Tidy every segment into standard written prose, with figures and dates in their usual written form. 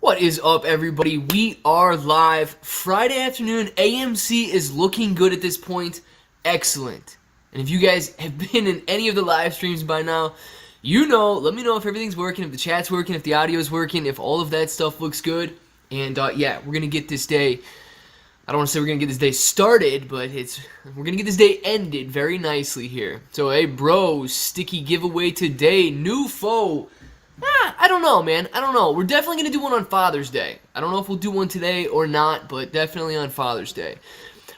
What is up, everybody? We are live Friday afternoon. AMC is looking good at this point. Excellent. And if you guys have been in any of the live streams by now, you know, let me know if everything's working, if the chat's working, if the audio's working, if all of that stuff looks good. And yeah, we're going to get this day, I don't want to say we're going to get this day started, but we're going to get this day ended very nicely here. So, hey, bro, sticky giveaway today. New foe. I don't know, man. I don't know. We're definitely going to do one on Father's Day. I don't know if we'll do one today or not, but definitely on Father's Day.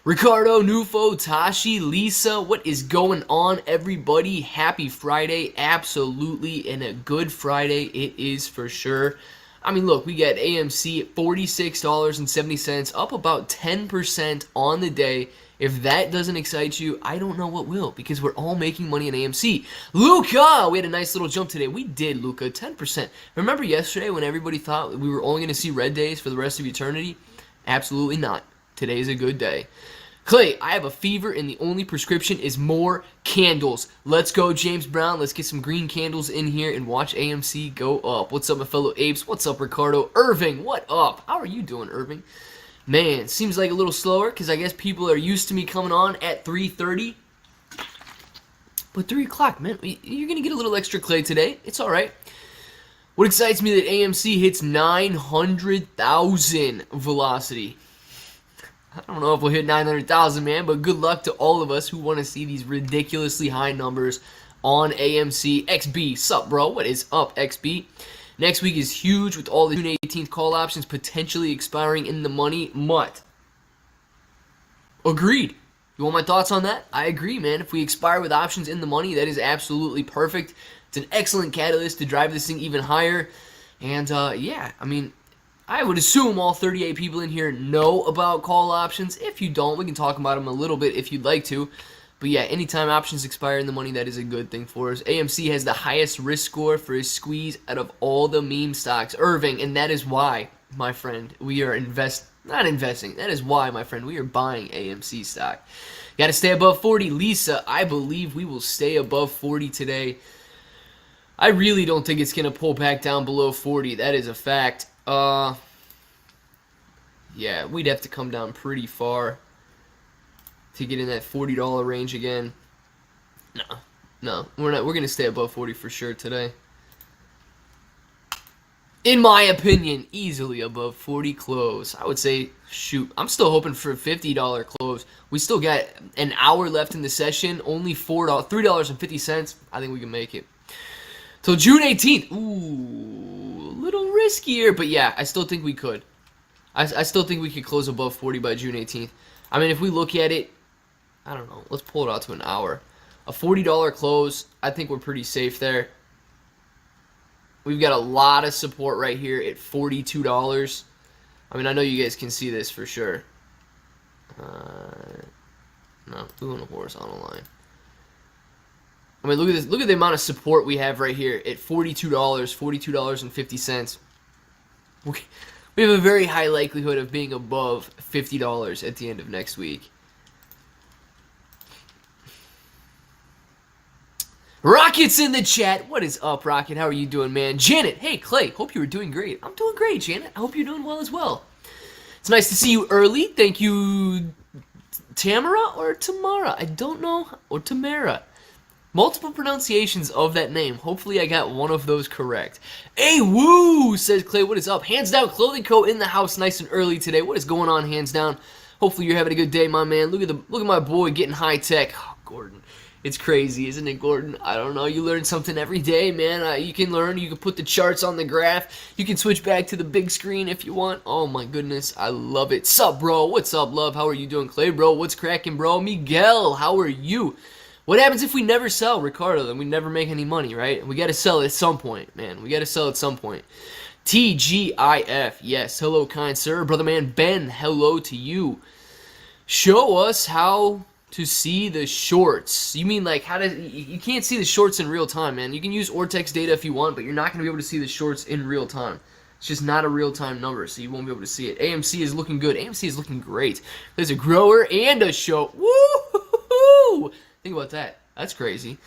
Ricardo, Nufo, Tashi, Lisa, what is going on, everybody? Happy Friday. Absolutely, and a good Friday it is for sure. I mean, look, we got AMC at $46.70, up about 10% on the day. If that doesn't excite you, I don't know what will, because we're all making money in AMC. Luca! We had a nice little jump today. We did, Luca, 10%. Remember yesterday when everybody thought we were only going to see red days for the rest of eternity? Absolutely not. Today's a good day. Clay, I have a fever and the only prescription is more candles. Let's go, James Brown. Let's get some green candles in here and watch AMC go up. What's up, my fellow apes? What's up, Ricardo? Irving, what up? How are you doing, Irving? Man, seems like a little slower because I guess people are used to me coming on at 3:30. But 3 o'clock, man, you're going to get a little extra Clay today. It's all right. What excites me that AMC hits 900,000 velocity. I don't know if we'll hit 900,000, man, but good luck to all of us who want to see these ridiculously high numbers on AMC. XB, sup, bro? What is up, XB? Next week is huge with all the June 18th call options potentially expiring in the money. Mutt. Agreed. You want my thoughts on that? I agree, man. If we expire with options in the money, that is absolutely perfect. It's an excellent catalyst to drive this thing even higher. And, yeah, I mean, I would assume all 38 people in here know about call options. If you don't, we can talk about them a little bit if you'd like to. But yeah, anytime options expire in the money, that is a good thing for us. AMC has the highest risk score for his squeeze out of all the meme stocks. Irving, and that is why, my friend, we are not investing. That is why, my friend, we are buying AMC stock. Got to stay above 40. Lisa, I believe we will stay above 40 today. I really don't think it's going to pull back down below 40. That is a fact. Yeah, we'd have to come down pretty far to get in that $40 range again. No, we're not. We're gonna stay above 40 for sure today. In my opinion, easily above 40 close. I would say, shoot, I'm still hoping for a $50 close. We still got an hour left in the session. Only $3.50. I think we can make it. Till June 18th. Ooh, a little riskier, but yeah, I still think we could. I still think we could close above 40 by June 18th. I mean, if we look at it, I don't know. Let's pull it out to an hour. A $40 close, I think we're pretty safe there. We've got a lot of support right here at $42. I mean, I know you guys can see this for sure. No, we want a horizontal line. I mean, look at this. Look at the amount of support we have right here at $42, $42.50. We have a very high likelihood of being above $50 at the end of next week. Rocket's in the chat. What is up, Rocket? How are you doing, man? Janet, hey, Clay. Hope you were doing great. I'm doing great, Janet. I hope you're doing well as well. It's nice to see you early. Thank you, Tamara or Tamara? I don't know. Or Tamara. Multiple pronunciations of that name. Hopefully I got one of those correct. Hey, woo, says Clay. What is up? Hands Down Clothing Co. in the house nice and early today. What is going on, Hands Down? Hopefully you're having a good day, my man. Look at my boy getting high tech. Oh, Gordon. It's crazy, isn't it, Gordon? I don't know. You learn something every day, man. You can learn. You can put the charts on the graph. You can switch back to the big screen if you want. Oh, my goodness. I love it. Sup, bro? What's up, love? How are you doing, Clay, bro? What's cracking, bro? Miguel, how are you? What happens if we never sell, Ricardo? Then we never make any money, right? We got to sell at some point, man. We got to sell at some point. TGIF, yes. Hello, kind sir. Brother man Ben, hello to you. Show us how to see the shorts. You mean like how to... You can't see the shorts in real time, man. You can use Ortex data if you want, but you're not going to be able to see the shorts in real time. It's just not a real-time number, so you won't be able to see it. AMC is looking good. AMC is looking great. There's a grower and a show. Woo-hoo-hoo! Think about that. That's crazy.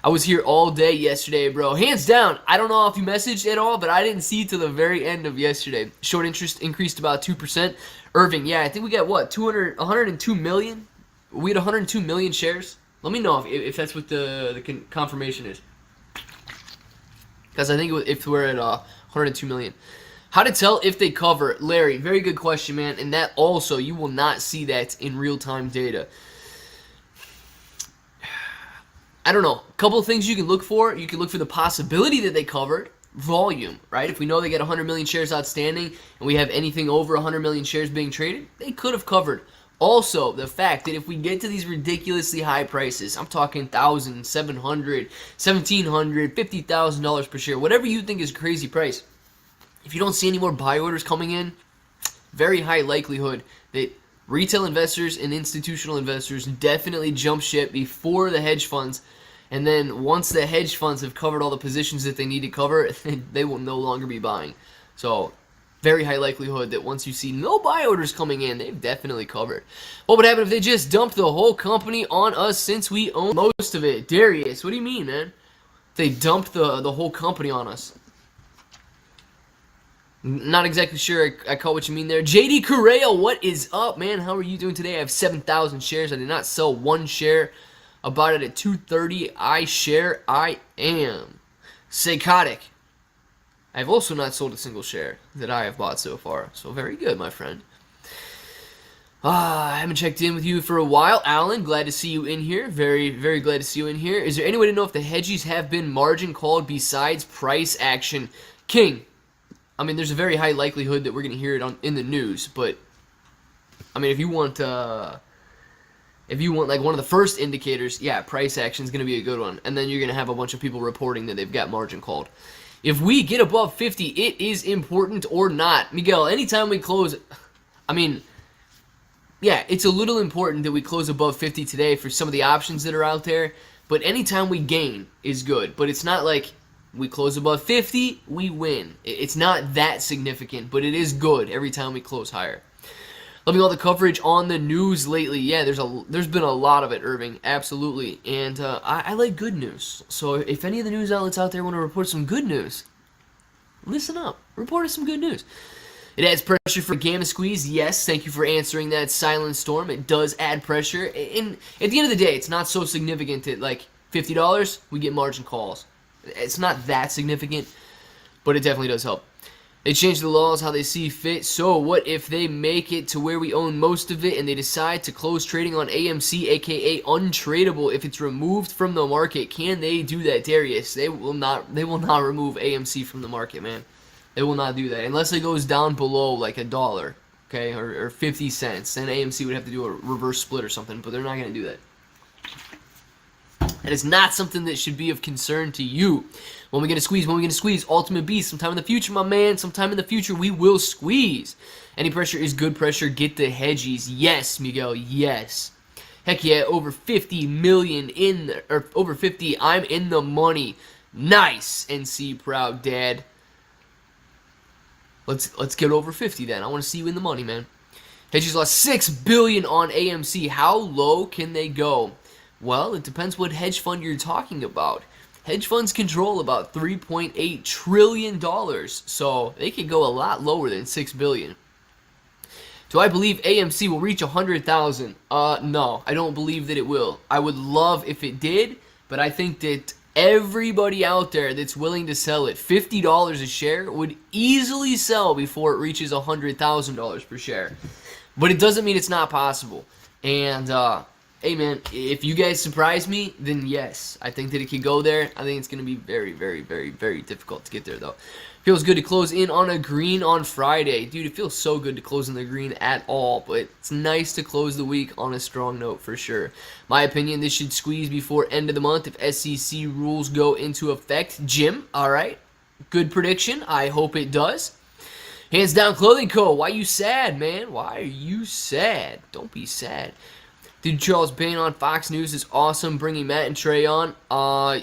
I was here all day yesterday, bro. Hands down. I don't know if you messaged at all, but I didn't see till the very end of yesterday. Short interest increased about 2%. Irving, yeah, I think we got what, 102 million? We had 102 million shares. Let me know if that's what the confirmation is. Because I think if we're at 102 million. How to tell if they cover? Larry, very good question, man. And that also, you will not see that in real-time data. I don't know. A couple of things you can look for. You can look for the possibility that they covered. Volume, right? If we know they get 100 million shares outstanding and we have anything over 100 million shares being traded, they could have covered. Also, the fact that if we get to these ridiculously high prices, I'm talking $1,000, $700, $1,700, $50,000 per share, whatever you think is a crazy price, if you don't see any more buy orders coming in, very high likelihood that retail investors and institutional investors definitely jump ship before the hedge funds. And then once the hedge funds have covered all the positions that they need to cover, they will no longer be buying. So very high likelihood that once you see no buy orders coming in, they've definitely covered. What would happen if they just dumped the whole company on us since we own most of it? Darius, what do you mean, man? They dumped the whole company on us. Not exactly sure I caught what you mean there. JD Correa, what is up, man? How are you doing today? I have 7,000 shares. I did not sell one share. I bought it at 230. I am. Psychotic. I have also not sold a single share that I have bought so far. So very good, my friend. I haven't checked in with you for a while. Alan, glad to see you in here. Very, very glad to see you in here. Is there any way to know if the hedgies have been margin called besides price action? King, I mean, there's a very high likelihood that we're going to hear it in the news. But, I mean, if you want like one of the first indicators, yeah, price action is going to be a good one. And then you're going to have a bunch of people reporting that they've got margin called. If we get above 50, it is important or not. Miguel, anytime we close, I mean, yeah, it's a little important that we close above 50 today for some of the options that are out there. But anytime we gain is good. But it's not like we close above 50, we win. It's not that significant, but it is good every time we close higher. Loving all the coverage on the news lately. Yeah, there's been a lot of it, Irving. Absolutely. And I like good news. So if any of the news outlets out there want to report some good news, listen up. Report us some good news. It adds pressure for Gamma Squeeze. Yes, thank you for answering that, Silent Storm. It does add pressure. And at the end of the day, it's not so significant that, like, $50, we get margin calls. It's not that significant, but it definitely does help. They change the laws how they see fit, so what if they make it to where we own most of it and they decide to close trading on AMC, aka untradeable, if it's removed from the market? Can they do that, Darius? They will not remove AMC from the market, man. They will not do that. Unless it goes down below like $1, okay, or 50 cents. Then AMC would have to do a reverse split or something, but they're not going to do that. That is not something that should be of concern to you. When we going to squeeze? When we going to squeeze? Ultimate Beast. Sometime in the future, my man. Sometime in the future, we will squeeze. Any pressure is good pressure. Get the hedgies. Yes, Miguel. Yes. Heck yeah. Over 50 million in there. Or over 50. I'm in the money. Nice. NC proud dad. Let's get over 50 then. I want to see you in the money, man. Hedgies lost $6 billion on AMC. How low can they go? Well, it depends what hedge fund you're talking about. Hedge funds control about $3.8 trillion, so they could go a lot lower than $6 billion. Do I believe AMC will reach 100,000? No, I don't believe that it will. I would love if it did, but I think that everybody out there that's willing to sell it $50 a share would easily sell before it reaches $100,000 per share. But it doesn't mean it's not possible. And, hey, man, if you guys surprise me, then yes, I think that it could go there. I think it's going to be very, very, very, very difficult to get there, though. Feels good to close in on a green on Friday. Dude, it feels so good to close in the green at all, but it's nice to close the week on a strong note for sure. My opinion, this should squeeze before end of the month if SEC rules go into effect. Jim, all right, good prediction. I hope it does. Hands Down Clothing Co. Why you sad, man? Why are you sad? Don't be sad. Dude, Charles Bain on Fox News is awesome, bringing Matt and Trey on.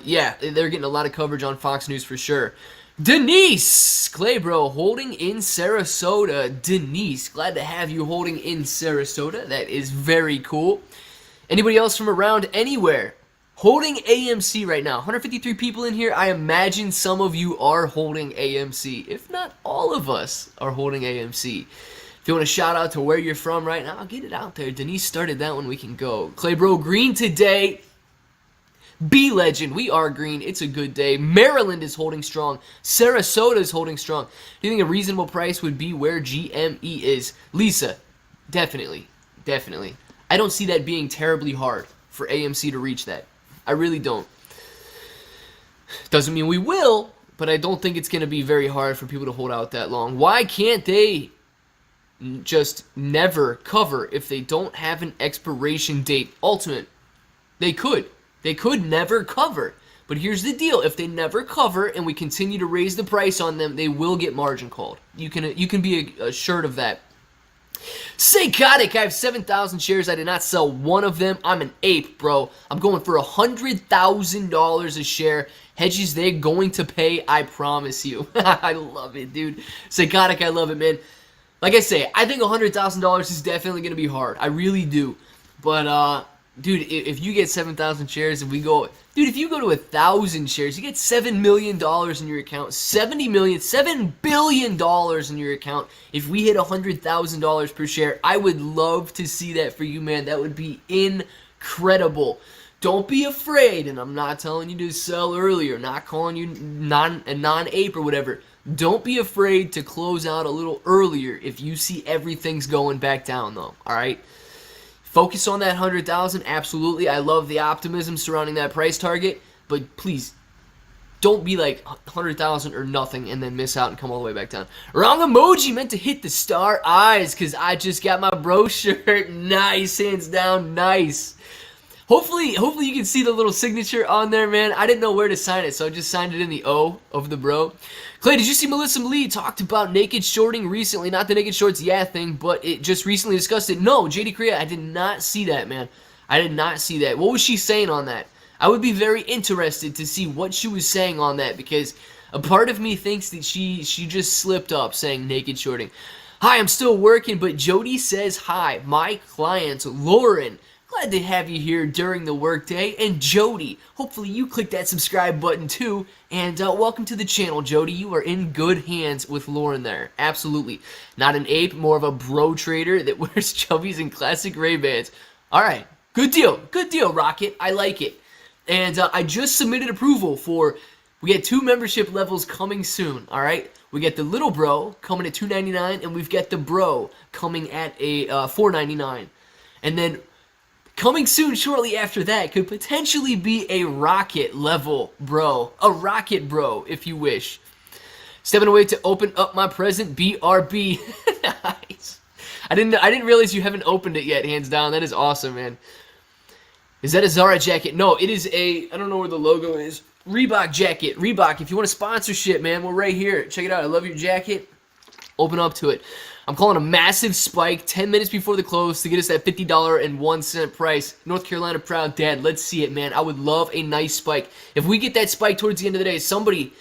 Yeah, they're getting a lot of coverage on Fox News for sure. Denise Claybro holding in Sarasota. Denise, glad to have you holding in Sarasota. That is very cool. Anybody else from around anywhere holding AMC right now. 153 people in here. I imagine some of you are holding AMC. If not, all of us are holding AMC. If you want to shout out to where you're from right now, get it out there. Denise started that one. We can go. Clay Bro, green today. B Legend, we are green. It's a good day. Maryland is holding strong. Sarasota is holding strong. Do you think a reasonable price would be where GME is? Lisa, definitely. Definitely. I don't see that being terribly hard for AMC to reach that. I really don't. Doesn't mean we will, but I don't think it's going to be very hard for people to hold out that long. Why can't they just never cover if they don't have an expiration date? Ultimate. They could. They could never cover. But here's the deal. If they never cover and we continue to raise the price on them, they will get margin called. You can be assured of that. Psychotic, I have 7,000 shares. I did not sell one of them. I'm an ape, bro. I'm going for $100,000 a share. Hedges they're going to pay, I promise you. I love it, dude. Psychotic, I love it, man. Like I say, I think $100,000 is definitely going to be hard. I really do. But, dude, if you get 7,000 shares and we go... Dude, if you go to 1,000 shares, you get $7 million in your account. $7 billion in your account. If we hit $100,000 per share, I would love to see that for you, man. That would be incredible. Don't be afraid, and I'm not telling you to sell early or not calling you a non-ape or whatever. Don't be afraid to close out a little earlier if you see everything's going back down, though, all right? Focus on that 100,000, absolutely. I love the optimism surrounding that price target, but please don't be like 100,000 or nothing and then miss out and come all the way back down. Wrong emoji, meant to hit the star eyes because I just got my bro shirt. Nice, hands down, nice. Hopefully you can see the little signature on there, man. I didn't know where to sign it, so I just signed it in the O of the bro. Clay, did you see Melissa Lee talked about naked shorting recently? Not the naked shorts yeah thing, but it just recently discussed it. No, JD Korea, I did not see that, man. I did not see that. What was she saying on that? I would be very interested to see what she was saying on that because a part of me thinks that she just slipped up saying naked shorting. Hi, I'm still working, but Jody says hi. My client, Lauren. Glad to have you here during the workday. And Jody, hopefully you click that subscribe button too. And welcome to the channel, Jody. You are in good hands with Lauren there. Absolutely. Not an ape, more of a bro trader that wears chubbies and classic Ray-Bans. All right. Good deal. Good deal, Rocket. I like it. And I just submitted approval for, we get 2 membership levels coming soon. All right. We get the little bro coming at $2.99, and we've got the bro coming at a $4.99. And then coming soon, shortly after that, could potentially be a rocket level bro. A rocket bro, if you wish. Stepping away to open up my present BRB. Nice. I didn't realize you haven't opened it yet, hands down. That is awesome, man. Is that a Zara jacket? No, it is a, I don't know where the logo is. Reebok jacket. Reebok, if you want a sponsorship, man, we're right here. Check it out. I love your jacket. Open up to it. I'm calling a massive spike 10 minutes before the close to get us that $50.01 price. North Carolina proud dad. Let's see it, man. I would love a nice spike. If we get that spike towards the end of the day, somebody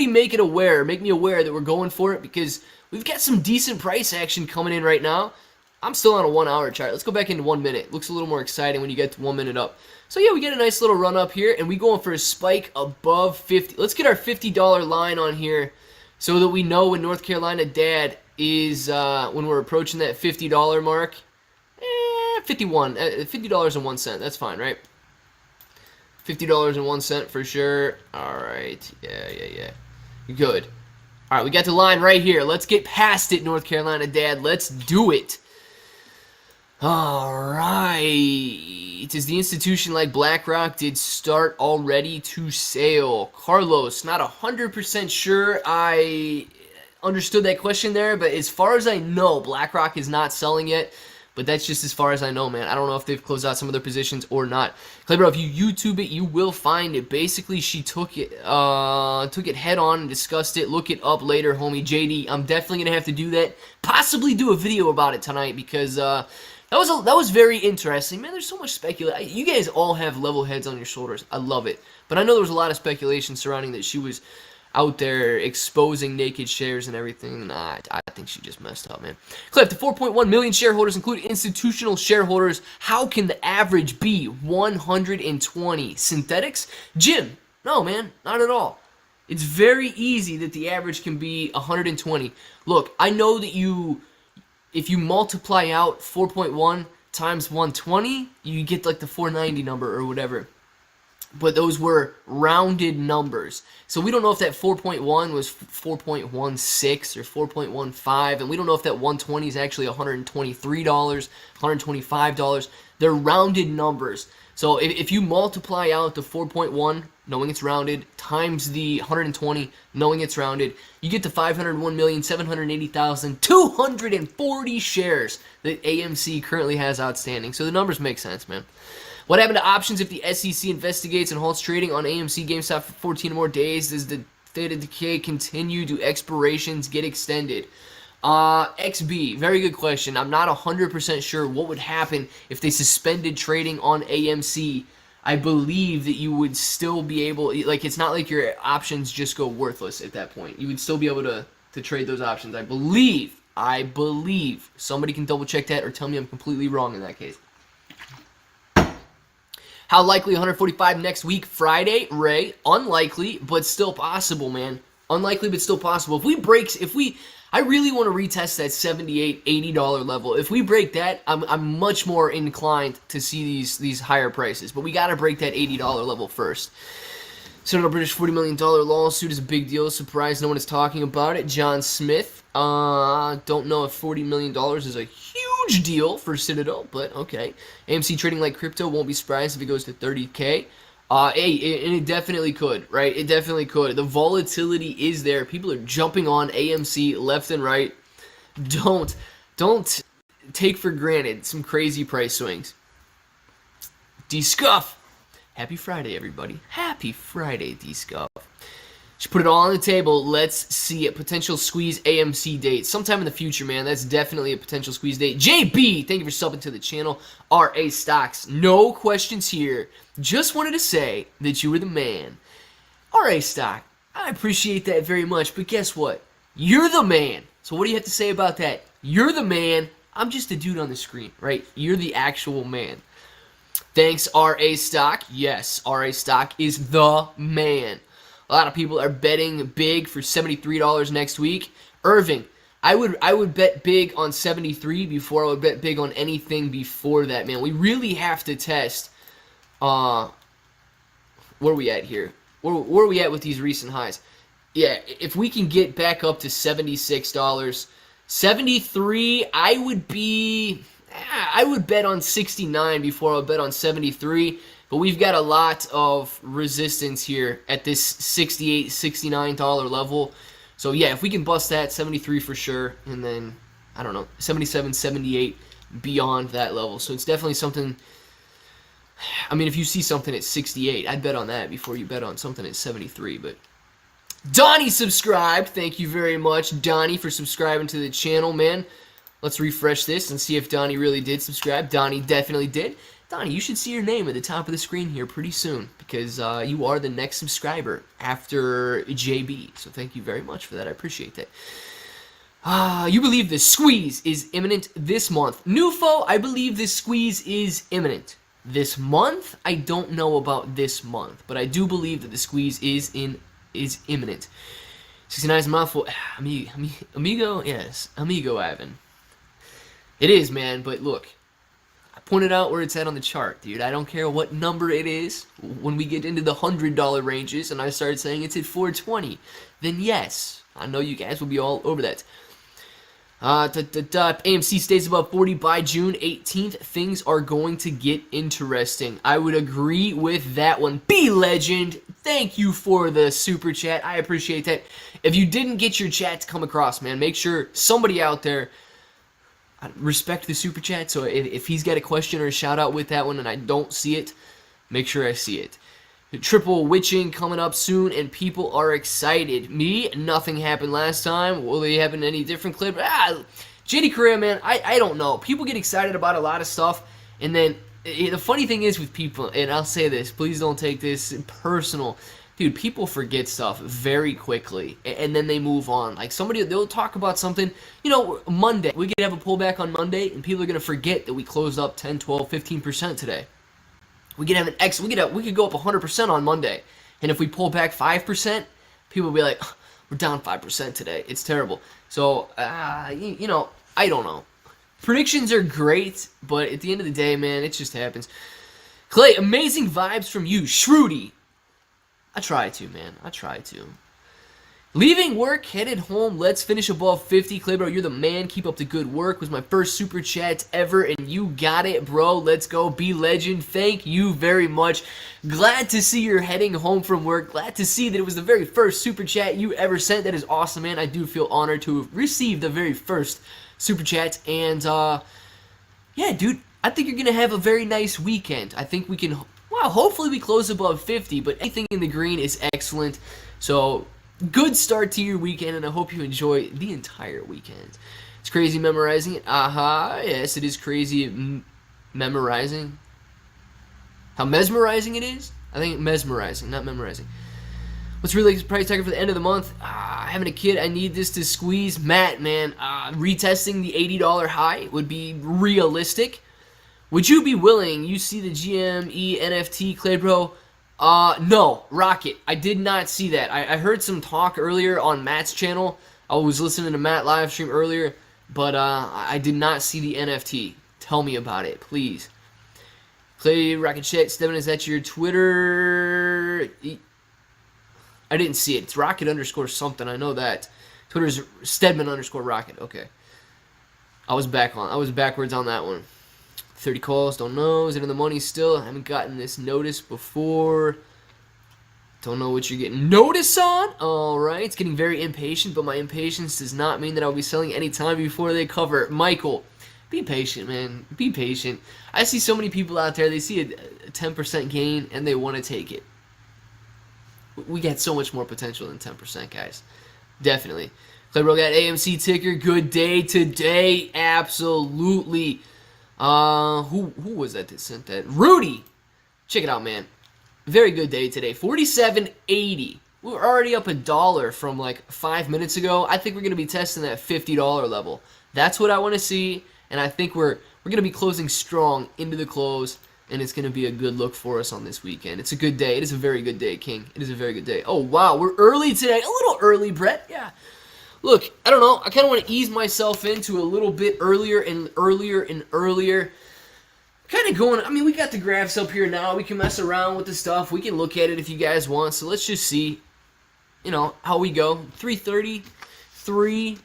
make it aware. Make me aware that we're going for it because we've got some decent price action coming in right now. I'm still on a 1 hour chart. Let's go back into 1 minute. Looks a little more exciting when you get to 1 minute up. So yeah, we get a nice little run up here and we going for a spike above 50. Let's get our $50 line on here so that we know when North Carolina dad is when we're approaching that $50 mark. $50.01. That's fine, right? $50.01 for sure. All right. Yeah. Good. All right, we got the line right here. Let's get past it, North Carolina dad. Let's do it. All right. Is the institution like BlackRock did start already to sail? Carlos, not 100% sure I understood that question there, but as far as I know, BlackRock is not selling yet, but that's just as far as I know, man. I don't know if they've closed out some of their positions or not. Claybro, if you YouTube it, you will find it. Basically, she took it head on and discussed it. Look it up later, homie. JD, I'm definitely going to have to do that. Possibly do a video about it tonight because that was very interesting. Man, there's so much speculation. You guys all have level heads on your shoulders. I love it. But I know there was a lot of speculation surrounding that she was out there exposing naked shares and everything. Nah, I think she just messed up, man. Clip, the 4.1 million shareholders include institutional shareholders. How can the average be 120? Synthetics? Jim, no, man, not at all. It's very easy that the average can be 120. Look, I know that if you multiply out 4.1 times 120, you get like the 490 number or whatever. But those were rounded numbers. So we don't know if that 4.1 was 4.16 or 4.15, and we don't know if that 120 is actually $123, $125. They're rounded numbers. So if you multiply out the 4.1, knowing it's rounded, times the 120, knowing it's rounded, you get to 501,780,240 shares that AMC currently has outstanding. So the numbers make sense, man. What happened to options if the SEC investigates and halts trading on AMC GameStop for 14 more days? Does the state of decay continue? Do expirations get extended? XB, very good question. I'm not 100% sure what would happen if they suspended trading on AMC. I believe that you would still be able, like, it's not like your options just go worthless at that point. You would still be able to trade those options. I believe. Somebody can double check that or tell me I'm completely wrong in that case. How likely 145 next week, Friday, Ray? Unlikely, but still possible, man. Unlikely, but still possible. I really want to retest that $78, $80 level. If we break that, I'm much more inclined to see these higher prices. But we got to break that $80 level first. Senator British $40 million lawsuit is a big deal. Surprised no one is talking about it. John Smith. Don't know if $40 million is a huge deal for Citadel, but okay. AMC trading like crypto, won't be surprised if it goes to 30K. And it definitely could, right? It definitely could. The volatility is there. People are jumping on AMC left and right. Don't take for granted some crazy price swings. D-Scuff. Happy Friday, everybody. Happy Friday, D-Scuff. Should put it all on the table. Let's see it. Potential squeeze AMC date. Sometime in the future, man. That's definitely a potential squeeze date. JB, thank you for subbing to the channel. RA Stocks. No questions here. Just wanted to say that you were the man. RA Stock. I appreciate that very much, but guess what? You're the man. So what do you have to say about that? You're the man. I'm just a dude on the screen, right? You're the actual man. Thanks, RA Stock. Yes, RA Stock is the man. A lot of people are betting big for $73 next week. Irving, I would bet big on 73 before I would bet big on anything before that, man. We really have to test. Where are we at here? Where are we at with these recent highs? Yeah, if we can get back up to $76, 73, I would bet on 69 before I would bet on 73. But we've got a lot of resistance here at this $68, $69 level. So yeah, if we can bust that, 73 for sure, and then, I don't know, 77, 78 beyond that level. So it's definitely something, I mean, if you see something at 68, I'd bet on that before you bet on something at 73. But Donnie subscribed. Thank you very much, Donnie, for subscribing to the channel, man. Let's refresh this and see if Donnie really did subscribe. Donnie definitely did. Donnie, you should see your name at the top of the screen here pretty soon because you are the next subscriber after JB. So thank you very much for that. I appreciate that. You believe the squeeze is imminent this month. Nufo, I believe this squeeze is imminent. This month, I don't know about this month, but I do believe that the squeeze is imminent. 69 is a mouthful. Amigo, yes. Amigo Ivan. It is, man, but look. Pointed out where it's at on the chart, dude. I don't care what number it is. When we get into the $100 ranges and I start saying it's at 420, then yes, I know you guys will be all over that. AMC stays above 40 by June 18th. Things are going to get interesting. I would agree with that one. B-Legend, thank you for the super chat. I appreciate that. If you didn't get your chat to come across, man, make sure somebody out there respect the super chat, so if he's got a question or a shout out with that one and I don't see it, make sure I see it. The triple witching coming up soon and people are excited. Me, nothing happened last time. Will they happen in any different clip? JD Korea, man, I don't know. People get excited about a lot of stuff, and then the funny thing is with people, and I'll say this, please don't take this personal, dude, people forget stuff very quickly, and then they move on. Like they'll talk about something, Monday. We could have a pullback on Monday, and people are gonna forget that we closed up 10, 12, 15% today. We could have we could go up 100% on Monday, and if we pull back 5%, people will be like, we're down 5% today. It's terrible. So, I don't know. Predictions are great, but at the end of the day, man, it just happens. Clay, amazing vibes from you, Shrudy. I try to, man. I try to. Leaving work, headed home. Let's finish above 50. Clay, bro, you're the man. Keep up the good work. Was my first super chat ever, and you got it, bro. Let's go. Be legend. Thank you very much. Glad to see you're heading home from work. Glad to see that it was the very first super chat you ever sent. That is awesome, man. I do feel honored to have received the very first super chat. And, yeah, dude, I think you're going to have a very nice weekend. I think we can, well, hopefully we close above 50, but anything in the green is excellent. So, good start to your weekend, and I hope you enjoy the entire weekend. It's crazy memorizing it. Yes, it is crazy memorizing. How mesmerizing it is? I think mesmerizing, not memorizing. What's really price tagger for the end of the month? Having a kid, I need this to squeeze. Matt, man, retesting the $80 high would be realistic. Would you be willing? You see the GME NFT, Clay Bro? No, Rocket. I did not see that. I heard some talk earlier on Matt's channel. I was listening to Matt live stream earlier, but I did not see the NFT. Tell me about it, please. Clay Rocket Chat, Stedman, is that your Twitter? I didn't see it. It's Rocket _ something. I know that. Twitter's Stedman _ Rocket. Okay. I was backwards on that one. 30 calls, don't know. Is it in the money still? I haven't gotten this notice before. Don't know what you're getting notice on. Alright, it's getting very impatient, but my impatience does not mean that I'll be selling any time before they cover. Michael, be patient, man. Be patient. I see so many people out there, they see a 10% gain, and they want to take it. We got so much more potential than 10%, guys. Definitely. Claybro got AMC ticker. Good day today. Absolutely. Who was that sent that? Rudy! Check it out, man. Very good day today. 47.80. We're already up $1 from like 5 minutes ago. I think we're going to be testing that $50 level. That's what I want to see, and I think we're going to be closing strong into the close, and it's going to be a good look for us on this weekend. It's a good day. It is a very good day, King. It is a very good day. Oh, wow. We're early today. A little early, Brett. Yeah. Look, I don't know. I kind of want to ease myself into a little bit earlier and earlier and earlier. Kind of going, I mean, we got the graphs up here now. We can mess around with the stuff. We can look at it if you guys want. So let's just see, how we go. 3:30, 3,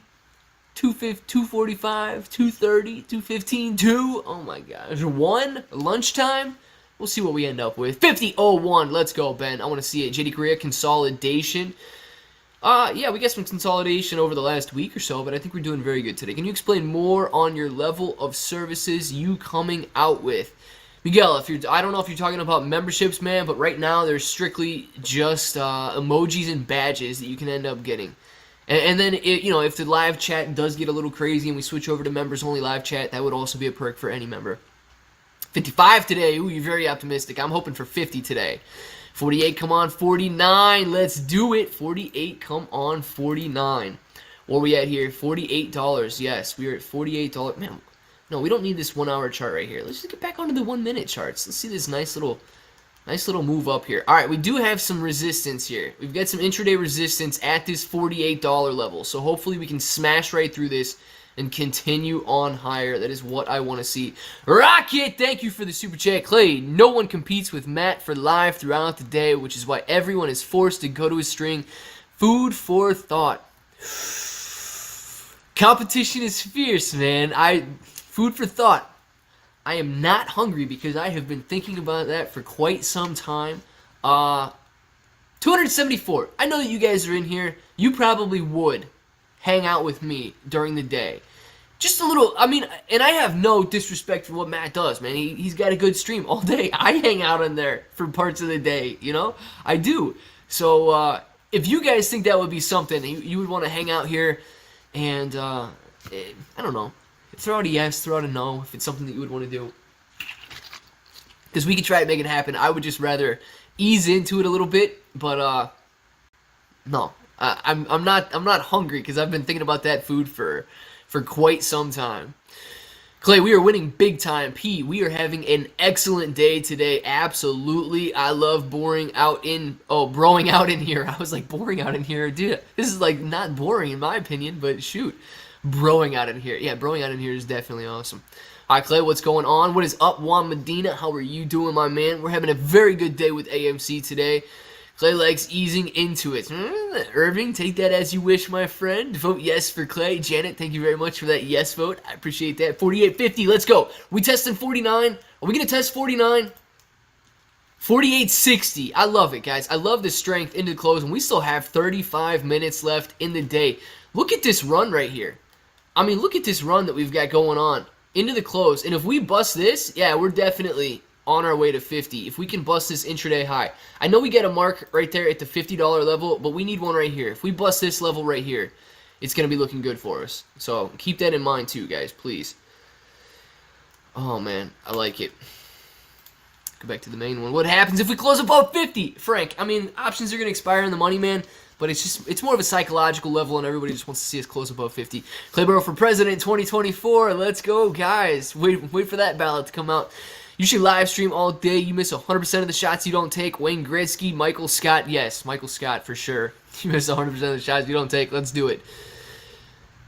2:45, 2:30, 2:15, 2. Oh, my gosh. 1, lunchtime. We'll see what we end up with. 50.01. Let's go, Ben. I want to see it. JD Korea, consolidation. Yeah, we got some consolidation over the last week or so, but I think we're doing very good today. Can you explain more on your level of services you coming out with? Miguel, I don't know if you're talking about memberships, man, but right now there's strictly just emojis and badges that you can end up getting. And then, if the live chat does get a little crazy and we switch over to members-only live chat, that would also be a perk for any member. 55 today. Ooh, you're very optimistic. I'm hoping for 50 today. 48, come on, 49. Let's do it. 48, come on, 49. Where are we at here? $48. Yes, we are at $48. Man, no, we don't need this 1 hour chart right here. Let's just get back onto the 1 minute charts. Let's see this nice little move up here. All right, we do have some resistance here. We've got some intraday resistance at this $48 level. So hopefully we can smash right through this and continue on higher. That is what I want to see. Rocket, thank you for the super chat. Clay, no one competes with Matt for live throughout the day, which is why everyone is forced to go to his string. Food for thought. Competition is fierce, man. Food for thought. I am not hungry because I have been thinking about that for quite some time. 274. I know that you guys are in here. You probably would hang out with me during the day. Just a little, I mean, and I have no disrespect for what Matt does, man. He's got a good stream all day. I hang out in there for parts of the day, I do. So, if you guys think that would be something, you would want to hang out here, and, I don't know. Throw out a yes, throw out a no, if it's something that you would want to do. Because we could try to make it happen. I would just rather ease into it a little bit, but no, I'm not hungry because I've been thinking about that food for quite some time. Clay, we are winning big time. P, we are having an excellent day today. Absolutely. I love broing out in here. I was like, boring out in here? Dude, this is like not boring in my opinion, but shoot. Broing out in here. Yeah, broing out in here is definitely awesome. All right, Clay, what's going on? What is up, Juan Medina? How are you doing, my man? We're having a very good day with AMC today. Clay likes easing into it. Irving, take that as you wish, my friend. Vote yes for Clay. Janet, thank you very much for that yes vote. I appreciate that. 48.50, let's go. We testing 49. Are we going to test 49? 48.60. I love it, guys. I love the strength into the close, and we still have 35 minutes left in the day. Look at this run right here. I mean, look at this run that we've got going on into the close. And if we bust this, yeah, we're definitely on our way to 50. If we can bust this intraday high. I know we get a mark right there at the $50 level, but we need one right here. If we bust this level right here, it's going to be looking good for us. So keep that in mind too, guys, please. Oh, man, I like it. Go back to the main one. What happens if we close above 50? Frank, I mean, options are going to expire in the money, man, but it's more of a psychological level, and everybody just wants to see us close above 50. Clayborough for President 2024. Let's go, guys. Wait for that ballot to come out. Usually live stream all day. You miss 100% of the shots you don't take. Wayne Gretzky, Michael Scott. Yes, Michael Scott for sure. You miss 100% of the shots you don't take. Let's do it.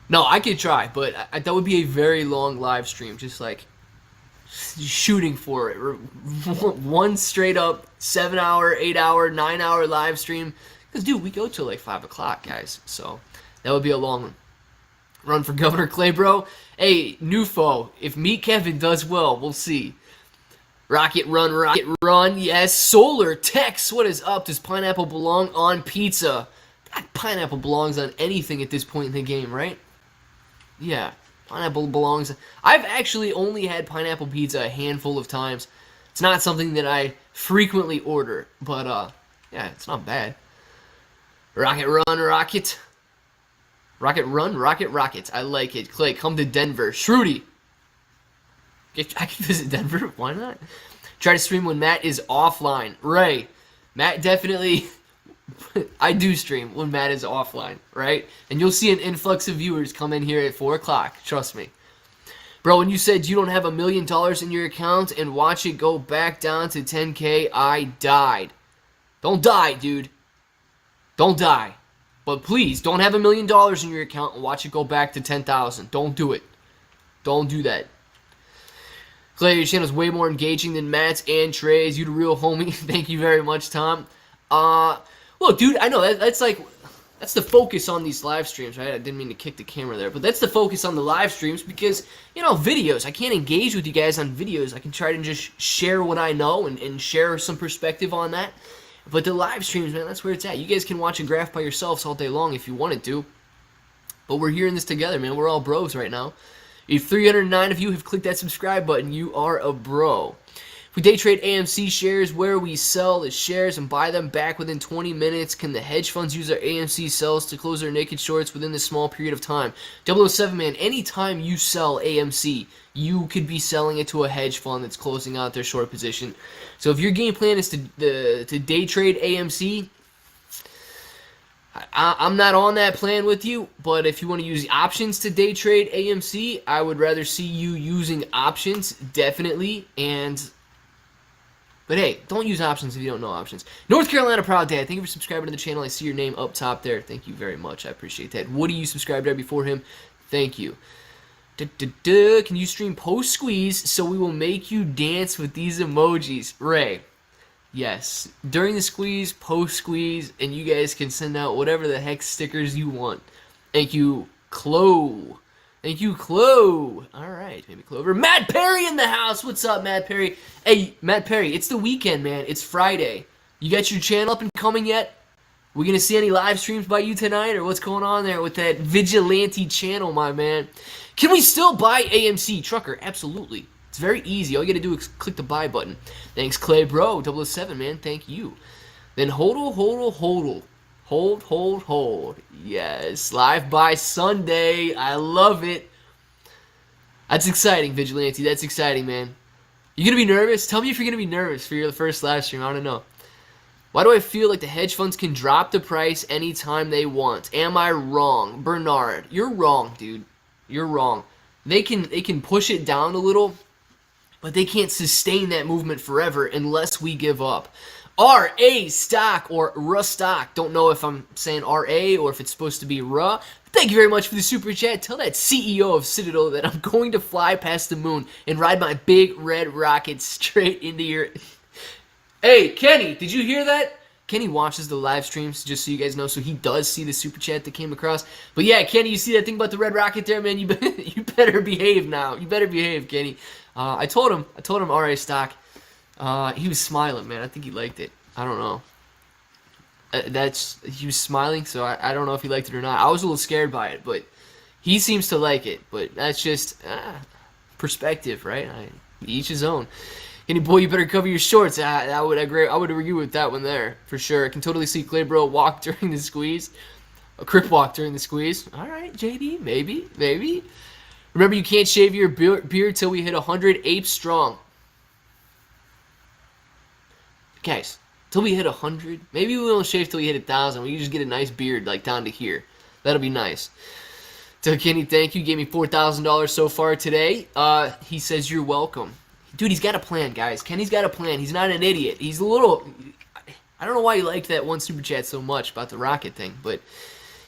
No, I could try, but that would be a very long live stream. Just like shooting for it. One straight up 7-hour, 8-hour, 9-hour live stream. Because, dude, we go till like 5 o'clock, guys. So that would be a long one. Run for Governor Claybro. Hey, new foe. If Meat Kevin does well, we'll see. Rocket run, yes. Solar Tex, what is up? Does pineapple belong on pizza? Pineapple belongs on anything at this point in the game, right? Yeah, pineapple belongs. I've actually only had pineapple pizza a handful of times. It's not something that I frequently order, but yeah, it's not bad. Rocket run, rocket. Rocket run, rocket. I like it. Clay, come to Denver. Shruti. I can visit Denver. Why not? Try to stream when Matt is offline. Ray. Matt definitely... I do stream when Matt is offline, right? And you'll see an influx of viewers come in here at 4 o'clock. Trust me. Bro, when you said you don't have $1 million in your account and watch it go back down to 10K, I died. Don't die, dude. Don't die. But please, don't have $1 million in your account and watch it go back to 10,000. Don't do it. Don't do that. Clay, your channel is way more engaging than Matt's and Trey's. You the real homie. Thank you very much, Tom. Look, dude, I know that's the focus on these live streams, right? I didn't mean to kick the camera there, but that's the focus on the live streams because, you know, videos. I can't engage with you guys on videos. I can try to just share what I know and share some perspective on that. But the live streams, man, that's where it's at. You guys can watch a graph by yourselves all day long if you wanted to. But we're hearing this together, man. We're all bros right now. If 309 of you have clicked that subscribe button, you are a bro. If we day trade AMC shares where we sell the shares and buy them back within 20 minutes, can the hedge funds use their AMC sells to close their naked shorts within this small period of time? 007, man, anytime you sell AMC, you could be selling it to a hedge fund that's closing out their short position. So if your game plan is to day trade AMC, I'm not on that plan with you, but if you want to use options to day trade AMC, I would rather see you using options, definitely. But hey, don't use options if you don't know options. North Carolina Proud Dad, thank you for subscribing to the channel. I see your name up top there. Thank you very much. I appreciate that. Woody, you subscribed right before him. Thank you. Can you stream post-squeeze so we will make you dance with these emojis? Ray. Yes, during the squeeze, post-squeeze, and you guys can send out whatever the heck stickers you want. Thank you, Chloe. Thank you, Chloe. All right, maybe Clover. Matt Perry in the house. What's up, Matt Perry? Hey, Matt Perry, it's the weekend, man. It's Friday. You got your channel up and coming yet? We gonna see any live streams by you tonight, or what's going on there with that vigilante channel, my man? Can we still buy AMC Trucker? Absolutely. It's very easy. All you gotta do is click the buy button. Thanks, Clay Bro 007, man. Thank you. Then hodl. Hold. Yes, live by Sunday. I love it. That's exciting, Vigilante. That's exciting, man. You gonna be nervous? Tell me if you're gonna be nervous for your first live stream. I don't know. Why do I feel like the hedge funds can drop the price anytime they want? Am I wrong? Bernard, you're wrong, dude. You're wrong. They can push it down a little, but they can't sustain that movement forever unless we give up. RA stock or RA stock. Don't know if I'm saying RA or if it's supposed to be RA. Thank you very much for the super chat. Tell that CEO of Citadel that I'm going to fly past the moon and ride my big red rocket straight into your... Hey, Kenny, did you hear that? Kenny watches the live streams, just so you guys know, so he does see the super chat that came across. But yeah, Kenny, you see that thing about the red rocket there, man? You better behave now. You better behave, Kenny. I told him RA stock. He was smiling, man. I think he liked it. I don't know. He was smiling, so I don't know if he liked it or not. I was a little scared by it, but he seems to like it. But that's just perspective, right? Each his own. Kenny boy, you better cover your shorts. I would agree. I would agree with that one there for sure. I can totally see Clay Bro walk during the squeeze, a crip walk during the squeeze. All right, JD, maybe. Remember, you can't shave your beard till we hit 100 apes strong. Guys, till we hit 100, maybe we won't shave till we hit 1,000. We can just get a nice beard like down to here. That'll be nice. So Kenny, thank you. Gave me $4,000 so far today. He says you're welcome. Dude, he's got a plan, guys. Kenny's got a plan. He's not an idiot. He's a little... I don't know why he liked that one super chat so much about the rocket thing, but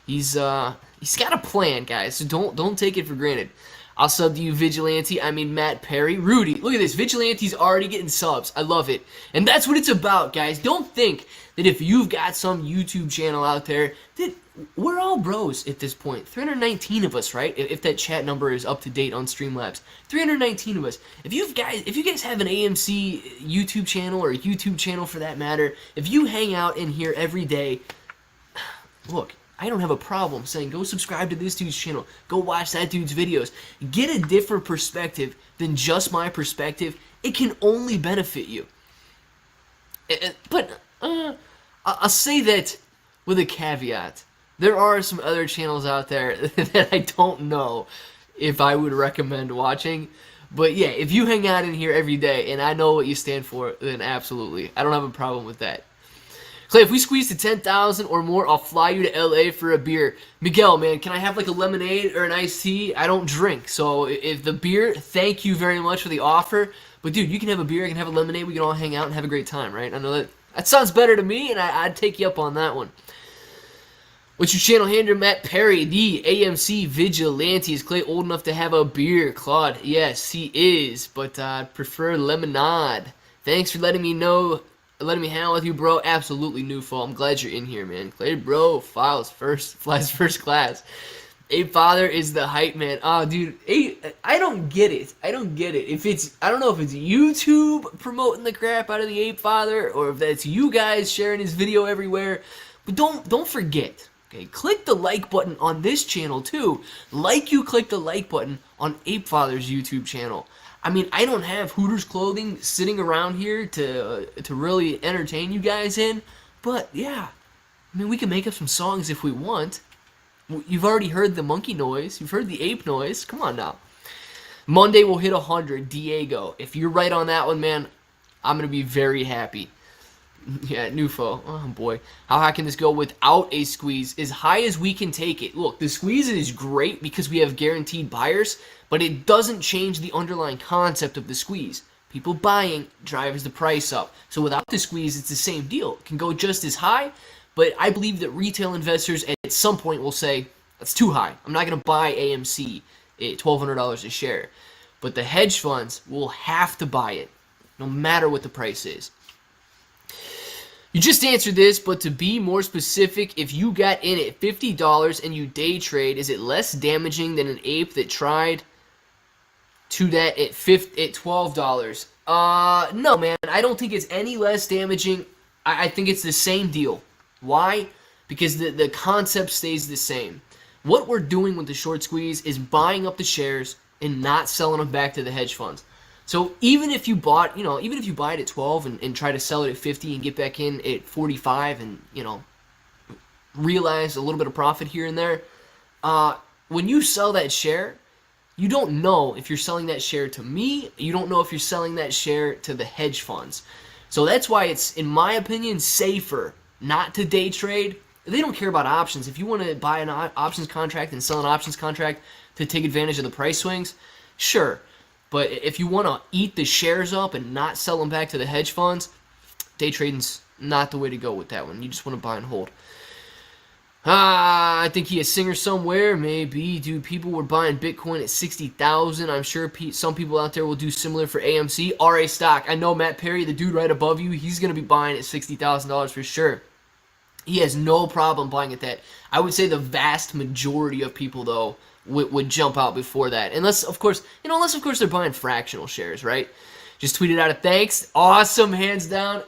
he's got a plan, guys. So don't take it for granted. I'll sub to you, Vigilante. I mean, Matt Perry. Rudy, look at this. Vigilante's already getting subs. I love it. And that's what it's about, guys. Don't think that if you've got some YouTube channel out there, that we're all bros at this point. 319 of us, right? If that chat number is up to date on Streamlabs. 319 of us. If you guys have an AMC YouTube channel, or a YouTube channel for that matter, if you hang out in here every day, look, I don't have a problem saying go subscribe to this dude's channel, go watch that dude's videos. Get a different perspective than just my perspective. It can only benefit you. But I'll say that with a caveat. There are some other channels out there that I don't know if I would recommend watching. But yeah, if you hang out in here every day and I know what you stand for, then absolutely. I don't have a problem with that. Clay, if we squeeze to 10,000 or more, I'll fly you to LA for a beer. Miguel, man, can I have like a lemonade or an iced tea? I don't drink, so if the beer, thank you very much for the offer. But dude, you can have a beer, I can have a lemonade, we can all hang out and have a great time, right? I know that sounds better to me, and I'd take you up on that one. What's your channel handle, Matt Perry? The AMC Vigilante. Is Clay old enough to have a beer? Claude, yes, he is, but I prefer lemonade. Thanks for letting me hang out with you, bro. Absolutely, Newfall. I'm glad you're in here, man. Clay, bro, flies first class. Ape Father is the hype man. Oh, dude, I don't get it. I don't know if it's YouTube promoting the crap out of the Ape Father, or if that's you guys sharing his video everywhere. But don't forget, okay? Click the like button on this channel too, like you click the like button on Ape Father's YouTube channel. I mean, I don't have Hooters clothing sitting around here to really entertain you guys in, but yeah, I mean, we can make up some songs if we want. You've already heard the monkey noise. You've heard the ape noise. Come on now. Monday will hit 100, Diego. If you're right on that one, man, I'm going to be very happy. Yeah, Nufo. Oh, boy. How high can this go without a squeeze? As high as we can take it. Look, the squeeze is great because we have guaranteed buyers, but it doesn't change the underlying concept of the squeeze. People buying drives the price up. So without the squeeze, it's the same deal. It can go just as high, but I believe that retail investors at some point will say, that's too high. I'm not going to buy AMC at $1,200 a share. But the hedge funds will have to buy it, no matter what the price is. You just answered this, but to be more specific, if you got in at $50 and you day trade, is it less damaging than an ape that tried to that at $12? No, man. I don't think it's any less damaging. I think it's the same deal. Why? Because the concept stays the same. What we're doing with the short squeeze is buying up the shares and not selling them back to the hedge funds. So even if you bought, even if you buy it at 12 and try to sell it at 50 and get back in at 45 and, realize a little bit of profit here and there, when you sell that share, you don't know if you're selling that share to me. You don't know if you're selling that share to the hedge funds. So that's why it's, in my opinion, safer not to day trade. They don't care about options. If you want to buy an options contract and sell an options contract to take advantage of the price swings, sure. But if you want to eat the shares up and not sell them back to the hedge funds, day trading's not the way to go with that one. You just want to buy and hold. I think he a singer somewhere. Maybe. Dude, people were buying Bitcoin at 60,000. I'm sure some people out there will do similar for AMC. RA Stock. I know Matt Perry, the dude right above you, he's going to be buying at $60,000 for sure. He has no problem buying at that. I would say the vast majority of people, though, would jump out before that. Unless, of course, they're buying fractional shares, right? Just tweeted out a thanks. Awesome, hands down.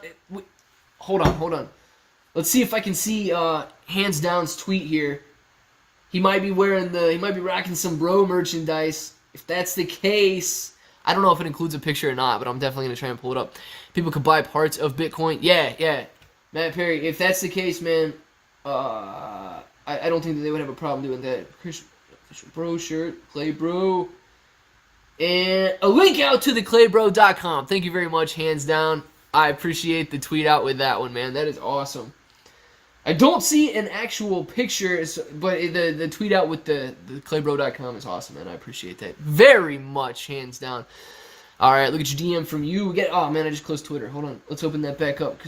Hold on. Let's see if I can see hands down's tweet here. He might be rocking some bro merchandise. If that's the case, I don't know if it includes a picture or not, but I'm definitely gonna try and pull it up. People could buy parts of Bitcoin. Yeah. Matt Perry, if that's the case, man, I don't think that they would have a problem doing that. Official bro shirt, Clay Bro. And a link out to the claybro.com. Thank you very much, hands down. I appreciate the tweet out with that one, man. That is awesome. I don't see an actual picture, but the tweet out with the claybro.com is awesome, man. I appreciate that very much, hands down. All right, look at your DM from you. Oh, man, I just closed Twitter. Hold on. Let's open that back up.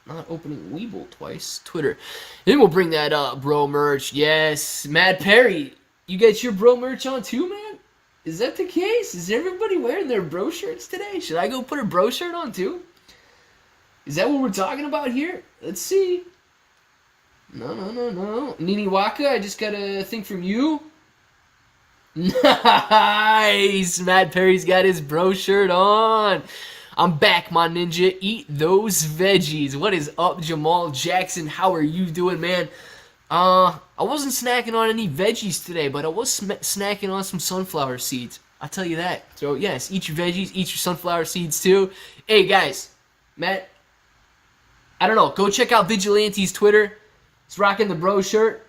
Not opening Weeble twice. Twitter. Then we'll bring that up. Bro merch. Yes. Matt Perry, you got your bro merch on too, man? Is that the case? Is everybody wearing their bro shirts today? Should I go put a bro shirt on too? Is that what we're talking about here? Let's see. No. Nini Waka, I just got a thing from you. Nice! Matt Perry's got his bro shirt on. I'm back, my ninja. Eat those veggies. What is up, Jamal Jackson? How are you doing, man? I wasn't snacking on any veggies today, but I was snacking on some sunflower seeds. I'll tell you that. So, yes, eat your veggies, eat your sunflower seeds, too. Hey, guys. Matt, I don't know. Go check out Vigilante's Twitter. He's rocking the bro shirt.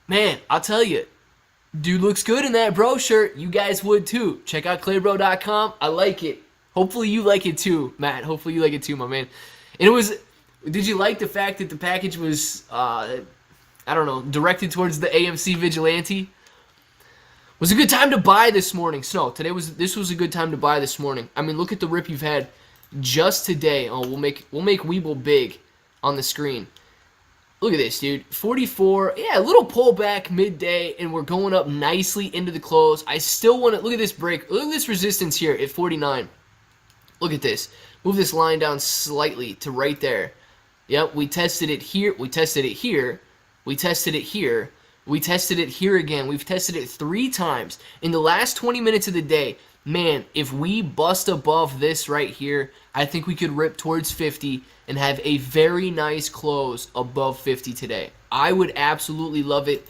Man, I'll tell you. Dude looks good in that bro shirt. You guys would, too. Check out claybro.com. I like it. Hopefully you like it, too, Matt. Hopefully you like it, too, my man. And it was... Did you like the fact that the package was... I don't know, directed towards the AMC Vigilante? Was a good time to buy this morning. Snow, this was a good time to buy this morning. I mean, look at the rip you've had just today. Oh, we'll make Weeble big on the screen. Look at this, dude. 44. Yeah, a little pullback midday, and we're going up nicely into the close. I still want to look at this break. Look at this resistance here at 49. Look at this. Move this line down slightly to right there. Yep, we tested it here. We tested it here. We tested it here. We tested it here again. We've tested it 3 times. In the last 20 minutes of the day, man, if we bust above this right here, I think we could rip towards 50 and have a very nice close above 50 today. I would absolutely love it.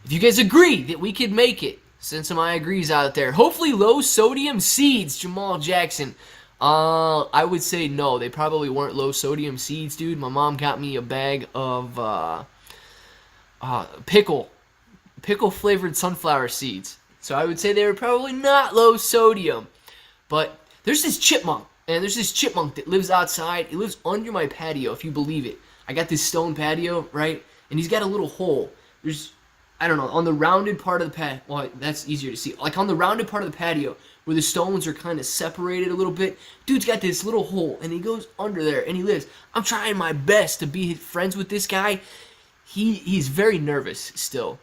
If you guys agree that we could make it, send some I agrees out there. Hopefully low sodium seeds, Jamal Jackson. I would say no. They probably weren't low sodium seeds, dude. My mom got me a bag of... pickle flavored sunflower seeds. So I would say they were probably not low sodium. But there's this chipmunk, and there's this chipmunk that lives outside. He lives under my patio, if you believe it. I got this stone patio, right? And he's got a little hole. There's, I don't know, on the rounded part of the patio. Well, that's easier to see. Like on the rounded part of the patio, where the stones are kind of separated a little bit, dude's got this little hole, and he goes under there, and he lives. I'm trying my best to be friends with this guy. He's very nervous still.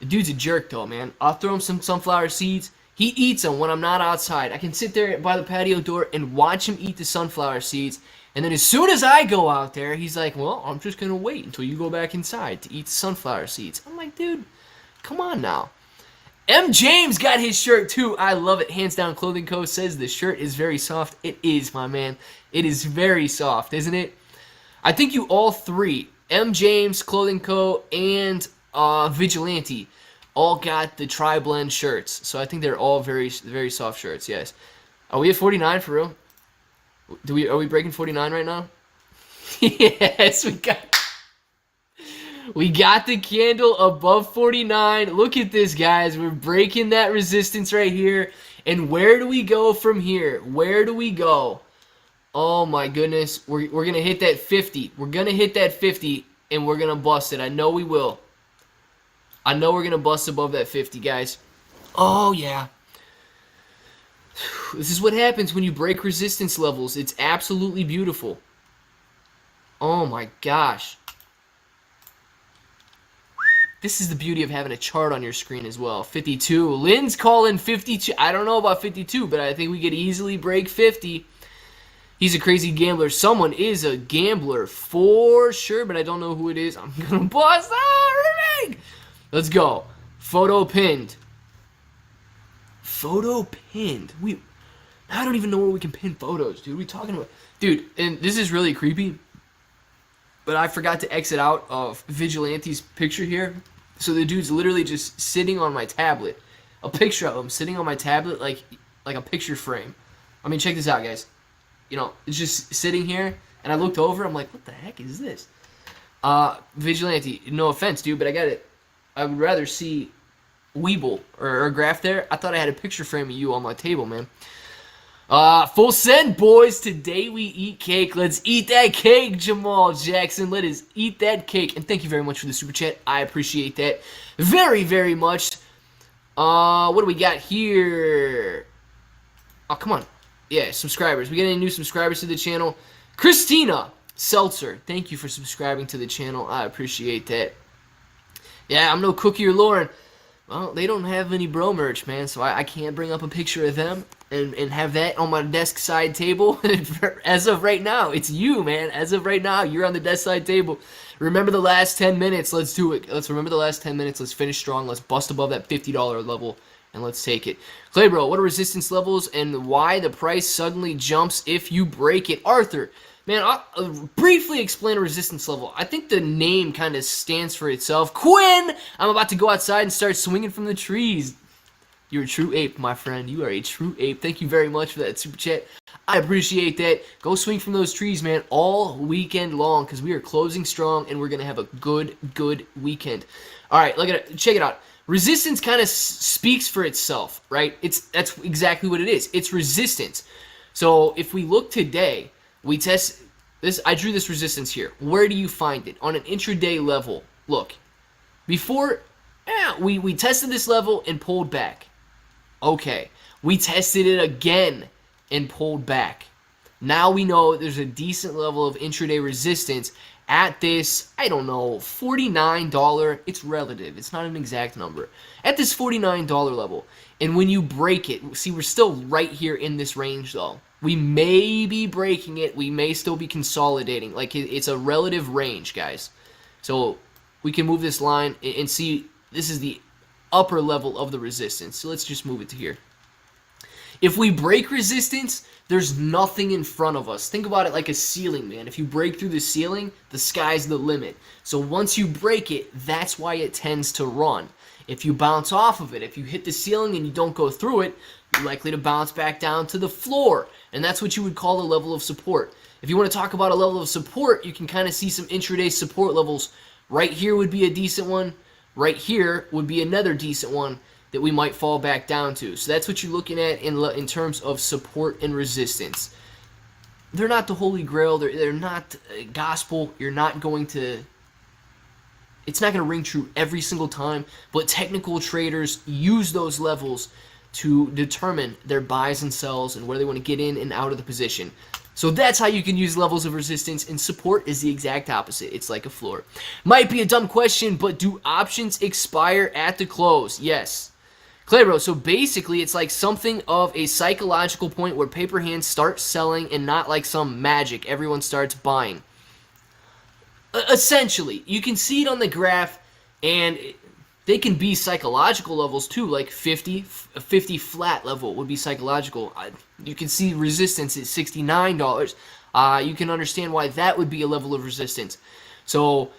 The dude's a jerk though, man. I'll throw him some sunflower seeds. He eats them when I'm not outside. I can sit there by the patio door and watch him eat the sunflower seeds. And then as soon as I go out there, he's like, well, I'm just going to wait until you go back inside to eat the sunflower seeds. I'm like, dude, come on now. M. James got his shirt too. I love it. Hands Down Clothing Co. says the shirt is very soft. It is, my man. It is very soft, isn't it? I think you all three, M. James Clothing Co. and Vigilante, all got the tri-blend shirts. So I think they're all very, very soft shirts, yes. Are we at 49 for real? Are we breaking 49 right now? Yes, we got the candle above 49. Look at this, guys. We're breaking that resistance right here. And where do we go from here? Where do we go? Oh my goodness. We're going to hit that 50. We're going to hit that 50 and we're going to bust it. I know we will. I know we're going to bust above that 50, guys. Oh yeah. This is what happens when you break resistance levels. It's absolutely beautiful. Oh my gosh. This is the beauty of having a chart on your screen as well. 52. Lynn's calling 52. I don't know about 52, but I think we could easily break 50. He's a crazy gambler. Someone is a gambler for sure, but I don't know who it is. I'm going to bust. Ring! Let's go. Photo pinned. Photo pinned. I don't even know where we can pin photos, dude. What are we talking about? Dude, and this is really creepy, but I forgot to exit out of Vigilante's picture here. So the dude's literally just sitting on my tablet. A picture of him sitting on my tablet like a picture frame. I mean, check this out, guys. You know, it's just sitting here, and I looked over. I'm like, what the heck is this? Vigilante, no offense, dude, but I got it. I would rather see Weeble or a graph there. I thought I had a picture frame of you on my table, man. Full send, boys. Today we eat cake. Let's eat that cake, Jamal Jackson. Let us eat that cake. And thank you very much for the super chat. I appreciate that very, very much. What do we got here? Oh, come on. Yeah, subscribers. We got any new subscribers to the channel? Christina Seltzer, thank you for subscribing to the channel. I appreciate that. Yeah, I'm no Cookie or Lauren. Well, they don't have any bro merch, man, so I can't bring up a picture of them and have that on my desk side table. As of right now, it's you, man. As of right now, you're on the desk side table. Remember the last 10 minutes. Let's do it. Let's remember the last 10 minutes. Let's finish strong. Let's bust above that $50 level, and let's take it. Clay Bro, what are resistance levels and why the price suddenly jumps if you break it? Arthur, man, I'll briefly explain a resistance level. I think the name kind of stands for itself. Quinn, I'm about to go outside and start swinging from the trees. You're a true ape, my friend. You are a true ape. Thank you very much for that super chat. I appreciate that. Go swing from those trees, man, all weekend long because we are closing strong and we're going to have a good weekend. All right, look at it. Check it out. Resistance kind of speaks for itself, right? That's exactly what it is. It's resistance. So if we look today, we test this. I drew this resistance here. Where do you find it? On an intraday level. Look. Before, we tested this level and pulled back. Okay. We tested it again and pulled back. Now we know there's a decent level of intraday resistance at this, I don't know, $49. It's relative. It's not an exact number. At this $49 level. And when you break it, see, we're still right here in this range, though. We may be breaking it. We may still be consolidating. Like, it's a relative range, guys. So we can move this line and see this is the upper level of the resistance. So let's just move it to here. If we break resistance, there's nothing in front of us. Think about it like a ceiling, man. If you break through the ceiling, the sky's the limit. So once you break it, that's why it tends to run. If you bounce off of it, if you hit the ceiling and you don't go through it, you're likely to bounce back down to the floor. And that's what you would call a level of support. If you want to talk about a level of support, you can kind of see some intraday support levels. Right here would be a decent one. Right here would be another decent one that we might fall back down to. So that's what you're looking at in terms of support and resistance. They're not the holy grail. They're not gospel. You're not going to... It's not going to ring true every single time, but technical traders use those levels to determine their buys and sells and where they want to get in and out of the position. So that's how you can use levels of resistance, and support is the exact opposite. It's like a floor. Might be a dumb question, but do options expire at the close? Yes. Claybro, so basically it's like something of a psychological point where paper hands start selling and not like some magic. Everyone starts buying. Essentially, you can see it on the graph, and they can be psychological levels too, like 50 flat level would be psychological. You can see resistance at $69. You can understand why that would be a level of resistance. So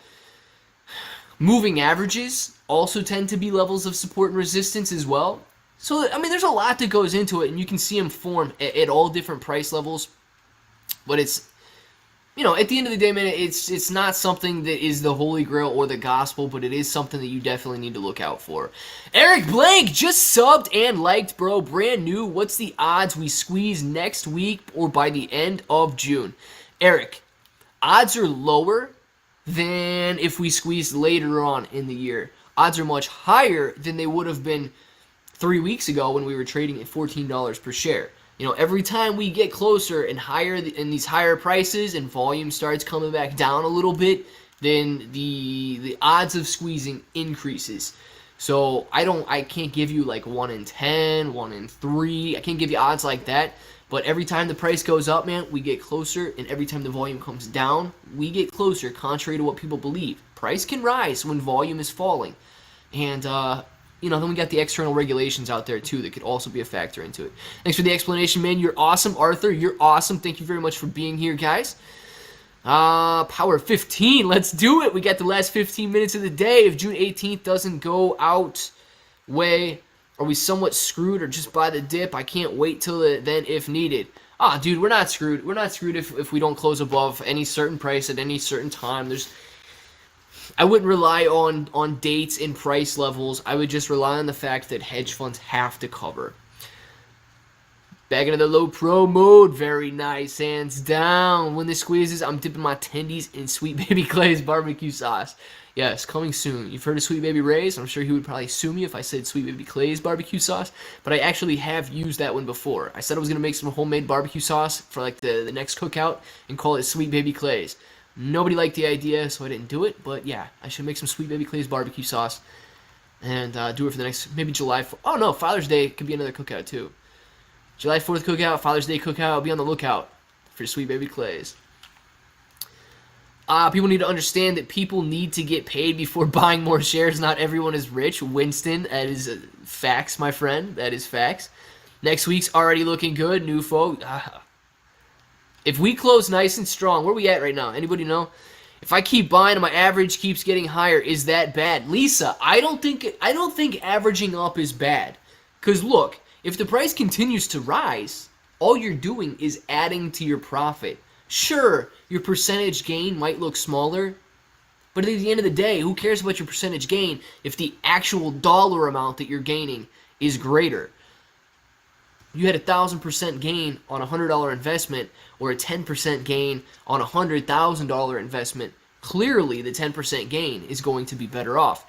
moving averages also tend to be levels of support and resistance as well. So, I mean, there's a lot that goes into it, and you can see them form at all different price levels. But it's at the end of the day, man, it's not something that is the holy grail or the gospel, but it is something that you definitely need to look out for. Eric Blank just subbed and liked, bro. Brand new. What's the odds we squeeze next week or by the end of June? Eric, odds are lower than if we squeezed later on in the year. Odds are much higher than they would have been 3 weeks ago when we were trading at $14 per share. Every time we get closer and higher in these higher prices and volume starts coming back down a little bit, then the odds of squeezing increases. So I can't give you like 1 in 10, 1 in 3. I can't give you odds like that. But every time the price goes up, man, we get closer, and every time the volume comes down, we get closer, contrary to what people believe. Price can rise when volume is falling. And then we got the external regulations out there too that could also be a factor into it. Thanks for the explanation, man. You're awesome, Arthur. You're awesome. Thank you very much for being here, guys. Power 15. Let's do it. We got the last 15 minutes of the day. If June 18th doesn't go out way, are we somewhat screwed or just buy the dip? I can't wait till then if needed. Dude, we're not screwed. We're not screwed if we don't close above any certain price at any certain time. I wouldn't rely on dates and price levels. I would just rely on the fact that hedge funds have to cover. Back into the low pro mode. Very nice. Hands down. When this squeezes, I'm dipping my tendies in Sweet Baby Clay's barbecue sauce. Yes, coming soon. You've heard of Sweet Baby Ray's. I'm sure he would probably sue me if I said Sweet Baby Clay's barbecue sauce. But I actually have used that one before. I said I was going to make some homemade barbecue sauce for like the next cookout and call it Sweet Baby Clay's. Nobody liked the idea, so I didn't do it. But yeah, I should make some Sweet Baby Clay's barbecue sauce and do it for the next, maybe July. Oh no, Father's Day could be another cookout too. July 4th cookout, Father's Day cookout. I'll be on the lookout for Sweet Baby Clay's. People need to understand that people need to get paid before buying more shares. Not everyone is rich. Winston, that is facts, my friend. That is facts. Next week's already looking good. New folk. If we close nice and strong, where are we at right now? Anybody know? If I keep buying and my average keeps getting higher, is that bad? Lisa, I don't think averaging up is bad. Because look, if the price continues to rise, all you're doing is adding to your profit. Sure, your percentage gain might look smaller, but at the end of the day, who cares about your percentage gain if the actual dollar amount that you're gaining is greater? You had 1,000% gain on a $100 investment or a 10% gain on a $100,000 investment. Clearly, the 10% gain is going to be better off.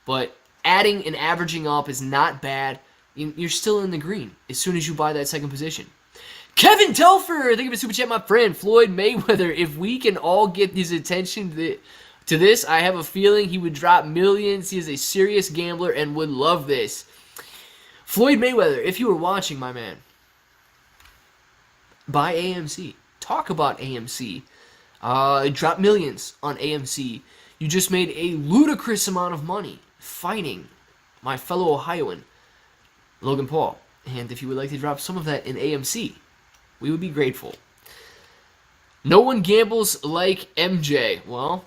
But adding and averaging up is not bad. You're still in the green as soon as you buy that second position. Kevin Telfer, thank you for super chat, my friend. Floyd Mayweather, if we can all get his attention to this, I have a feeling he would drop millions. He is a serious gambler and would love this. Floyd Mayweather, if you were watching, my man, buy AMC. Talk about AMC. Drop millions on AMC. You just made a ludicrous amount of money fighting my fellow Ohioan, Logan Paul. And if you would like to drop some of that in AMC, we would be grateful. No one gambles like MJ. Well,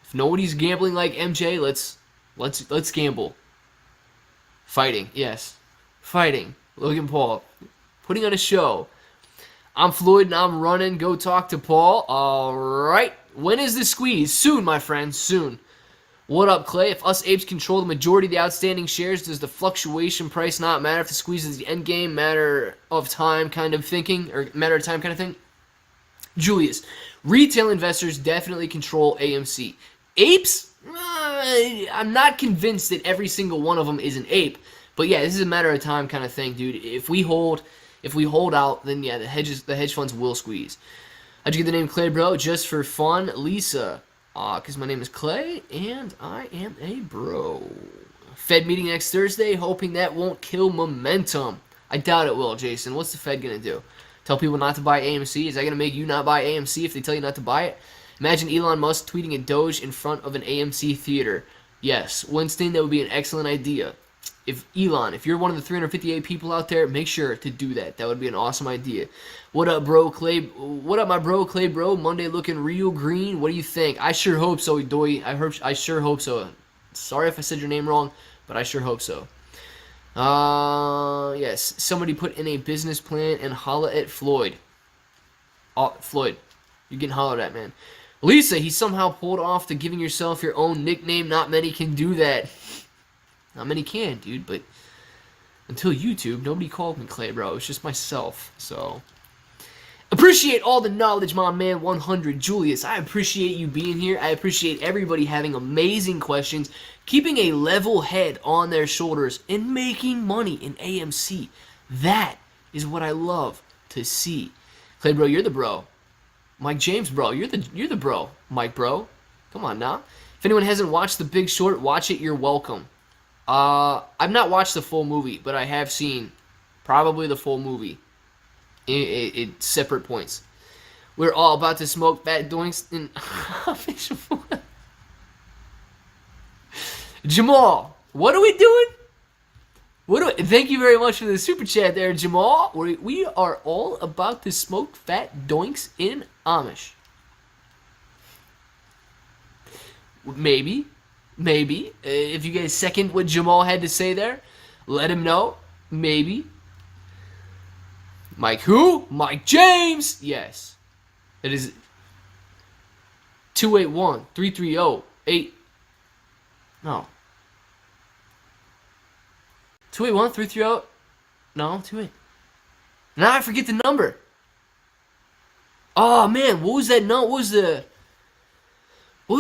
if nobody's gambling like MJ, let's gamble. Fighting, yes. Fighting. Logan Paul. Putting on a show. I'm Floyd and I'm running. Go talk to Paul. Alright. When is the squeeze? Soon, my friend. Soon. What up, Clay? If us apes control the majority of the outstanding shares, does the fluctuation price not matter if the squeeze is the end game? Matter of time kind of thinking? Or matter of time kind of thing? Julius. Retail investors definitely control AMC. Apes? I'm not convinced that every single one of them is an ape, but yeah, this is a matter of time kind of thing, dude. If we hold out, then yeah, the hedge funds will squeeze. How'd you get the name Clay, bro? Just for fun, Lisa. Because my name is Clay and I am a bro. Fed meeting next Thursday, hoping that won't kill momentum. I doubt it will, Jason. What's the Fed gonna do? Tell people not to buy AMC? Is that gonna make you not buy AMC if they tell you not to buy it? Imagine Elon Musk tweeting a Doge in front of an AMC theater. Yes, Winston, that would be an excellent idea. If you're one of the 358 people out there, make sure to do that. That would be an awesome idea. What up, bro, Clay? What up, my bro, Clay, bro? Monday looking real green. What do you think? I sure hope so, Doy. I sure hope so. Sorry if I said your name wrong, but I sure hope so. Yes, somebody put in a business plan and holla at Floyd. Floyd, You're getting hollered at, man. Lisa, he somehow pulled off the giving yourself your own nickname. Not many can do that. Not many can, dude, but until YouTube, nobody called me Clay, bro. It's just myself, so. Appreciate all the knowledge, my man. 100 Julius, I appreciate you being here. I appreciate everybody having amazing questions, keeping a level head on their shoulders, and making money in AMC. That is what I love to see. Clay, bro, you're the bro. Mike James, bro, you're the bro. Mike, bro, come on now. If anyone hasn't watched The Big Short, watch it. You're welcome. I've not watched the full movie, but I have seen probably the full movie in separate points. We're all about to smoke fat doinks in Jamal, what are we doing? Thank you very much for the super chat there, Jamal. We are all about to smoke fat doinks in Amish. Maybe. If you guys second what Jamal had to say there, let him know. Maybe. Mike who? Mike James. Yes. It is 281-330-8. No. 281-330. No, 28. Now I forget the number. Oh man, what was that? No, what was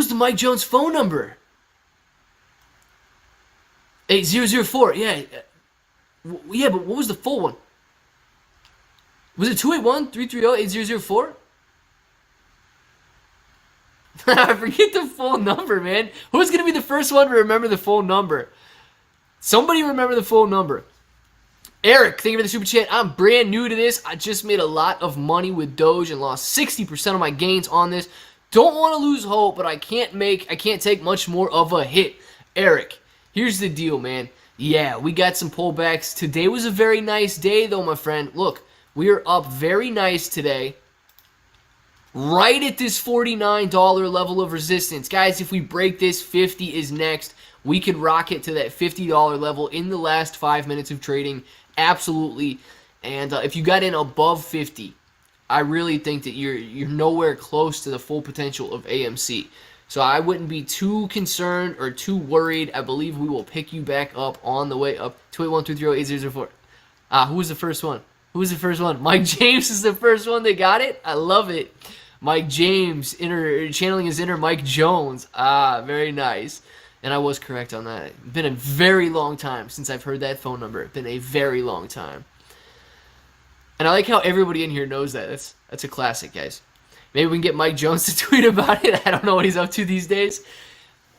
the Mike Jones phone number? 8004. Yeah. Yeah, but what was the full one? Was it 281-330-8004? I forget the full number, man. Who's going to be the first one to remember the full number? Somebody remember the full number. Eric, thank you for the super chat. I'm brand new to this. I just made a lot of money with Doge and lost 60% of my gains on this. Don't want to lose hope, but I can't take much more of a hit. Eric, here's the deal, man. Yeah, we got some pullbacks. Today was a very nice day, though, my friend. Look, we are up very nice today. Right at this $49 level of resistance. Guys, if we break this, 50 is next. We could rocket to that $50 level in the last 5 minutes of trading. Absolutely. And if you got in above 50, I really think that you're nowhere close to the full potential of AMC. So I wouldn't be too concerned or too worried. I believe we will pick you back up on the way up. 281-330-8004. Who was the first one? Who was the first one? Mike James is the first one that got it. I love it. Mike James, channeling his inner Mike Jones. Very nice. And I was correct on that. It's been a very long time since I've heard that phone number. It's been a very long time. And I like how everybody in here knows that. That's a classic, guys. Maybe we can get Mike Jones to tweet about it. I don't know what he's up to these days.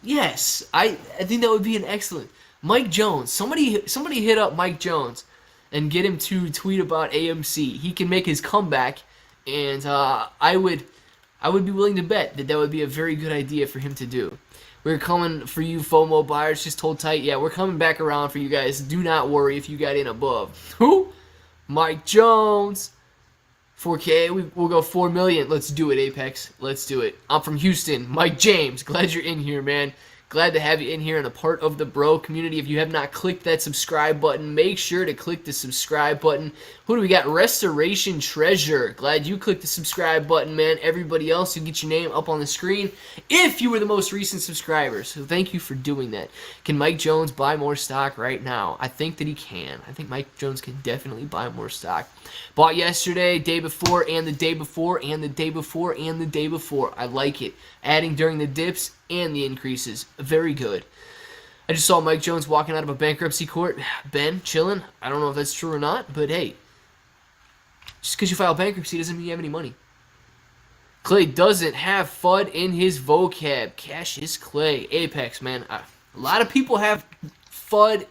Yes, I think that would be an excellent. Mike Jones. Somebody hit up Mike Jones and get him to tweet about AMC. He can make his comeback, and I would be willing to bet that would be a very good idea for him to do. We're coming for you FOMO buyers. Just hold tight. Yeah, we're coming back around for you guys. Do not worry if you got in above. Who? Mike Jones. 4K. We'll go 4 million. Let's do it, Apex. Let's do it. I'm from Houston. Mike James. Glad you're in here, man. Glad to have you in here and a part of the bro community. If you have not clicked that subscribe button, make sure to click the subscribe button. Who do we got? Restoration Treasure. Glad you clicked the subscribe button, man. Everybody else, you get your name up on the screen if you were the most recent subscriber. So thank you for doing that. Can Mike Jones buy more stock right now? I think that he can. I think Mike Jones can definitely buy more stock. Bought yesterday, day before, and the day before, and the day before, and the day before. I like it. Adding during the dips and the increases. Very good. I just saw Mike Jones walking out of a bankruptcy court. Ben, chilling. I don't know if that's true or not, but hey, just because you file bankruptcy doesn't mean you have any money. Clay doesn't have FUD in his vocab. Cash is Clay. Apex, man. A lot of people have FUD,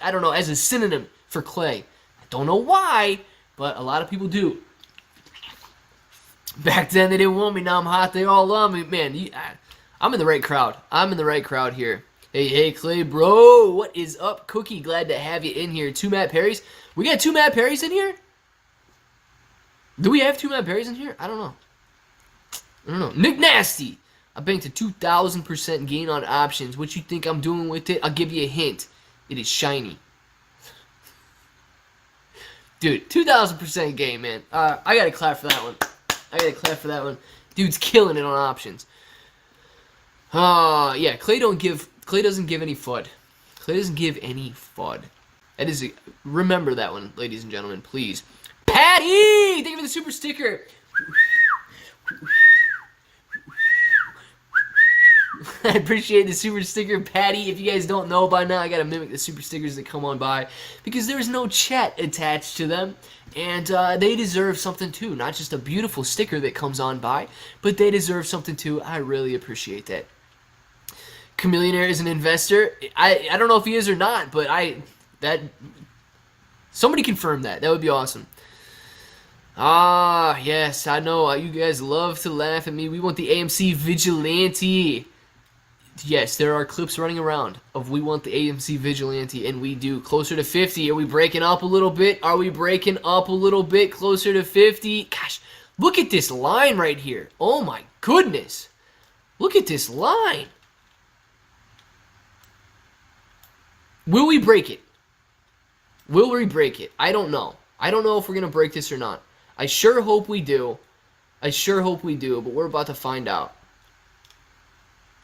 I don't know, as a synonym for Clay. I don't know why, but a lot of people do. Back then they didn't want me. Now I'm hot. They all love me. Man, I'm in the right crowd. I'm in the right crowd here. Hey, Clay, bro. What is up, Cookie? Glad to have you in here. 2 Matt Perrys. We got 2 Matt Perrys in here? Do we have 2 Matt Perrys in here? I don't know. Nick Nasty. I banked a 2,000% gain on options. What you think I'm doing with it? I'll give you a hint. It is shiny. Dude, 2,000% gain, man. I got to clap for that one. I gotta clap for that one. Dude's killing it on options. Yeah, Clay doesn't give any FUD. Clay doesn't give any FUD. That is remember that one, ladies and gentlemen, please. Patty! Thank you for the super sticker. I appreciate the super sticker, Patty. If you guys don't know by now, I gotta mimic the super stickers that come on by because there's no chat attached to them, and they deserve something too. Not just a beautiful sticker that comes on by, but they deserve something too. I really appreciate that. Chameleonaire is an investor. I don't know if he is or not, but somebody confirm that. That would be awesome. Yes, I know you guys love to laugh at me. We want the AMC Vigilante. Yes, there are clips running around of we want the AMC Vigilante, and we do. Closer to 50. Are we breaking up a little bit? Are we breaking up a little bit? Closer to 50. Gosh, look at this line right here. Oh my goodness. Look at this line. Will we break it? Will we break it? I don't know. I don't know if we're going to break this or not. I sure hope we do. I sure hope we do, but we're about to find out.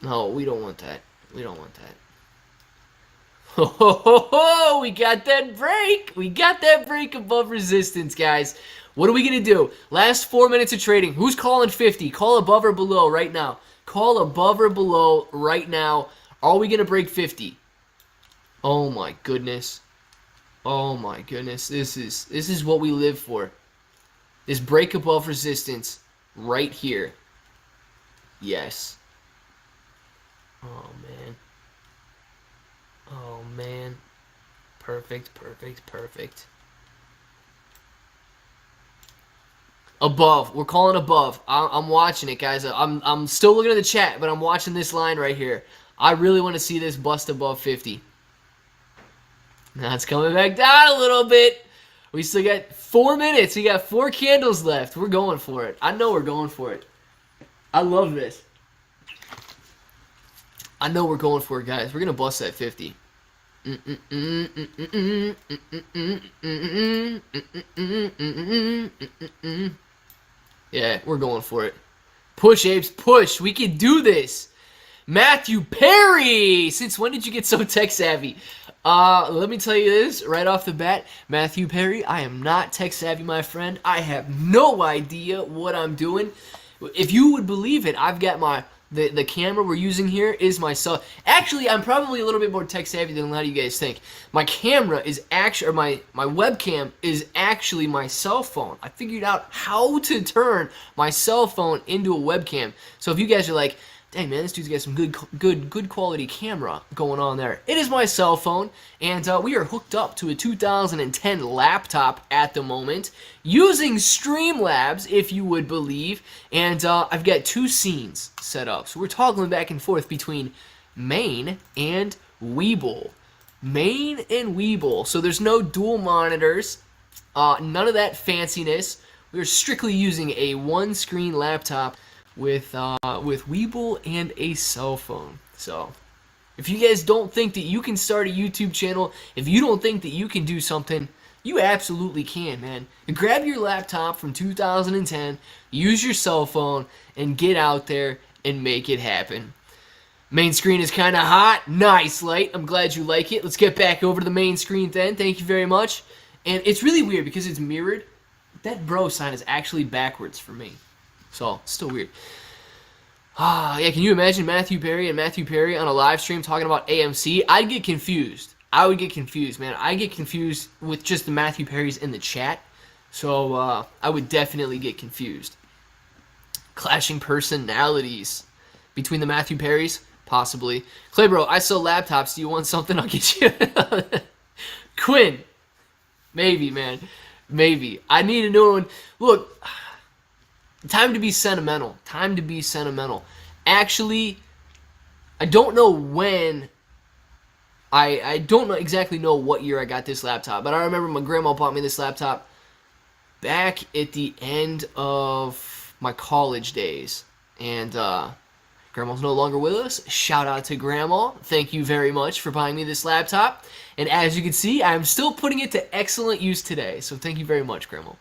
No, we don't want that. We don't want that. Ho, ho, ho, ho! We got that break! We got that break above resistance, guys. What are we going to do? Last 4 minutes of trading. Who's calling 50? Call above or below right now. Call above or below right now. Are we going to break 50? Oh my goodness. Oh my goodness. This is what we live for. This break above resistance right here. Yes. Oh man. Oh man. Perfect, perfect, perfect. Above. We're calling above. I'm watching it, guys. I'm still looking at the chat, but I'm watching this line right here. I really want to see this bust above 50. Now it's coming back down a little bit. We still got 4 minutes. We got 4 candles left. We're going for it. I know we're going for it. I love this. I know we're going for it, guys. We're going to bust that 50. Yeah, we're going for it. Push, Apes, push. We can do this. Matthew Perry! Since when did you get so tech savvy? Let me tell you this right off the bat. Matthew Perry, I am not tech savvy, my friend. I have no idea what I'm doing. If you would believe it, I've got the camera we're using here is my cell. Actually, I'm probably a little bit more tech savvy than a lot of you guys think. My camera is actually, or my webcam is actually my cell phone. I figured out how to turn my cell phone into a webcam. So if you guys are like, dang man, this dude's got some good quality camera going on there. It is my cell phone, and we are hooked up to a 2010 laptop at the moment, using Streamlabs, if you would believe, and I've got 2 scenes set up. So we're toggling back and forth between main and Weeble. Main and Weeble. So there's no dual monitors, none of that fanciness. We're strictly using a one-screen laptop with Weeble and a cell phone. So if you guys don't think that you can start a YouTube channel, if you don't think that you can do something, you absolutely can, man. Grab your laptop from 2010, use your cell phone, and get out there and make it happen. Main screen is kind of hot. Nice light. I'm glad you like it. Let's get back over to the main screen then. Thank you very much. And it's really weird because it's mirrored. That bro sign is actually backwards for me. So, still weird. Yeah, can you imagine Matthew Perry and Matthew Perry on a live stream talking about AMC? I'd get confused. I would get confused, man. I get confused with just the Matthew Perrys in the chat. So, I would definitely get confused. Clashing personalities between the Matthew Perrys? Possibly. Clay bro, I sell laptops. Do you want something? I'll get you. Quinn. Maybe, man. Maybe. I need a new one. Look, time to be sentimental. Time to be sentimental. Actually, I don't know when. I don't exactly know what year I got this laptop, but I remember my grandma bought me this laptop back at the end of my college days. And grandma's no longer with us. Shout out to grandma. Thank you very much for buying me this laptop. And as you can see, I'm still putting it to excellent use today. So thank you very much, grandma.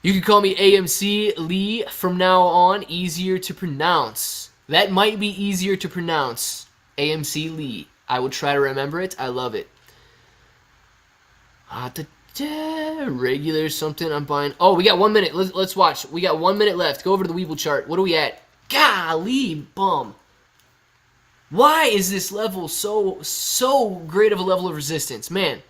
You can call me AMC Lee from now on. Easier to pronounce. That might be easier to pronounce. AMC Lee. I will try to remember it. I love it. Regular something I'm buying. Oh, we got 1 minute. Let's watch. We got 1 minute left. Go over to the Weeble chart. What are we at? Golly, bum. Why is this level so great of a level of resistance? Man.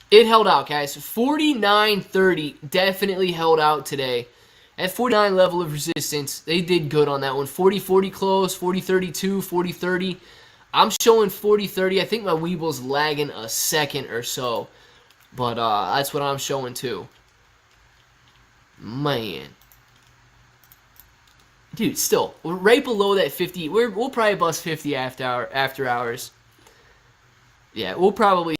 It held out, guys. 49.30 definitely held out today. At 49 level of resistance, they did good on that one. 40.40 close, 40.32, 40.30. I'm showing 40.30. I think my Weeble's lagging a second or so. But that's what I'm showing too. Man. Dude, still, we're right below that 50. We'll probably bust 50 after hours. Yeah, we'll probably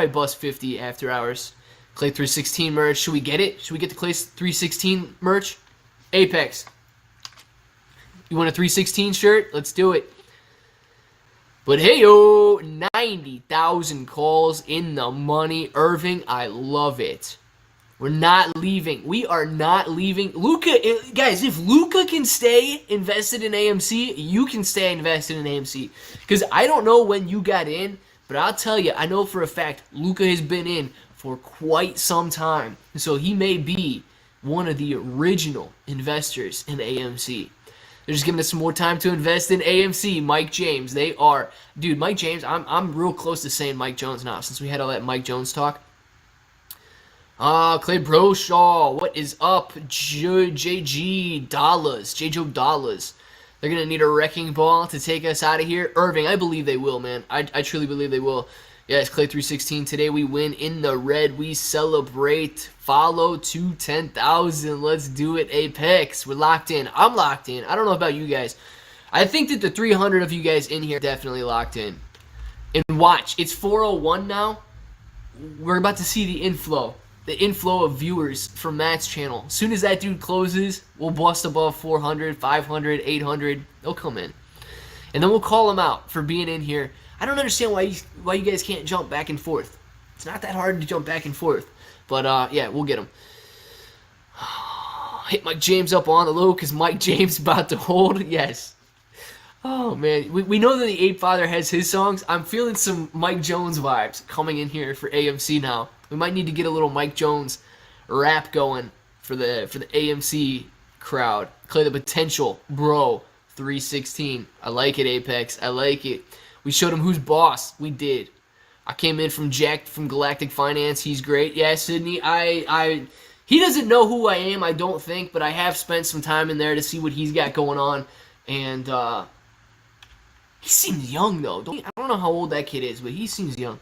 bust 50 after hours. Clay 316 merch. Should we get it? Should we get the Clay 316 merch? Apex. You want a 316 shirt? Let's do it. But hey, yo, 90,000 calls in the money. Irving, I love it. We're not leaving. We are not leaving. Luka, guys, if Luka can stay invested in AMC, you can stay invested in AMC. Because I don't know when you got in, but I'll tell you, I know for a fact Luka has been in for quite some time. So he may be one of the original investors in AMC. They're just giving us some more time to invest in AMC. Mike James, they are. Dude, Mike James, I'm real close to saying Mike Jones now since we had all that Mike Jones talk. Clay Broshaw, what is up? JG Dollars, JJo Dollars. They're going to need a wrecking ball to take us out of here. Irving, I believe they will, man. I truly believe they will. Yes, Clay 316. Today we win in the red. We celebrate. Follow to 10,000. Let's do it, Apex. We're locked in. I'm locked in. I don't know about you guys. I think that the 300 of you guys in here are definitely locked in. And watch. It's 4:01 now. We're about to see the inflow. The inflow of viewers from Matt's channel. As soon as that dude closes, we'll bust above 400, 500, 800. They'll come in. And then we'll call them out for being in here. I don't understand why you guys can't jump back and forth. It's not that hard to jump back and forth. But, yeah, we'll get them. Hit Mike James up on the low because Mike James about to hold. Yes. Oh, man. We know that the Ape Father has his songs. I'm feeling some Mike Jones vibes coming in here for AMC now. We might need to get a little Mike Jones rap going for the AMC crowd. Clay the Potential, bro. 316. I like it, Apex. I like it. We showed him who's boss. We did. I came in from Jack from Galactic Finance. He's great. Yeah, Sydney. He doesn't know who I am, I don't think, but I have spent some time in there to see what he's got going on. And he seems young though. I don't know how old that kid is, but he seems young.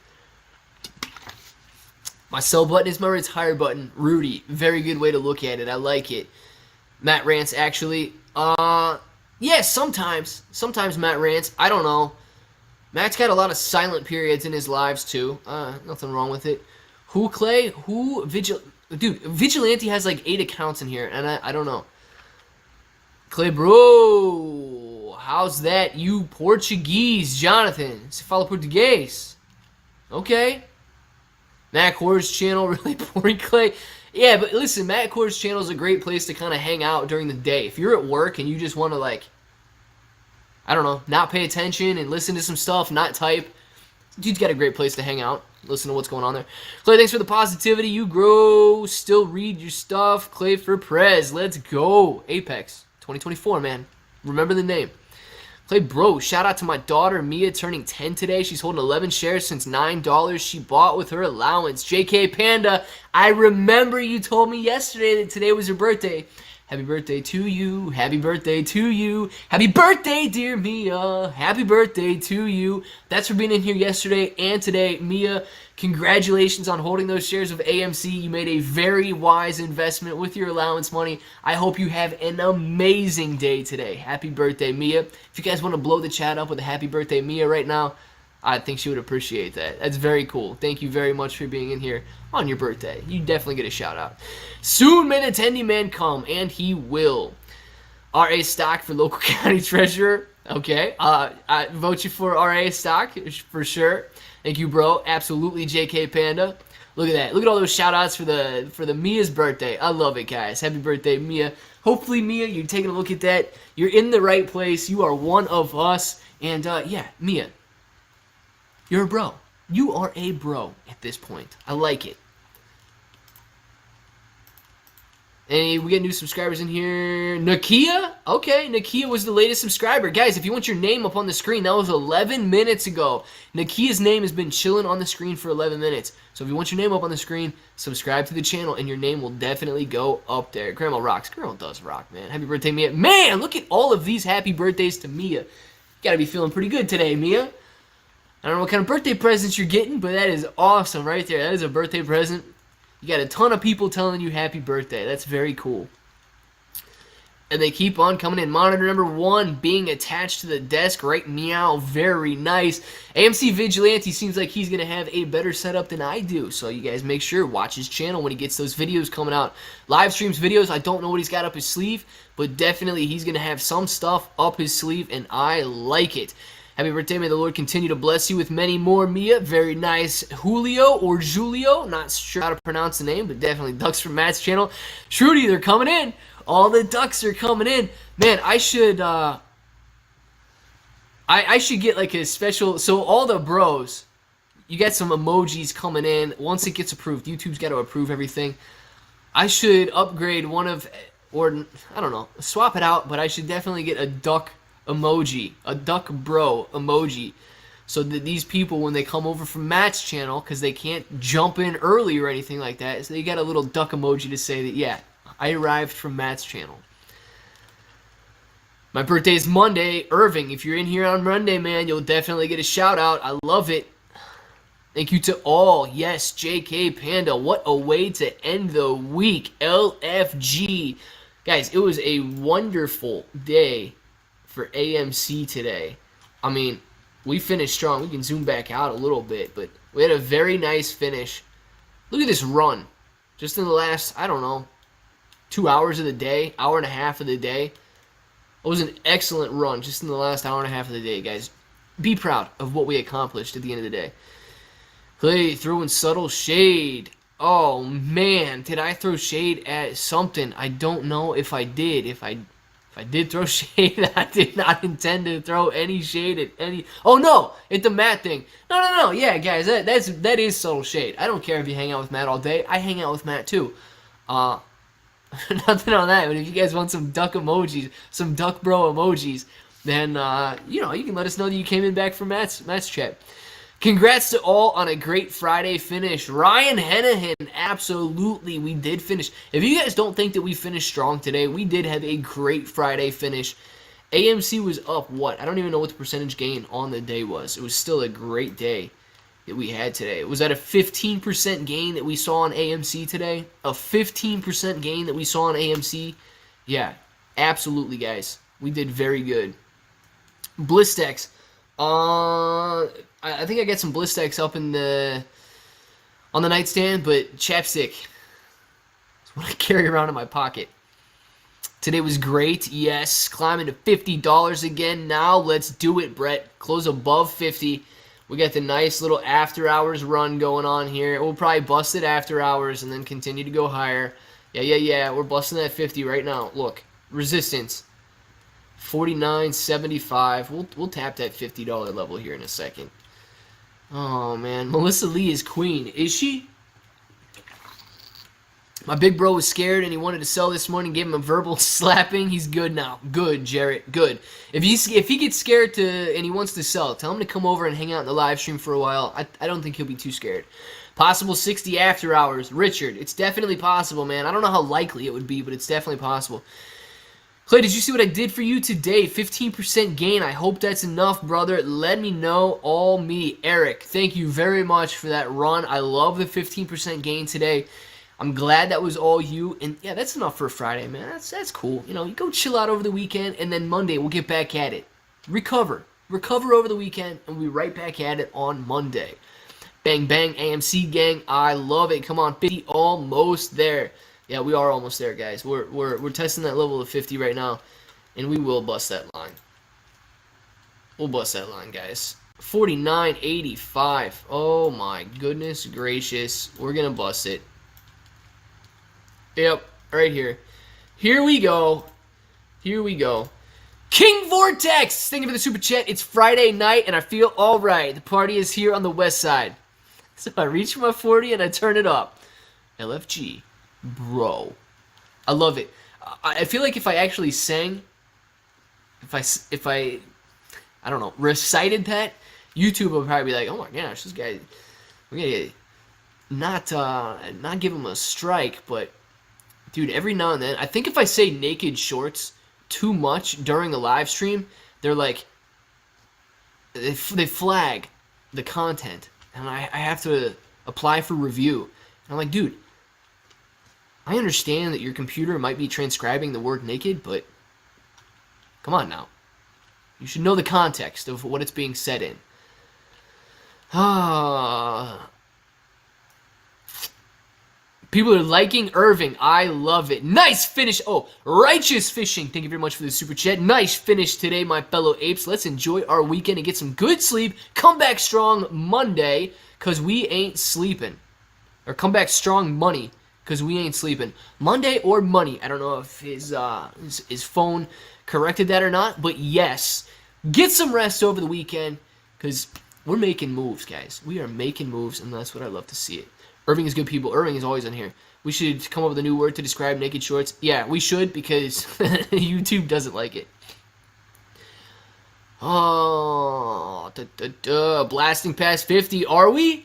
My sell button is my retire button. Rudy, very good way to look at it. I like it. Matt rants, actually. Yeah, sometimes Matt rants. I don't know. Matt's got a lot of silent periods in his lives, too. Nothing wrong with it. Who, Clay? Who? Dude, Vigilante has like 8 accounts in here, and I don't know. Clay, bro. How's that? You Portuguese, Jonathan. Se fala português. Okay. Matt Core's channel, really boring, Clay. Yeah, but listen, Matt Core's channel is a great place to kind of hang out during the day. If you're at work and you just want to, like, I don't know, not pay attention and listen to some stuff, not type, dude's got a great place to hang out, listen to what's going on there. Clay, thanks for the positivity. You grow, still read your stuff. Clay for Prez, let's go. Apex 2024, man. Remember the name. Clay, bro, shout out to my daughter, Mia, turning 10 today. She's holding 11 shares since $9 she bought with her allowance. JK Panda, I remember you told me yesterday that today was your birthday. Happy birthday to you. Happy birthday to you. Happy birthday, dear Mia. Happy birthday to you. That's for being in here yesterday and today. Mia, congratulations on holding those shares of AMC. You made a very wise investment with your allowance money. I hope you have an amazing day today. Happy birthday, Mia. If you guys want to blow the chat up with a happy birthday, Mia, right now, I think she would appreciate that. That's very cool. Thank you very much for being in here on your birthday. You definitely get a shout out. Soon may the attendee man come, and he will. RA Stock for local county treasurer. Okay. I vote you for RA Stock for sure. Thank you, bro. Absolutely, JK Panda. Look at that. Look at all those shout-outs for the Mia's birthday. I love it, guys. Happy birthday, Mia. Hopefully, Mia, you're taking a look at that. You're in the right place. You are one of us. And, yeah, Mia, you're a bro. You are a bro at this point. I like it. And we get new subscribers in here. Nakia? Okay, Nakia was the latest subscriber. Guys, if you want your name up on the screen, that was 11 minutes ago. Nakia's name has been chilling on the screen for 11 minutes. So if you want your name up on the screen, subscribe to the channel, and your name will definitely go up there. Grandma rocks. Grandma does rock, man. Happy birthday, Mia. Man, look at all of these happy birthdays to Mia. Gotta be feeling pretty good today, Mia. I don't know what kind of birthday presents you're getting, but that is awesome right there. That is a birthday present. You got a ton of people telling you happy birthday. That's very cool. And they keep on coming in. Monitor number 1 being attached to the desk. Right, meow. Very nice. AMC Vigilante seems like he's going to have a better setup than I do. So you guys make sure, watch his channel when he gets those videos coming out. Live streams videos, I don't know what he's got up his sleeve, but definitely he's going to have some stuff up his sleeve, and I like it. Happy birthday. May the Lord continue to bless you with many more, Mia. Very nice. Julio or Julio. Not sure how to pronounce the name, but definitely Ducks from Matt's channel. Shruti, they're coming in. All the ducks are coming in. Man, I should I should get like a special, so all the bros, you got some emojis coming in. Once it gets approved, YouTube's got to approve everything. I should upgrade one of, or I don't know, swap it out, but I should definitely get a duck emoji, a duck bro emoji, so that these people, when they come over from Matt's channel, because they can't jump in early or anything like that, so they got a little duck emoji to say that, yeah, I arrived from Matt's channel. My birthday is Monday. Irving, if you're in here on Monday, man, you'll definitely get a shout out. I love it. Thank you to all. Yes, JK Panda, what a way to end the week. LFG. Guys, it was a wonderful day for AMC today. I mean, we finished strong. We can zoom back out a little bit, but we had a very nice finish. Look at this run. Just in the last, I don't know, 2 hours of the day, hour and a half of the day. It was an excellent run just in the last hour and a half of the day, guys. Be proud of what we accomplished at the end of the day. Clay throwing subtle shade. Oh, man. Did I throw shade at something? I don't know if I did. If I did throw shade, I did not intend to throw any shade at any... Oh, no! At the Matt thing. No. Yeah, guys, that is subtle shade. I don't care if you hang out with Matt all day. I hang out with Matt, too. Nothing on that. But if you guys want some duck emojis, some duck bro emojis, then, you know, you can let us know that you came in back from Matt's chat. Congrats to all on a great Friday finish. Ryan Hennahan, absolutely, we did finish. If you guys don't think that we finished strong today, we did have a great Friday finish. AMC was up, what? I don't even know what the percentage gain on the day was. It was still a great day that we had today. Was that a 15% gain that we saw on AMC today? A 15% gain that we saw on AMC? Yeah, absolutely, guys. We did very good. Blistex. I think I got some Blistex up on the nightstand, but chapstick is what I carry around in my pocket. Today was great, yes. Climbing to $50 again. Now let's do it, Brett. Close above 50. We got the nice little after hours run going on here. We'll probably bust it after hours and then continue to go higher. Yeah. We're busting that 50 right now. Look, resistance. 49.75. We'll tap that $50 level here in a second. Oh, man. Melissa Lee is queen. Is she? My big bro was scared and he wanted to sell this morning. Gave him a verbal slapping. He's good now. Good, Jarrett. Good. If he gets scared and he wants to sell, tell him to come over and hang out in the live stream for a while. I don't think he'll be too scared. Possible 60 after hours. Richard, it's definitely possible, man. I don't know how likely it would be, but it's definitely possible. Clay, did you see what I did for you today? 15% gain. I hope that's enough, brother. Let me know. All me. Eric, thank you very much for that run. I love the 15% gain today. I'm glad that was all you. And, yeah, that's enough for a Friday, man. That's cool. You know, you go chill out over the weekend, and then Monday we'll get back at it. Recover over the weekend, and we'll be right back at it on Monday. Bang, bang, AMC gang. I love it. Come on, 50, almost there. Yeah, we are almost there, guys. We're testing that level of 50 right now, and we will bust that line. We'll bust that line, guys. 49.85. Oh my goodness gracious. We're going to bust it. Yep, right here. Here we go. Here we go. King Vortex! Thank you for the super chat. It's Friday night and I feel alright. The party is here on the west side. So I reach for my 40 and I turn it up. LFG. Bro. I love it. I feel like if I actually sang, if I don't know, recited that, YouTube would probably be like, oh my gosh, this guy, we're gonna not give him a strike, but dude, every now and then, I think if I say naked shorts too much during a live stream, they're like, they flag the content, and I have to apply for review. And I'm like, dude, I understand that your computer might be transcribing the word naked, but come on now. You should know the context of what it's being said in. People are liking Irving. I love it. Nice finish. Oh, Righteous Fishing. Thank you very much for the super chat. Nice finish today, my fellow apes. Let's enjoy our weekend and get some good sleep. Come back strong Monday, because we ain't sleeping. Or come back strong money, because we ain't sleeping. Monday or money. I don't know if his phone corrected that or not, but yes. Get some rest over the weekend, because we're making moves, guys. We are making moves, and that's what I love to see it. Irving is good people. Irving is always on here. We should come up with a new word to describe naked shorts. Yeah, we should, because YouTube doesn't like it. Oh, blasting past 50. Are we?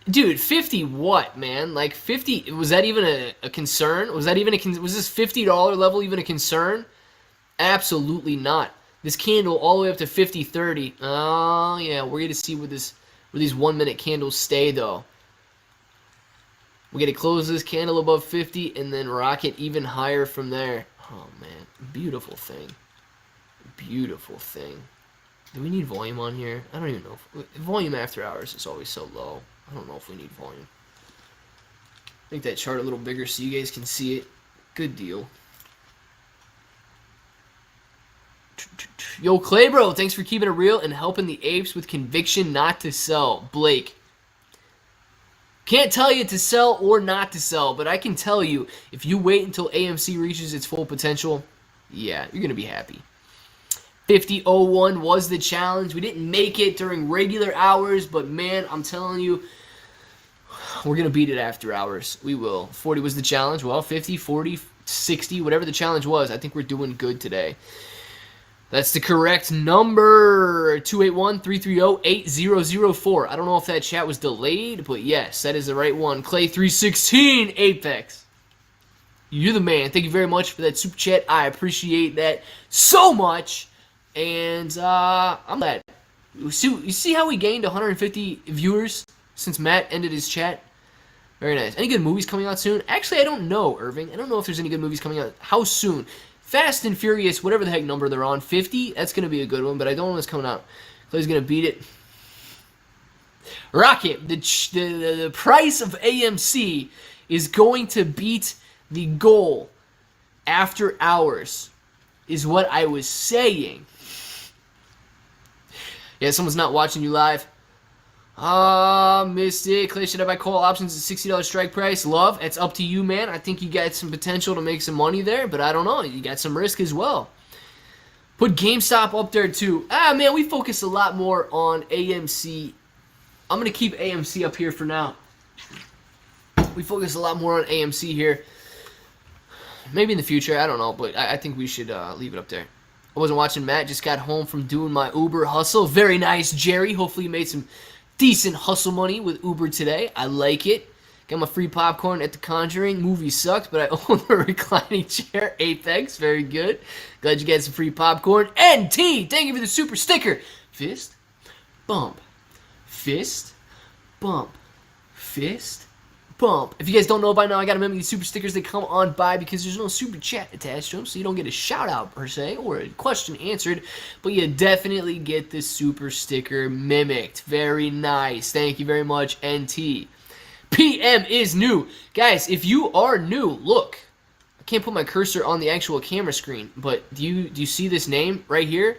Dude, 50 what, man? Like 50, was that even a concern? Was this $50 level even a concern? Absolutely not. This candle all the way up to 50.30. Oh, yeah, we're going to see where these 1 minute candles stay, though. We're going to close this candle above 50 and then rock it even higher from there. Oh, man. Beautiful thing. Beautiful thing. Do we need volume on here? I don't even know. Volume after hours is always so low. I don't know if we need volume. Make that chart a little bigger so you guys can see it. Good deal. Yo, Clay Bro, thanks for keeping it real and helping the apes with conviction not to sell. Blake. Can't tell you to sell or not to sell, but I can tell you, if you wait until AMC reaches its full potential, yeah, you're going to be happy. 50.01 was the challenge. We didn't make it during regular hours, but man, I'm telling you, we're going to beat it after hours. We will. 40 was the challenge. Well, 50, 40, 60, whatever the challenge was, I think we're doing good today. That's the correct number, 281-330-8004. I don't know if that chat was delayed, but yes, that is the right one. Clay316, Apex. You're the man. Thank you very much for that super chat. I appreciate that so much. And I'm glad. You see how we gained 150 viewers since Matt ended his chat? Very nice. Any good movies coming out soon? Actually, I don't know, Irving. I don't know if there's any good movies coming out. How soon? Fast and Furious, whatever the heck number they're on, 50, that's going to be a good one, but I don't know what's coming out. Clay's going to beat it. Rocket, the price of AMC is going to beat the goal after hours, is what I was saying. Yeah, someone's not watching you live. Missed it. Clay, should I buy call options at $60 strike price? Love, it's up to you, man. I think you got some potential to make some money there, but I don't know. You got some risk as well. Put GameStop up there, too. Man, we focus a lot more on AMC. I'm going to keep AMC up here for now. We focus a lot more on AMC here. Maybe in the future, I don't know, but I think we should leave it up there. I wasn't watching Matt. Just got home from doing my Uber hustle. Very nice, Jerry. Hopefully you made some decent hustle money with Uber today. I like it. Got my free popcorn at The Conjuring. Movie sucked, but I own the reclining chair. Apex, very good. Glad you got some free popcorn. NT, thank you for the super sticker. Fist, bump, fist, bump, fist, bump. If you guys don't know by now, I got to remember these super stickers that come on by because there's no super chat attached to them, so you don't get a shout out per se or a question answered, but you definitely get the super sticker mimicked. Very nice. Thank you very much, NT. PM is new. Guys, if you are new, look. I can't put my cursor on the actual camera screen, but do you see this name right here?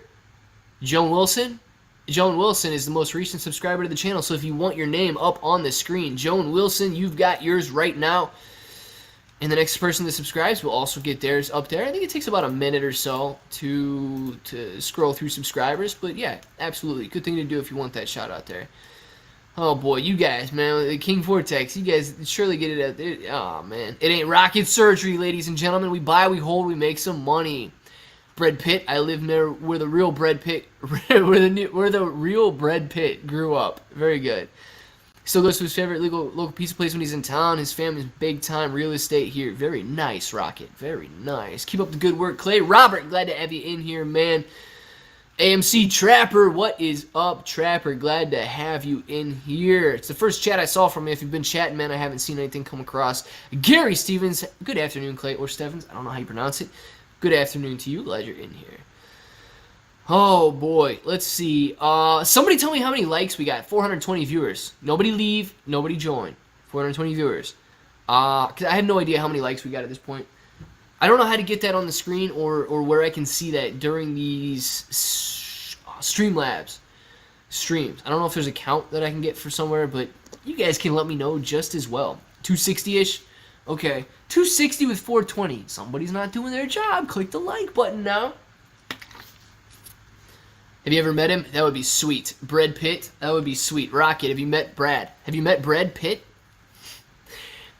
Joan Wilson? Joan Wilson is the most recent subscriber to the channel, so if you want your name up on the screen, Joan Wilson, you've got yours right now. And the next person that subscribes will also get theirs up there. I think it takes about a minute or so to scroll through subscribers. But yeah, absolutely. Good thing to do if you want that shout out there. Oh boy, you guys, man. The King Vortex, you guys surely get it at there. Oh man. It ain't rocket surgery, ladies and gentlemen. We buy, we hold, we make some money. Brad Pitt, I live near where the real Brad Pitt where the real Brad Pitt grew up. Very good. Still goes to his favorite local pizza place when he's in town. His family's big time real estate here. Very nice, Rocket. Very nice. Keep up the good work, Clay. Robert, glad to have you in here, man. AMC Trapper, what is up, Trapper? Glad to have you in here. It's the first chat I saw from you. If you've been chatting, man, I haven't seen anything come across. Gary Stevens, good afternoon, Clay, or Stevens. I don't know how you pronounce it. Good afternoon to you. Glad you're in here. Oh boy, let's see. Somebody tell me how many likes we got. 420 viewers. Nobody leave, nobody join. 420 viewers. 'Cause I have no idea how many likes we got at this point. I don't know how to get that on the screen or where I can see that during these Streamlabs streams. I don't know if there's a count that I can get for somewhere, but you guys can let me know just as well. 260-ish? Okay. 260 with 420. Somebody's not doing their job. Click the like button now. Have you ever met him? That would be sweet. Brad Pitt? That would be sweet. Rocket, have you met Brad? Have you met Brad Pitt?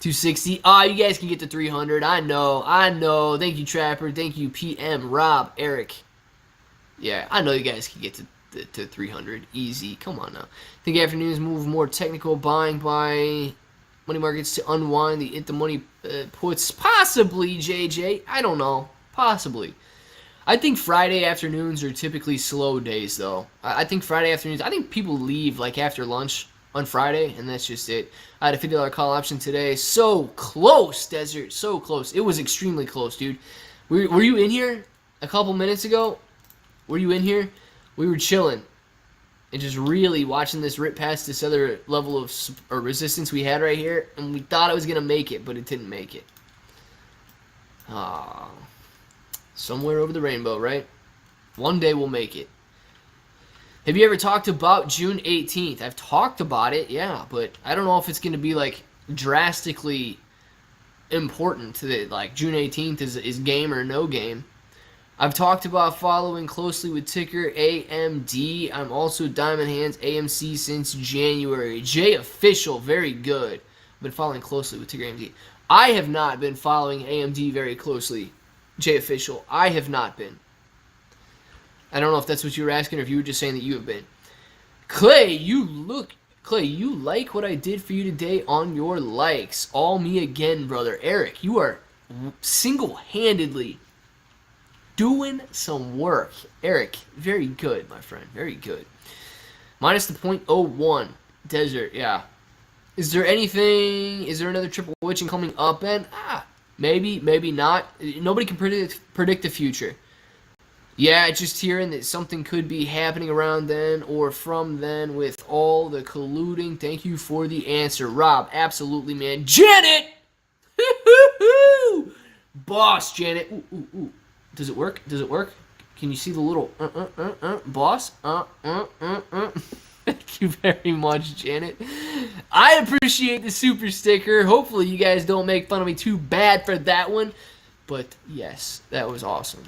260. Ah, you guys can get to 300. I know. Thank you, Trapper. Thank you, PM, Rob, Eric. Yeah, I know you guys can get to 300. Easy. Come on now. I think afternoons move more technical buying by money markets to unwind the money puts. Possibly, JJ. I don't know. Possibly. I think Friday afternoons are typically slow days, though. I think Friday afternoons, I think people leave like after lunch on Friday, and that's just it. I had a $50 call option today. So close, Desert. So close. It was extremely close, dude. Were you in here a couple minutes ago? Were you in here? We were chilling and just really watching this rip past this other level of resistance we had right here, and we thought it was going to make it, but it didn't make it. Ah. Somewhere over the rainbow, right? One day we'll make it. Have you ever talked about June 18th? I've talked about it, yeah, but I don't know if it's going to be like drastically important to the like June 18th is game or no game. I've talked about following closely with ticker AMD. I'm also Diamond Hands AMC since January. J Official, very good. I've been following closely with ticker AMD. I have not been following AMD very closely. J Official, I have not been. I don't know if that's what you were asking or if you were just saying that you have been. Clay, you like what I did for you today on your likes. All me again, brother. Eric, you are single-handedly doing some work. Eric, very good, my friend. Very good. Minus the .01. Desert, yeah. Is there another triple witching coming up, Ben? Maybe, maybe not. Nobody can predict the future. Yeah, just hearing that something could be happening around then or from then with all the colluding. Thank you for the answer, Rob. Absolutely, man. Janet! Boss, Janet. Ooh. Does it work? Does it work? Can you see the little boss? Thank you very much, Janet. I appreciate the super sticker. Hopefully you guys don't make fun of me too bad for that one. But yes, that was awesome.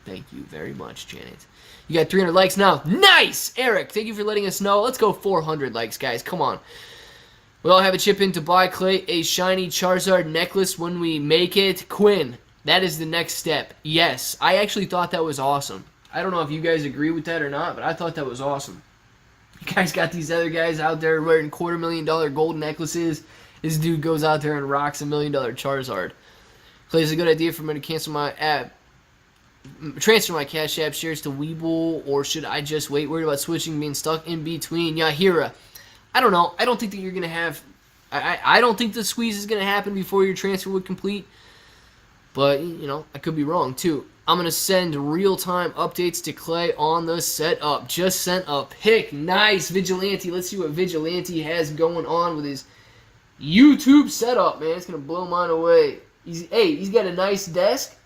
Thank you very much, Janet. You got 300 likes now. Nice! Eric, thank you for letting us know. Let's go 400 likes, guys. Come on. We all have a chip in to buy, Clay, a shiny Charizard necklace when we make it. Quinn, that is the next step. Yes, I actually thought that was awesome. I don't know if you guys agree with that or not, but I thought that was awesome. You guys got these other guys out there wearing $250,000 gold necklaces. This dude goes out there and rocks $1 million Charizard. Clay, it's a good idea for me to cancel my app. Transfer my Cash App shares to Weeble, or should I just wait? Worried about switching, being stuck in between. Yahira, I don't know. I don't think that you're going to have... I don't think the squeeze is going to happen before your transfer would complete. But, you know, I could be wrong, too. I'm going to send real-time updates to Clay on the setup. Just sent a pic. Nice, Vigilante. Let's see what Vigilante has going on with his YouTube setup, man. It's going to blow mine away. He's got a nice desk.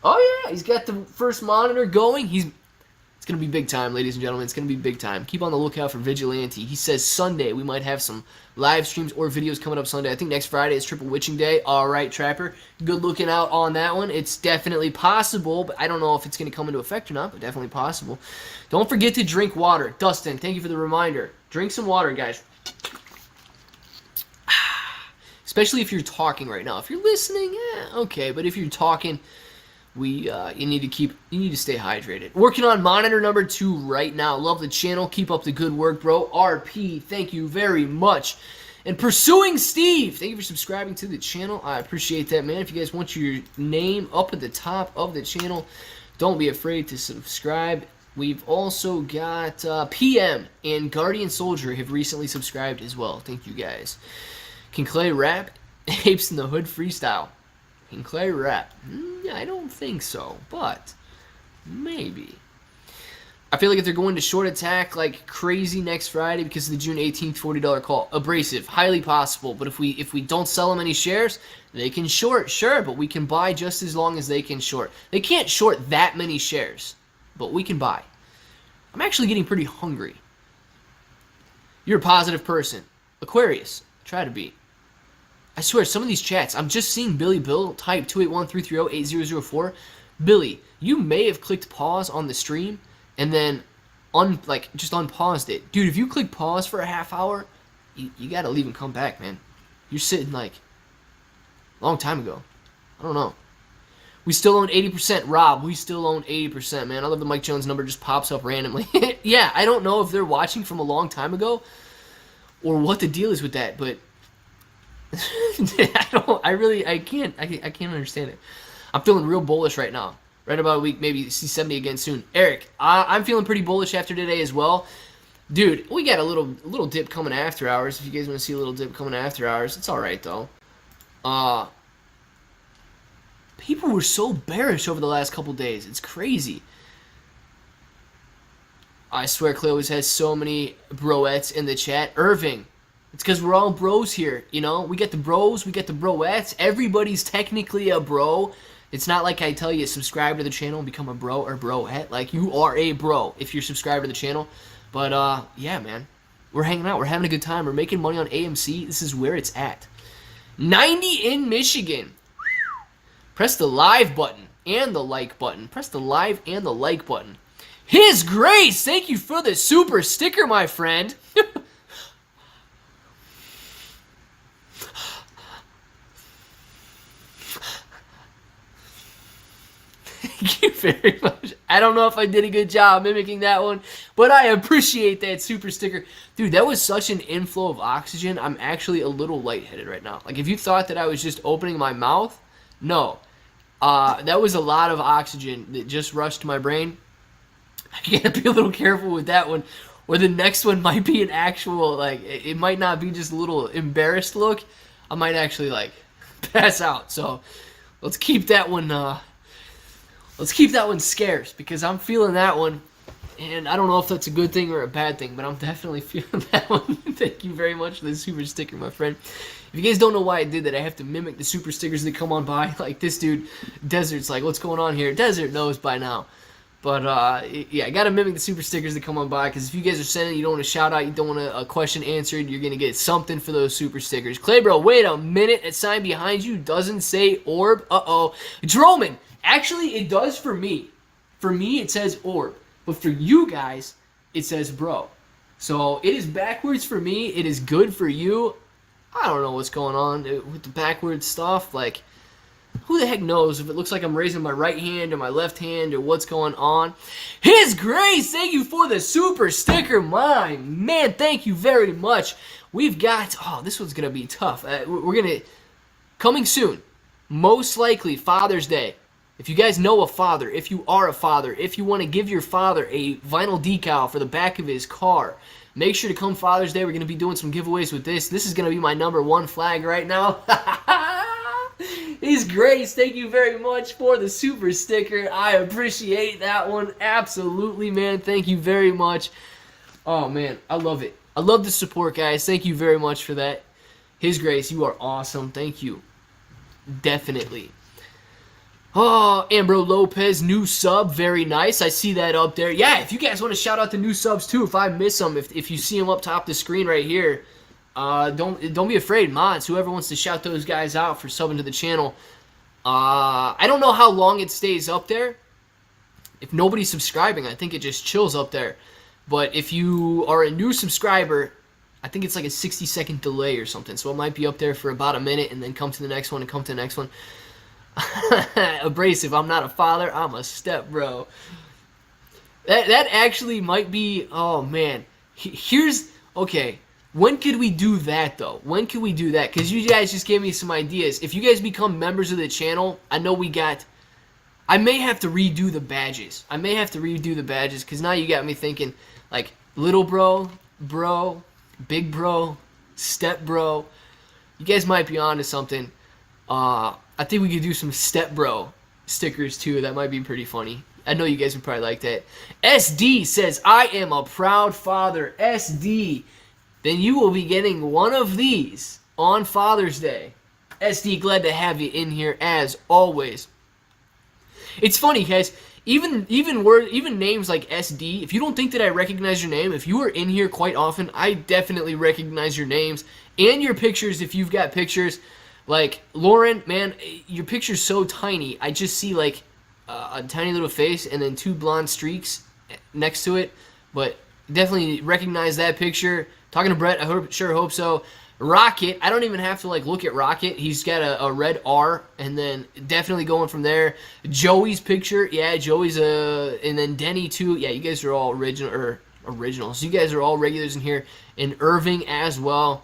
Oh, yeah. He's got the first monitor going. It's It's going to be big time, ladies and gentlemen. It's going to be big time. Keep on the lookout for Vigilante. He says Sunday we might have some live streams or videos coming up Sunday. I think next Friday is Triple Witching Day. All right, Trapper. Good looking out on that one. It's definitely possible, but I don't know if it's going to come into effect or not, but definitely possible. Don't forget to drink water. Dustin, thank you for the reminder. Drink some water, guys. Especially if you're talking right now. If you're listening, okay. But if you're talking, you need to stay hydrated. Working on monitor number 2 right now. Love the channel. Keep up the good work, bro. RP, thank you very much. And Pursuing Steve, thank you for subscribing to the channel. I appreciate that, man. If you guys want your name up at the top of the channel, don't be afraid to subscribe. We've also got PM and Guardian Soldier have recently subscribed as well. Thank you, guys. Can Clay rap? Apes in the Hood freestyle. Can Clay rap? I don't think so, but maybe. I feel like if they're going to short attack like crazy next Friday because of the June 18th $40 call, abrasive, highly possible. But if we don't sell them any shares, they can short, sure, but we can buy just as long as they can short. They can't short that many shares, but we can buy. I'm actually getting pretty hungry. You're a positive person. Aquarius, try to be. I swear, some of these chats, I'm just seeing Billy Bill type 281-330-8004. Billy, you may have clicked pause on the stream and then just unpaused it. Dude, if you click pause for a half hour, you gotta leave and come back, man. You're sitting like a long time ago. I don't know. We still own 80%. Rob, we still own 80%, man. I love the Mike Jones number just pops up randomly. Yeah, I don't know if they're watching from a long time ago or what the deal is with that, but I can't understand it. I'm feeling real bullish right now. Right about a week, maybe see 70 again soon. Eric, I'm feeling pretty bullish after today as well. Dude, we got a little dip coming after hours. If you guys want to see a little dip coming after hours, it's all right though. People were so bearish over the last couple days. It's crazy. I swear Clay always has so many broettes in the chat. Irving. It's because we're all bros here, you know? We get the bros, we get the broettes. Everybody's technically a bro. It's not like I tell you, subscribe to the channel and become a bro or broette. Like, you are a bro if you're subscribed to the channel. But, yeah, man. We're hanging out. We're having a good time. We're making money on AMC. This is where it's at. 90 in Michigan. Press the live button and the like button. Press the live and the like button. His Grace, thank you for the super sticker, my friend. Thank you very much. I don't know if I did a good job mimicking that one, but I appreciate that super sticker. Dude, that was such an inflow of oxygen. I'm actually a little lightheaded right now. Like, if you thought that I was just opening my mouth, no. That was a lot of oxygen that just rushed to my brain. I gotta be a little careful with that one, or the next one might be an actual, like, it might not be just a little embarrassed look. I might actually, like, pass out. So, let's keep that one, scarce, because I'm feeling that one, and I don't know if that's a good thing or a bad thing, but I'm definitely feeling that one. Thank you very much for the super sticker, my friend. If you guys don't know why I did that, I have to mimic the super stickers that come on by. Like this dude, Desert's like, what's going on here? Desert knows by now. But, yeah, I got to mimic the super stickers that come on by, because if you guys are sending, you don't want a shout out, you don't want a question answered, you're going to get something for those super stickers. Clay, bro, wait a minute. That sign behind you doesn't say orb. Uh-oh. Droman, actually, it does for me. For me, it says orb. But for you guys, it says bro. So it is backwards for me. It is good for you. I don't know what's going on with the backwards stuff. Like, who the heck knows if it looks like I'm raising my right hand or my left hand or what's going on. His Grace, thank you for the super sticker. My man, thank you very much. We've got, oh, this one's going to be tough. We're going to, coming soon, most likely Father's Day. If you guys know a father, if you are a father, if you want to give your father a vinyl decal for the back of his car, make sure to come Father's Day. We're going to be doing some giveaways with this. This is going to be my #1 flag right now. His Grace, thank you very much for the super sticker. I appreciate that one. Absolutely, man. Thank you very much. Oh, man. I love it. I love the support, guys. Thank you very much for that. His Grace, you are awesome. Thank you. Definitely. Oh, Ambro Lopez, new sub, very nice. I see that up there. Yeah, if you guys want to shout out the new subs too, if I miss them, if you see them up top the screen right here, don't be afraid, mods. Whoever wants to shout those guys out for subbing to the channel. I don't know how long it stays up there. If nobody's subscribing, I think it just chills up there. But if you are a new subscriber, I think it's like a 60-second delay or something. So it might be up there for about a minute and then come to the next one and come to the next one. Abrasive, I'm not a father, I'm a step bro. That actually might be, oh man. Here's, okay, when could we do that though? When could we do that? Because you guys just gave me some ideas. If you guys become members of the channel, I know I may have to redo the badges. Because now you got me thinking, like, little bro, big bro, step bro. You guys might be onto something. I think we could do some step bro stickers too. That might be pretty funny. I know you guys would probably like that. SD says, I am a proud father. SD, then you will be getting one of these on Father's Day. SD, glad to have you in here as always. It's funny, guys. Even names like SD, if you don't think that I recognize your name, if you are in here quite often, I definitely recognize your names and your pictures if you've got pictures. Like, Lauren, man, your picture's so tiny. I just see, like, a tiny little face and then two blonde streaks next to it. But definitely recognize that picture. Talking to Brett, I sure hope so. Rocket, I don't even have to, like, look at Rocket. He's got a red R, and then definitely going from there. Joey's picture, yeah, Joey's and then Denny, too. Yeah, you guys are all originals. You guys are all regulars in here. And Irving as well.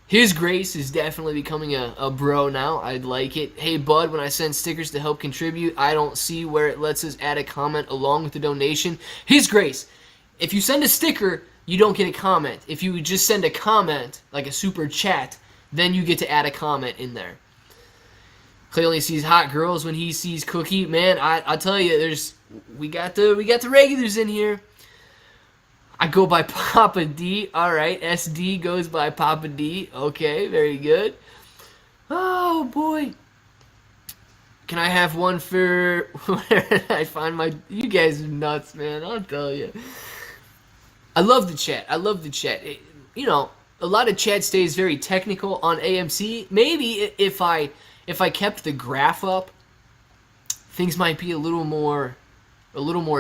His Grace is definitely becoming a bro now. I'd like it. Hey, bud, when I send stickers to help contribute, I don't see where it lets us add a comment along with the donation. His Grace, if you send a sticker, you don't get a comment. If you just send a comment, like a super chat, then you get to add a comment in there. Clay only sees hot girls when he sees Cookie. Man, I tell you, we got the regulars in here. I go by Papa D. All right, SD goes by Papa D. Okay, very good. Oh, boy. Can I have one for where I find my... You guys are nuts, man. I'll tell you. I love the chat. You know, a lot of chat stays very technical on AMC. Maybe if I kept the graph up, things might be a little more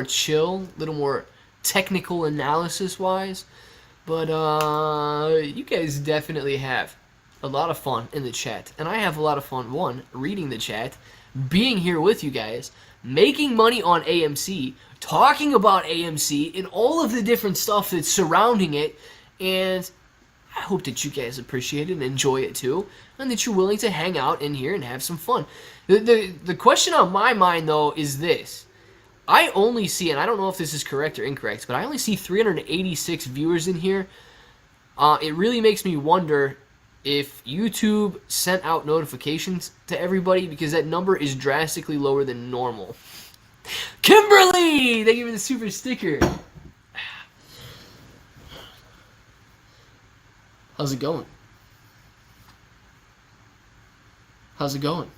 chill, a little more technical analysis wise, but you guys definitely have a lot of fun in the chat, and I have a lot of fun reading the chat, being here with you guys, making money on AMC, talking about AMC and all of the different stuff that's surrounding it, and I hope that you guys appreciate it and enjoy it too, and that you're willing to hang out in here and have some fun. The question on my mind though is this. I only see, and I don't know if this is correct or incorrect, but I only see 386 viewers in here. It really makes me wonder if YouTube sent out notifications to everybody, because that number is drastically lower than normal. Kimberly! Thank you for the super sticker. How's it going? How's it going?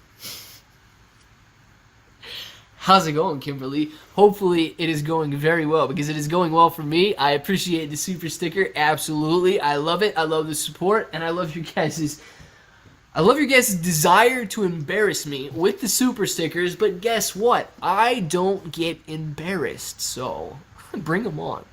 How's it going, Kimberly? Hopefully it is going very well, because it is going well for me. I appreciate the super sticker. Absolutely. I love it. I love the support, and I love your guys' desire to embarrass me with the super stickers, but guess what? I don't get embarrassed, so bring them on.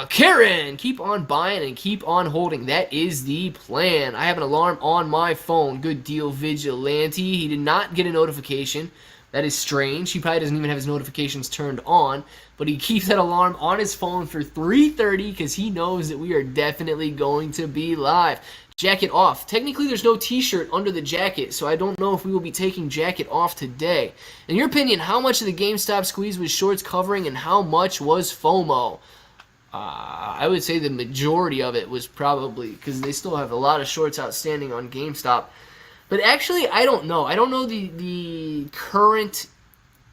Karen, keep on buying and keep on holding. That is the plan. I have an alarm on my phone. Good deal, Vigilante. He did not get a notification. That is strange. He probably doesn't even have his notifications turned on, but he keeps that alarm on his phone for 3:30 because he knows that we are definitely going to be live. Jacket off. Technically, there's no t-shirt under the jacket, so I don't know if we will be taking jacket off today. In your opinion, how much of the GameStop squeeze was shorts covering and how much was FOMO? I would say the majority of it was probably, because they still have a lot of shorts outstanding on GameStop. But actually, I don't know. I don't know the current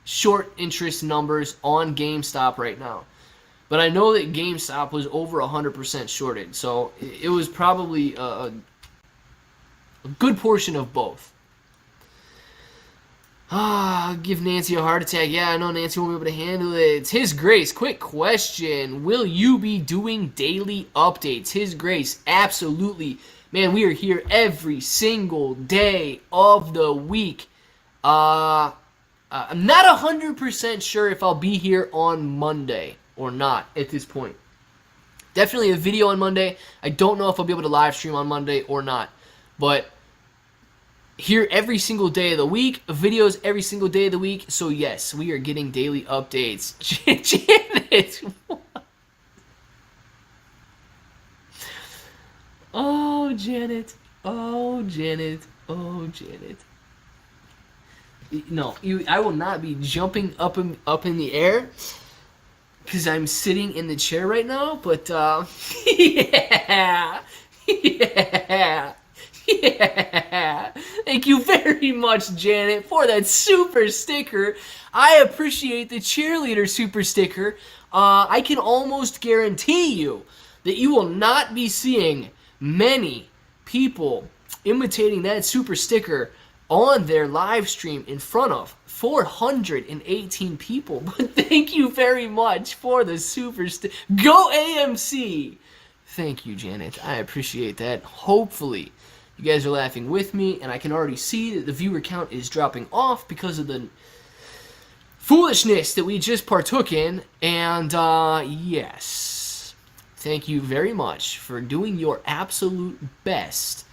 short interest numbers on GameStop right now. But I know that GameStop was over 100% shorted. So it was probably a good portion of both. Give Nancy a heart attack. Yeah, I know Nancy won't be able to handle it. It's His Grace. Quick question. Will you be doing daily updates? His Grace. Absolutely. Man, we are here every single day of the week. I'm not 100% sure if I'll be here on Monday or not at this point. Definitely a video on Monday. I don't know if I'll be able to live stream on Monday or not. But here every single day of the week, videos every single day of the week. So yes, we are getting daily updates. Janet. Oh, Janet. Oh, Janet. Oh, Janet. No, I will not be jumping up in the air because I'm sitting in the chair right now. But yeah, yeah. Yeah, thank you very much, Janet, for that super sticker. I appreciate the cheerleader super sticker. I can almost guarantee you that you will not be seeing many people imitating that super sticker on their live stream in front of 418 people. But thank you very much for the super sticker. Go AMC! Thank you, Janet. I appreciate that. Hopefully you guys are laughing with me, and I can already see that the viewer count is dropping off because of the foolishness that we just partook in. And yes, thank you very much for doing your absolute best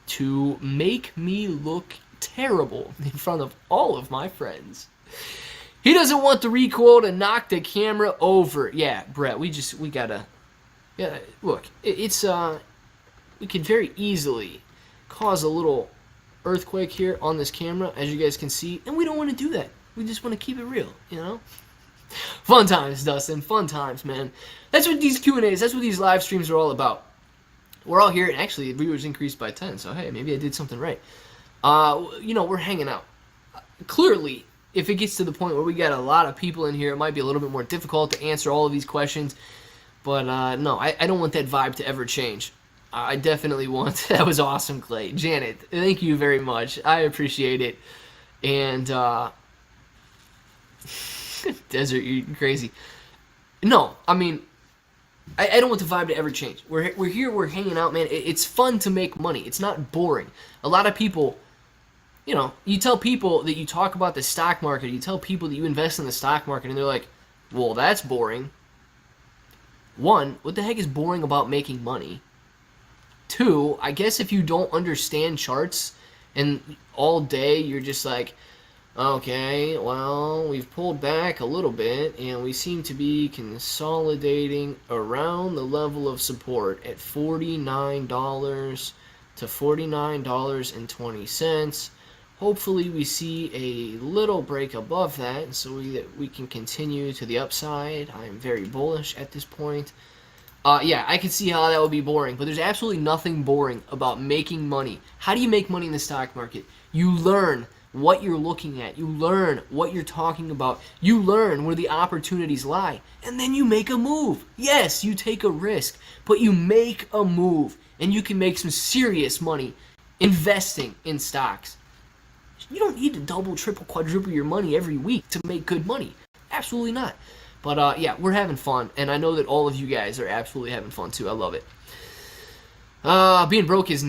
to make me look terrible in front of all of my friends. He doesn't want the recoil to knock the camera over. Yeah, Brett, we gotta. Yeah, look, it's we could very easily cause a little earthquake here on this camera, as you guys can see, and we don't want to do that. We just want to keep it real, you know? Fun times, Dustin. Fun times, man. That's what these Q&As, that's what these live streams are all about. We're all here, and actually, viewers increased by 10, so hey, maybe I did something right. You know, we're hanging out. Clearly, if it gets to the point where we got a lot of people in here, it might be a little bit more difficult to answer all of these questions, but no, I don't want that vibe to ever change. I definitely want. That was awesome, Clay. Janet, thank you very much. I appreciate it. And Desert, you're crazy. No, I mean, I don't want the vibe to ever change. We're here, we're hanging out, man. It's fun to make money. It's not boring. A lot of people, you know, you tell people that you talk about the stock market, you tell people that you invest in the stock market, and they're like, well, that's boring. One, what the heck is boring about making money? Two, I guess if you don't understand charts and all day you're just like, okay, well, we've pulled back a little bit and we seem to be consolidating around the level of support at $49 to $49.20. Hopefully we see a little break above that so that we can continue to the upside. I am very bullish at this point. Yeah, I can see how that would be boring, but there's absolutely nothing boring about making money. How do you make money in the stock market? You learn what you're looking at. You learn what you're talking about. You learn where the opportunities lie, and then you make a move. Yes, you take a risk, but you make a move, and you can make some serious money investing in stocks. You don't need to double, triple, quadruple your money every week to make good money. Absolutely not. But yeah, we're having fun, and I know that all of you guys are absolutely having fun too. I love it. Being broke is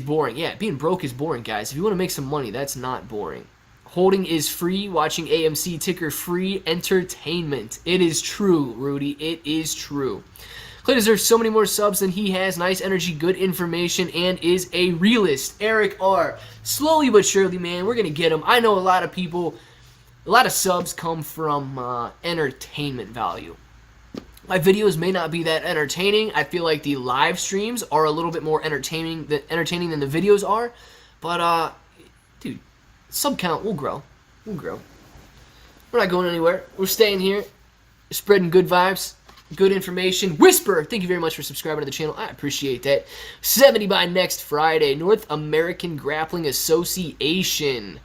boring. Yeah, being broke is boring, guys. If you want to make some money, that's not boring. Holding is free. Watching AMC ticker free entertainment. It is true, Rudy. It is true. Clay deserves so many more subs than he has. Nice energy, good information, and is a realist. Eric R. Slowly but surely, man, we're gonna get him. I know a lot of people. A lot of subs come from entertainment value. My videos may not be that entertaining. I feel like the live streams are a little bit more entertaining than the videos are. But, dude, sub count will grow. We'll grow. We're not going anywhere. We're staying here, spreading good vibes, good information. Whisper, thank you very much for subscribing to the channel. I appreciate that. 70 by next Friday. North American Grappling Association.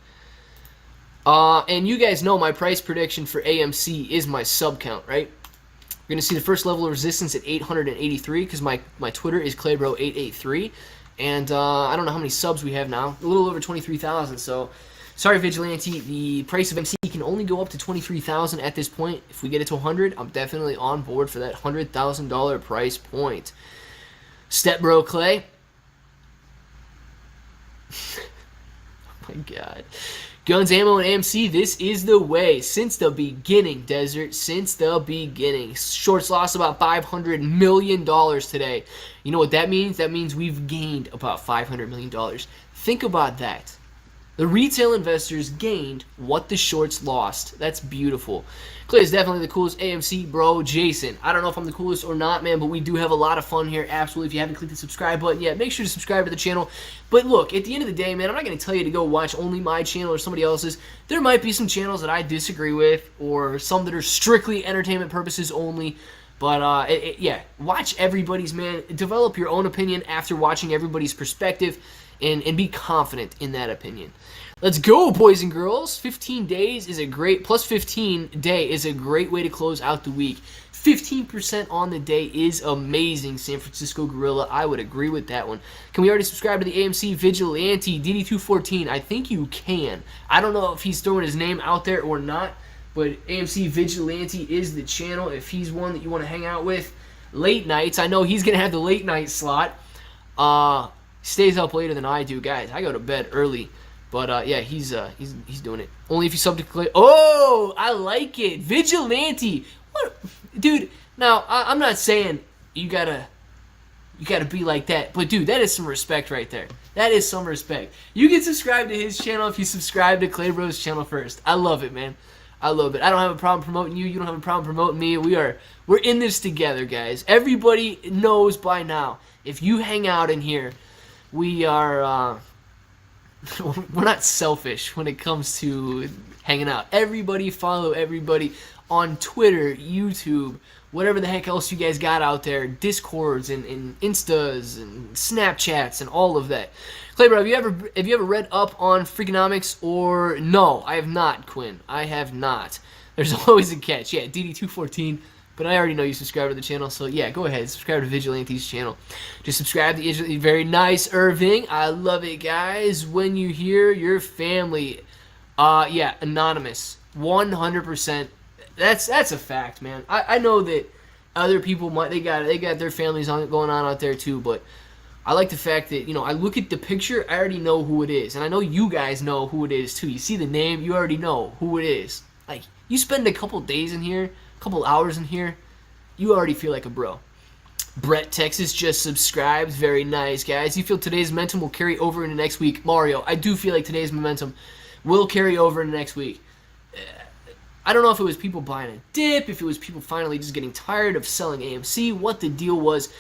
And you guys know my price prediction for AMC is my sub count, right? We're going to see the first level of resistance at 883 because my Twitter is Claybro883. And I don't know how many subs we have now. A little over 23,000. So Sorry, Vigilante, the price of MC can only go up to 23,000 at this point. If we get it to 100, I'm definitely on board for that $100,000 price point. Step Bro Clay. Oh my God. Guns, ammo, and AMC, this is the way. Since the beginning, Desert. Since the beginning. Shorts lost about $500 million today. You know what that means? That means we've gained about $500 million. Think about that. The retail investors gained what the shorts lost. That's beautiful. Clay is definitely the coolest AMC bro. Jason, I don't know if I'm the coolest or not, man, but we do have a lot of fun here. Absolutely. If you haven't clicked the subscribe button yet, make sure to subscribe to the channel. But look, at the end of the day, man, I'm not going to tell you to go watch only my channel or somebody else's. There might be some channels that I disagree with, or some that are strictly entertainment purposes only. But, yeah, watch everybody's, man. Develop your own opinion after watching everybody's perspective, and be confident in that opinion. Let's go, boys and girls. 15 days is a great, plus 15 day is a great way to close out the week. 15% on the day is amazing, San Francisco Gorilla. I would agree with that one. Can we already subscribe to the AMC Vigilante DD214? I think you can. I don't know if he's throwing his name out there or not, but AMC Vigilante is the channel if he's one that you want to hang out with. Late nights, I know he's going to have the late night slot. Stays up later than I do, guys. I go to bed early. But, yeah, he's doing it. Only if you sub to Clay. Oh, I like it. Vigilante. What? Dude, now, I'm not saying you gotta be like that. But, dude, that is some respect right there. That is some respect. You can subscribe to his channel if you subscribe to Clay Bro's channel first. I love it, man. I love it. I don't have a problem promoting you. You don't have a problem promoting me. We're in this together, guys. Everybody knows by now. If you hang out in here, we are... we're not selfish when it comes to hanging out. Everybody follow everybody on Twitter, YouTube, whatever the heck else you guys got out there, Discords and Instas and Snapchats and all of that. Clay, bro, have you ever read up on Freakonomics or no? I have not, Quinn. I have not. There's always a catch. Yeah, DD214. But I already know you subscribe to the channel, so yeah, go ahead. Subscribe to Vigilante's channel. Just subscribe to very nice, Irving. I love it, guys. When you hear your family, yeah, anonymous, 100%. That's a fact, man. I know that other people they got their families going on out there too, but I like the fact that, you know, I look at the picture, I already know who it is, and I know you guys know who it is too. You see the name, you already know who it is. Like, you spend a couple days in here, couple hours in here, you already feel like a bro. Brett Texas just subscribed. Very nice, guys. You feel today's momentum will carry over into next week? Mario, I do feel like today's momentum will carry over into next week. I don't know if it was people buying a dip, if it was people finally just getting tired of selling AMC, what the deal was.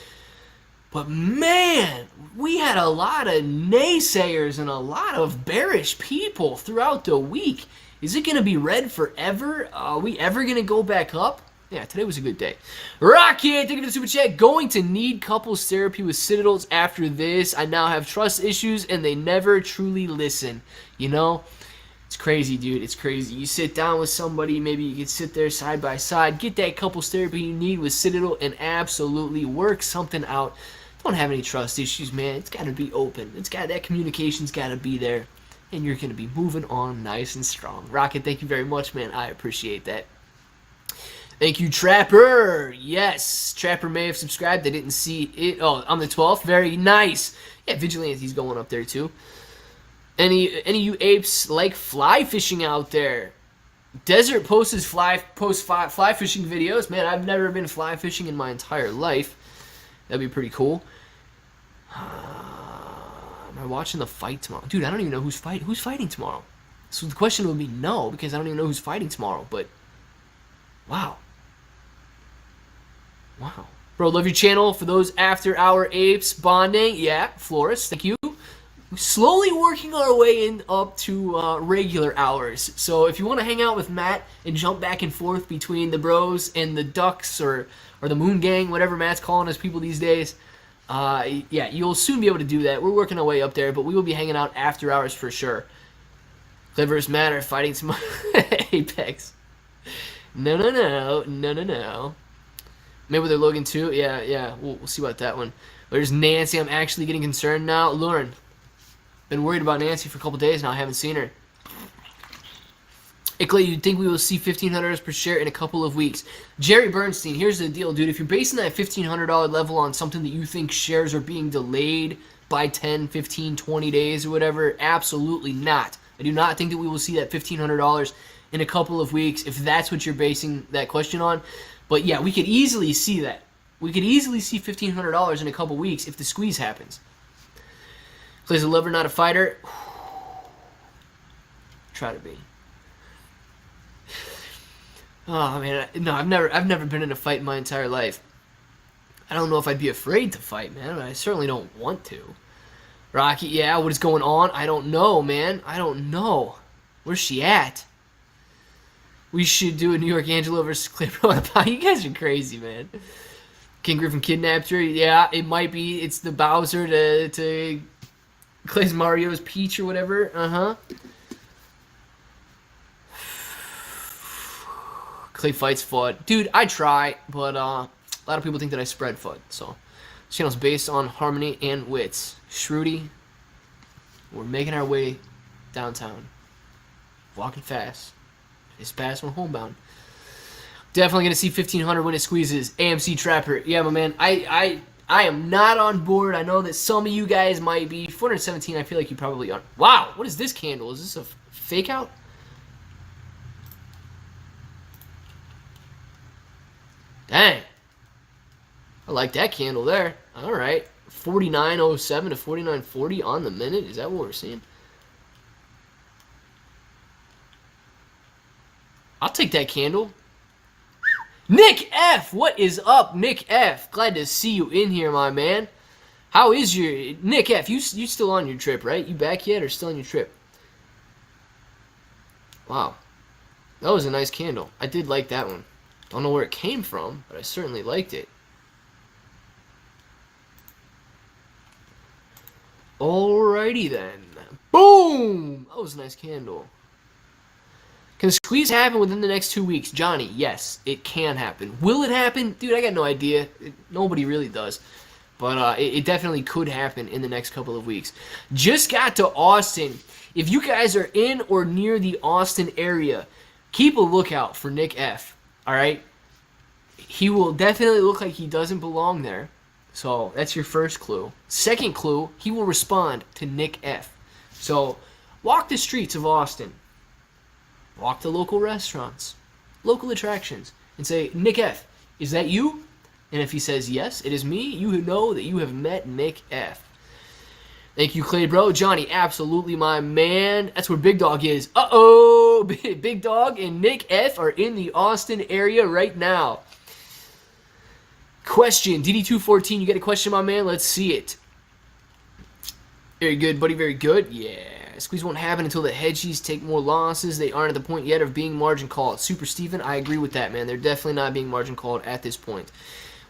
But man, we had a lot of naysayers and a lot of bearish people throughout the week. Is it going to be red forever? Are we ever going to go back up? Yeah, today was a good day. Rocket, thank you for the super chat. Going to need couples therapy with Citadels after this. I now have trust issues, and they never truly listen. You know? It's crazy, dude. It's crazy. You sit down with somebody, maybe you can sit there side by side, get that couples therapy you need with Citadel, and absolutely work something out. Don't have any trust issues, man. It's got to be open. That communication's got to be there. And you're going to be moving on nice and strong. Rocket, thank you very much, man. I appreciate that. Thank you, Trapper. Yes, Trapper may have subscribed. I didn't see it. Oh, on the 12th. Very nice. Yeah, Vigilante's going up there, too. Any of you apes like fly fishing out there? Desert posts fly fishing videos. Man, I've never been fly fishing in my entire life. That'd be pretty cool. Am I watching the fight tomorrow? Dude, I don't even know who's fighting tomorrow. So the question would be no, because I don't even know who's fighting tomorrow, but wow. Wow. Bro, love your channel. For those after-hour apes bonding, yeah, Flores, thank you. Slowly working our way up to regular hours. So if you want to hang out with Matt and jump back and forth between the bros and the ducks or the moon gang, whatever Matt's calling us people these days, yeah, you'll soon be able to do that. We're working our way up there, but we will be hanging out after hours for sure. Cleverest Matter fighting tomorrow. Apex. No. Maybe they're Logan too. Yeah. We'll see about that one. There's Nancy. I'm actually getting concerned now. Lauren, been worried about Nancy for a couple days now. I haven't seen her. Hey, Clay, you think we will see $1,500 per share in a couple of weeks? Jerry Bernstein, here's the deal, dude. If you're basing that $1,500 level on something that you think shares are being delayed by 10, 15, 20 days or whatever, absolutely not. I do not think that we will see that $1,500 in a couple of weeks if that's what you're basing that question on. But yeah, we could easily see that. We could easily see $1,500 in a couple weeks if the squeeze happens. Clay's a lover, not a fighter. Try to be. Oh man, no, I've never been in a fight in my entire life. I don't know if I'd be afraid to fight, man. I certainly don't want to. Rocky, yeah, what is going on? I don't know, man. I don't know. Where's she at? We should do a New York Angelo versus Clay. You guys are crazy, man. King Griffin kidnapped her. Yeah, it might be. It's the Bowser to Clay's Mario's Peach or whatever. Uh-huh. Clay fights FUD. Dude, I try, but a lot of people think that I spread FUD. So, this channel's based on harmony and wits. Shruti, we're making our way downtown. Walking fast. It's fast, we're homebound. Definitely going to see 1,500 when it squeezes. AMC Trapper. Yeah, my man. I am not on board. I know that some of you guys might be. 417, I feel like you probably aren't. Wow, what is this candle? Is this a fake out? Dang. I like that candle there. All right. 49.07 to 49.40 on the minute. Is that what we're seeing? I'll take that candle. Nick F! What is up, Nick F? Glad to see you in here, my man. How is your... Nick F, you still on your trip, right? You back yet or still on your trip? Wow. That was a nice candle. I did like that one. Don't know where it came from, but I certainly liked it. Alrighty then. Boom! That was a nice candle. Can the squeeze happen within the next 2 weeks? Johnny, yes, it can happen. Will it happen? Dude, I got no idea. Nobody really does. But it definitely could happen in the next couple of weeks. Just got to Austin. If you guys are in or near the Austin area, keep a lookout for Nick F. Alright? He will definitely look like he doesn't belong there. So, that's your first clue. Second clue, he will respond to Nick F. So, walk the streets of Austin. Walk to local restaurants, local attractions, and say, Nick F, is that you? And if he says, yes, it is me, you know that you have met Nick F. Thank you, Clay, bro. Johnny, absolutely, my man. That's where Big Dog is. Uh-oh! Big Dog and Nick F are in the Austin area right now. Question, DD214, you got a question, my man? Let's see it. Very good, buddy, very good. Yeah. Squeeze won't happen until the hedgies take more losses. They aren't at the point yet of being margin called. Super Steven, I agree with that, man. They're definitely not being margin called at this point.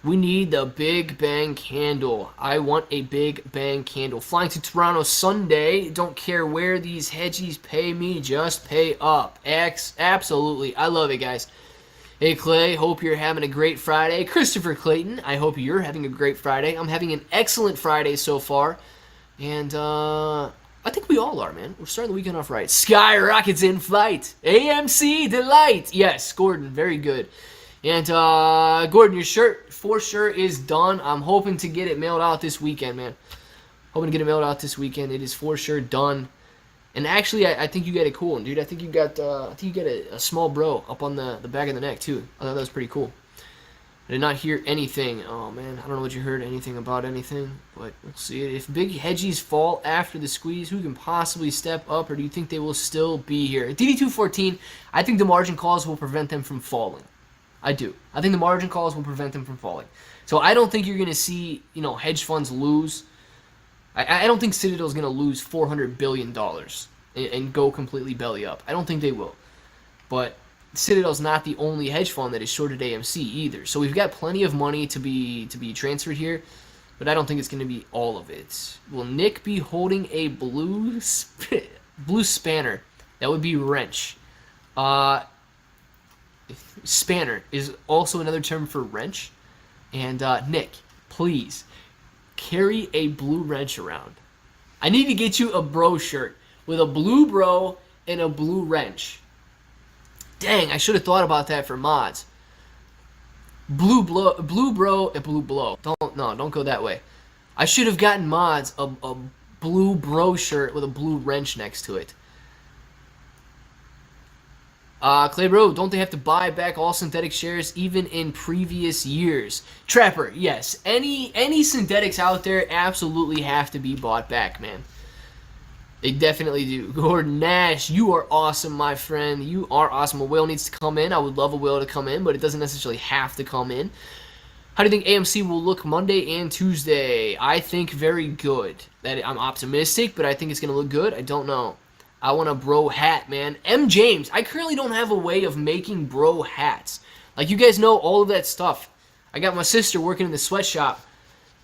We need the Big Bang Candle. I want a Big Bang Candle. Flying to Toronto Sunday. Don't care where these hedgies pay me. Just pay up. Absolutely. I love it, guys. Hey, Clay. Hope you're having a great Friday. Christopher Clayton. I hope you're having a great Friday. I'm having an excellent Friday so far. And, I think we all are, man. We're starting the weekend off right. Skyrockets in flight. AMC Delight. Yes, Gordon. Very good. And, Gordon, your shirt for sure is done. I'm hoping to get it mailed out this weekend, man. Hoping to get it mailed out this weekend. It is for sure done. And actually, I think you got it cool, dude. I think you got a small bro up on the back of the neck, too. I thought that was pretty cool. I did not hear anything. Oh, man. I don't know what you heard anything about anything. But we'll see. If big hedgies fall after the squeeze, who can possibly step up? Or do you think they will still be here? DD214, I think the margin calls will prevent them from falling. I do. I think the margin calls will prevent them from falling. So I don't think you're going to see, hedge funds lose. I don't think Citadel's going to lose $400 billion and go completely belly up. I don't think they will. But Citadel's not the only hedge fund that is shorted AMC either. So we've got plenty of money to be transferred here, but I don't think it's going to be all of it. Will Nick be holding a blue spanner? That would be wrench. Spanner is also another term for wrench. And Nick, please carry a blue wrench around. I need to get you a bro shirt with a blue bro and a blue wrench. Dang, I should have thought about that for mods. Blue bro. Don't go that way. I should have gotten mods a blue bro shirt with a blue wrench next to it. Clay Bro, don't they have to buy back all synthetic shares even in previous years? Trapper, yes. Any synthetics out there absolutely have to be bought back, man. They definitely do. Gordon Nash, you are awesome, my friend. You are awesome. A whale needs to come in. I would love a whale to come in, but it doesn't necessarily have to come in. How do you think AMC will look Monday and Tuesday? I think very good. I'm optimistic, but I think it's going to look good. I don't know. I want a bro hat, man. M. James, I currently don't have a way of making bro hats. Like, you guys know all of that stuff. I got my sister working in the sweatshop,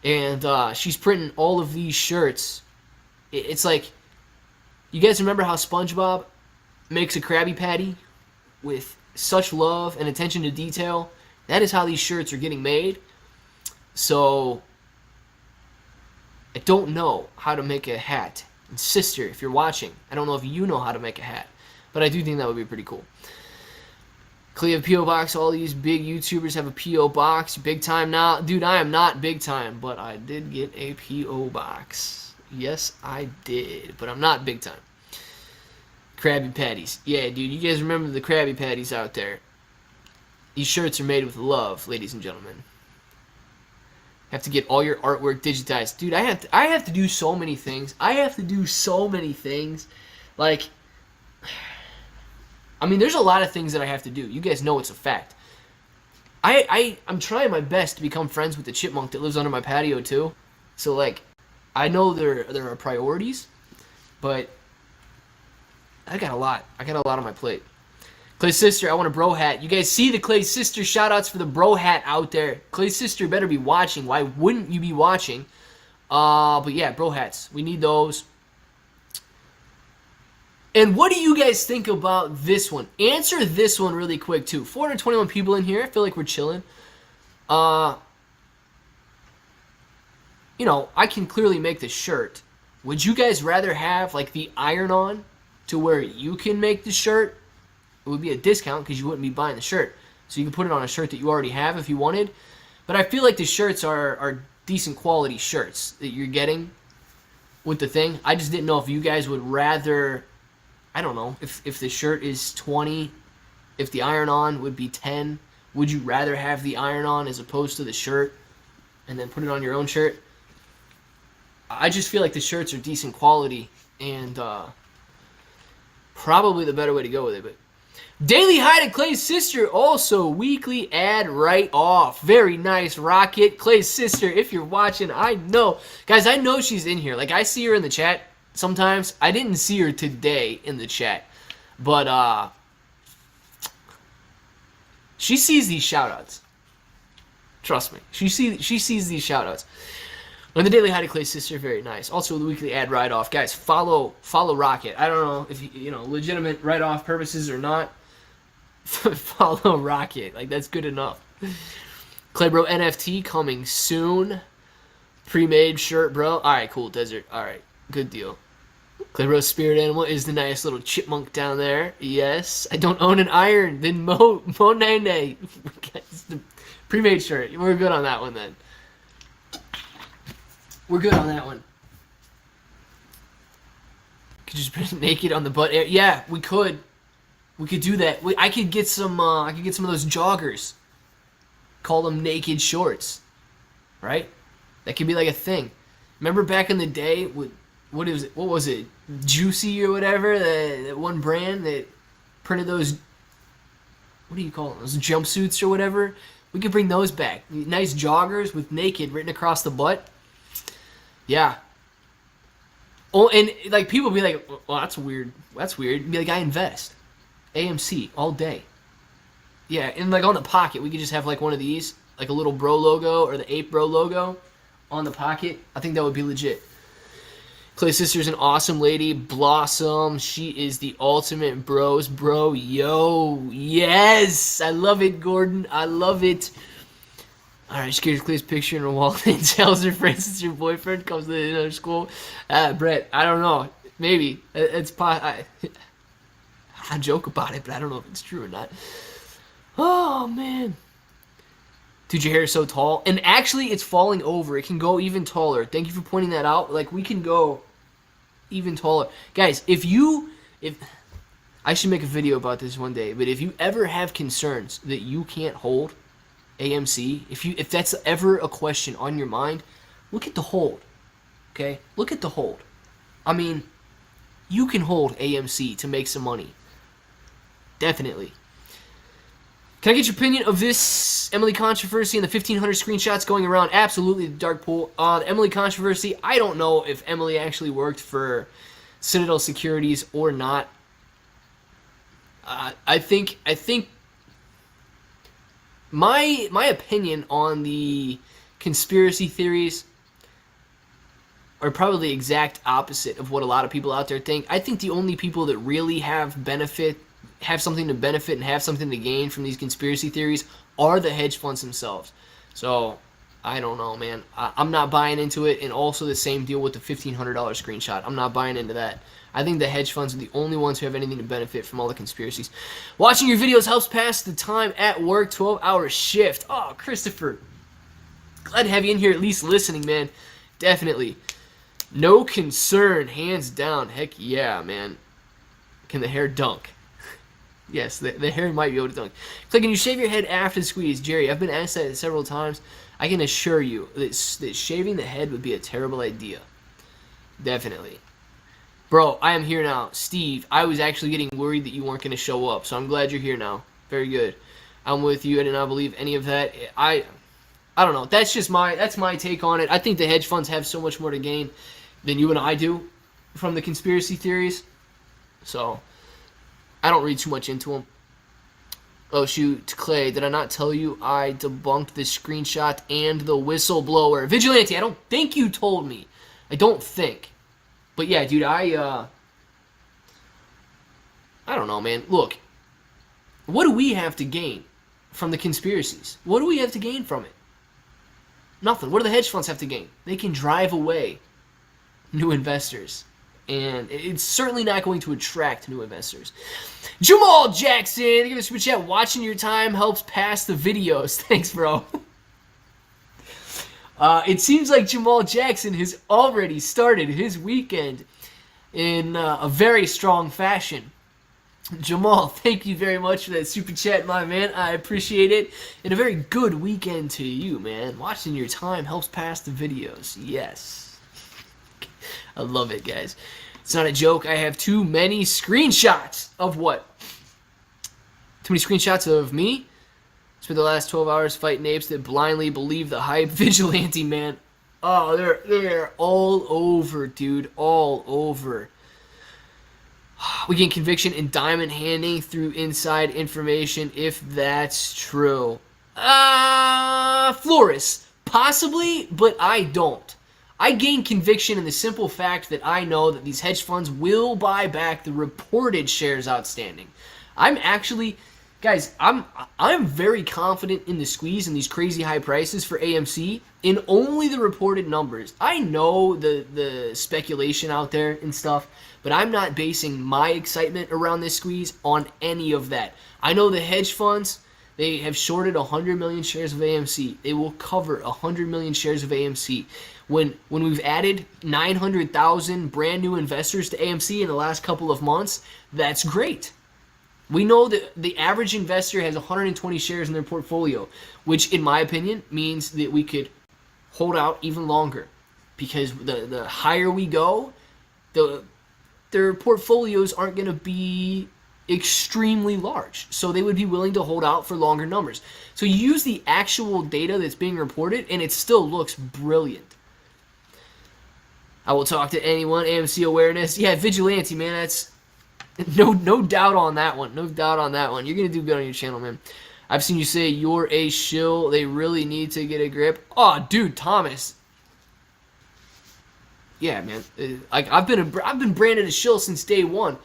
and she's printing all of these shirts. It's like, you guys remember how SpongeBob makes a Krabby Patty with such love and attention to detail? That is how these shirts are getting made. So, I don't know how to make a hat. And sister, if you're watching, I don't know if you know how to make a hat, but I do think that would be pretty cool. Cleve P.O. Box, all these big YouTubers have a P.O. Box. Big time now. Dude, I am not big time, but I did get a P.O. Box. Yes, I did, but I'm not big time. Krabby Patties. Yeah, dude, you guys remember the Krabby Patties out there. These shirts are made with love, ladies and gentlemen. Have to get all your artwork digitized. Dude, I have to do so many things. Like, I mean, there's a lot of things that I have to do. You guys know it's a fact. I'm trying my best to become friends with the chipmunk that lives under my patio too. So like, I know there are priorities, but I got a lot. I got a lot on my plate. Clay's sister, I want a bro hat. You guys see the Clay's sister shout-outs for the bro hat out there. Clay's sister better be watching. Why wouldn't you be watching? But yeah, bro hats. We need those. And what do you guys think about this one? Answer this one really quick, too. 421 people in here. I feel like we're chilling. You know, I can clearly make this shirt. Would you guys rather have, like, the iron-on to where you can make the shirt? It would be a discount because you wouldn't be buying the shirt. So you can put it on a shirt that you already have if you wanted. But I feel like the shirts are decent quality shirts that you're getting with the thing. I just didn't know if you guys would rather, I don't know, if the shirt is 20, if the iron-on would be 10, would you rather have the iron-on as opposed to the shirt and then put it on your own shirt? I just feel like the shirts are decent quality and probably the better way to go with it. But Daily Hi to Clay's sister, also weekly ad write-off. Very nice, Rocket. Clay's sister, if you're watching, I know. Guys, I know she's in here. Like, I see her in the chat sometimes. I didn't see her today in the chat. But, she sees these shout-outs. Trust me. She sees these shout-outs. And the Daily Hi to Clay's sister, very nice. Also, the weekly ad write-off. Guys, follow Rocket. I don't know if, you know, legitimate write-off purposes or not. Follow Rocket. Like, that's good enough. Claybro NFT coming soon. Pre-made shirt, bro. Alright, cool. Desert. Alright. Good deal. Claybro's spirit animal is the nice little chipmunk down there. Yes. I don't own an iron. Then Mo Nene. The pre-made shirt. We're good on that one, then. We're good on that one. Could just put it naked on the butt area. Yeah, we could. We could do that. I could get some. I could get some of those joggers. Call them naked shorts, right? That could be like a thing. Remember back in the day, what was it? Juicy or whatever. That one brand that printed those. What do you call them? Those jumpsuits or whatever. We could bring those back. Nice joggers with naked written across the butt. Yeah. Oh, and like people be like, "Well, that's weird. That's weird." Be like, "I invest." AMC all day. Yeah, and like on the pocket, we could just have like one of these, like a little bro logo or the Ape Bro logo on the pocket. I think that would be legit. Clay's sister's an awesome lady. Blossom, she is the ultimate bros bro. Yo, yes, I love it, Gordon. I love it. All right, she gives Clay's picture in her wallet and tells her friends it's your boyfriend. Comes to another school. Brett, I don't know. Maybe it's I joke about it, but I don't know if it's true or not. Oh, man. Dude, your hair is so tall. And actually, it's falling over. It can go even taller. Thank you for pointing that out. Like, we can go even taller. Guys, if I should make a video about this one day, but if you ever have concerns that you can't hold AMC, if that's ever a question on your mind, look at the hold. Okay? Look at the hold. I mean, you can hold AMC to make some money. Definitely. Can I get your opinion of this Emily controversy and the 1,500 screenshots going around? Absolutely, the dark pool. The Emily controversy, I don't know if Emily actually worked for Citadel Securities or not. I think my opinion on the conspiracy theories are probably the exact opposite of what a lot of people out there think. I think the only people that really have something to benefit and have something to gain from these conspiracy theories are the hedge funds themselves. So, I don't know, man. I'm not buying into it, and also the same deal with the $1,500 screenshot. I'm not buying into that. I think the hedge funds are the only ones who have anything to benefit from all the conspiracies. Watching your videos helps pass the time at work, 12-hour shift. Oh, Christopher. Glad to have you in here at least listening, man. Definitely. No concern, hands down. Heck yeah, man. Can the hair dunk? Yes, the hair might be able to dunk. So can you shave your head after the squeeze? Jerry, I've been asked that several times. I can assure you that shaving the head would be a terrible idea. Definitely. Bro, I am here now. Steve, I was actually getting worried that you weren't going to show up, so I'm glad you're here now. Very good. I'm with you. I did not believe any of that. I don't know. That's my take on it. I think the hedge funds have so much more to gain than you and I do from the conspiracy theories. So, I don't read too much into them. Oh, shoot, Clay, did I not tell you I debunked the screenshot and the whistleblower? Vigilante, I don't think you told me. I don't think. But yeah, dude, I don't know, man. Look, what do we have to gain from the conspiracies? What do we have to gain from it? Nothing. What do the hedge funds have to gain? They can drive away new investors. And it's certainly not going to attract new investors. Jamal Jackson, give us a super chat. Watching your time helps pass the videos. Thanks, bro. It seems like Jamal Jackson has already started his weekend in a very strong fashion. Jamal, thank you very much for that super chat, my man. I appreciate it. And a very good weekend to you, man. Watching your time helps pass the videos. Yes. I love it, guys. It's not a joke. I have too many screenshots of what? Too many screenshots of me? Spent the last 12 hours fighting apes that blindly believe the hype. Vigilante, man. Oh, they're all over, dude. All over. We gain conviction in diamond handing through inside information, if that's true. Flores. Possibly, but I don't. I gain conviction in the simple fact that I know that these hedge funds will buy back the reported shares outstanding. I'm actually, guys, I'm very confident in the squeeze and these crazy high prices for AMC in only the reported numbers. I know the speculation out there and stuff, but I'm not basing my excitement around this squeeze on any of that. I know the hedge funds, they have shorted 100 million shares of AMC. They will cover 100 million shares of AMC. When we've added 900,000 brand new investors to AMC in the last couple of months, that's great. We know that the average investor has 120 shares in their portfolio, which in my opinion means that we could hold out even longer, because the higher we go, their portfolios aren't going to be extremely large, so they would be willing to hold out for longer numbers. So you use the actual data that's being reported, and it still looks brilliant. I will talk to anyone. AMC awareness. Yeah, Vigilante, man. That's no doubt on that one. No doubt on that one. You're going to do good on your channel, man. I've seen you say you're a shill. They really need to get a grip. Oh, dude, Thomas. Yeah, man. I've been branded a shill since day one.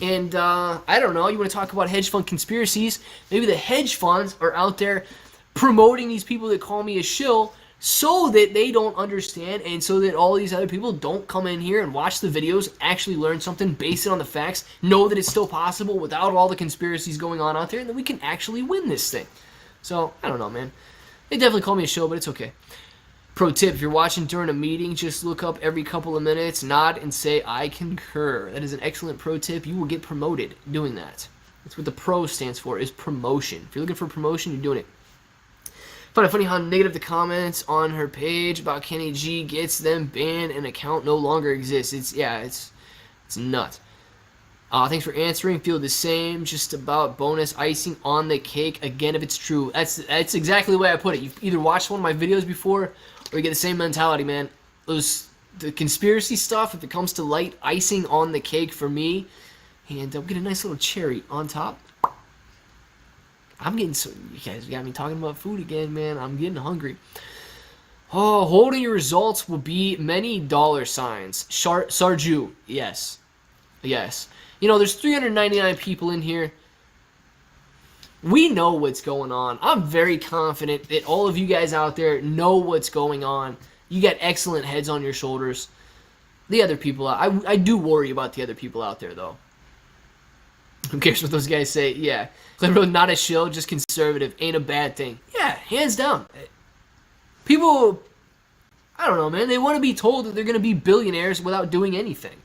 And I don't know. You want to talk about hedge fund conspiracies? Maybe the hedge funds are out there promoting these people that call me a shill so that they don't understand and so that all these other people don't come in here and watch the videos, actually learn something, base it on the facts, know that it's still possible without all the conspiracies going on out there, and that we can actually win this thing. So, I don't know, man. They definitely call me a show, but it's okay. Pro tip, if you're watching during a meeting, just look up every couple of minutes, nod, and say, I concur. That is an excellent pro tip. You will get promoted doing that. That's what the pro stands for, is promotion. If you're looking for promotion, you're doing it. Find it funny how negative the comments on her page about Kenny G gets them banned and account no longer exists. It's nuts. Thanks for answering. Feel the same. Just about bonus icing on the cake. Again, if it's true. That's exactly the way I put it. You've either watched one of my videos before or you get the same mentality, man. The conspiracy stuff, if it comes to light icing on the cake for me, and we'll get a nice little cherry on top. I'm getting so, you guys got me talking about food again, man. I'm getting hungry. Oh, holding your results will be many dollar signs. Sarju, yes. Yes. You know, there's 399 people in here. We know what's going on. I'm very confident that all of you guys out there know what's going on. You got excellent heads on your shoulders. The other people, I do worry about the other people out there, though. Who cares what those guys say? Yeah. Clever, not a shill, just conservative. Ain't a bad thing. Yeah, hands down. People, I don't know, man. They want to be told that they're going to be billionaires without doing anything.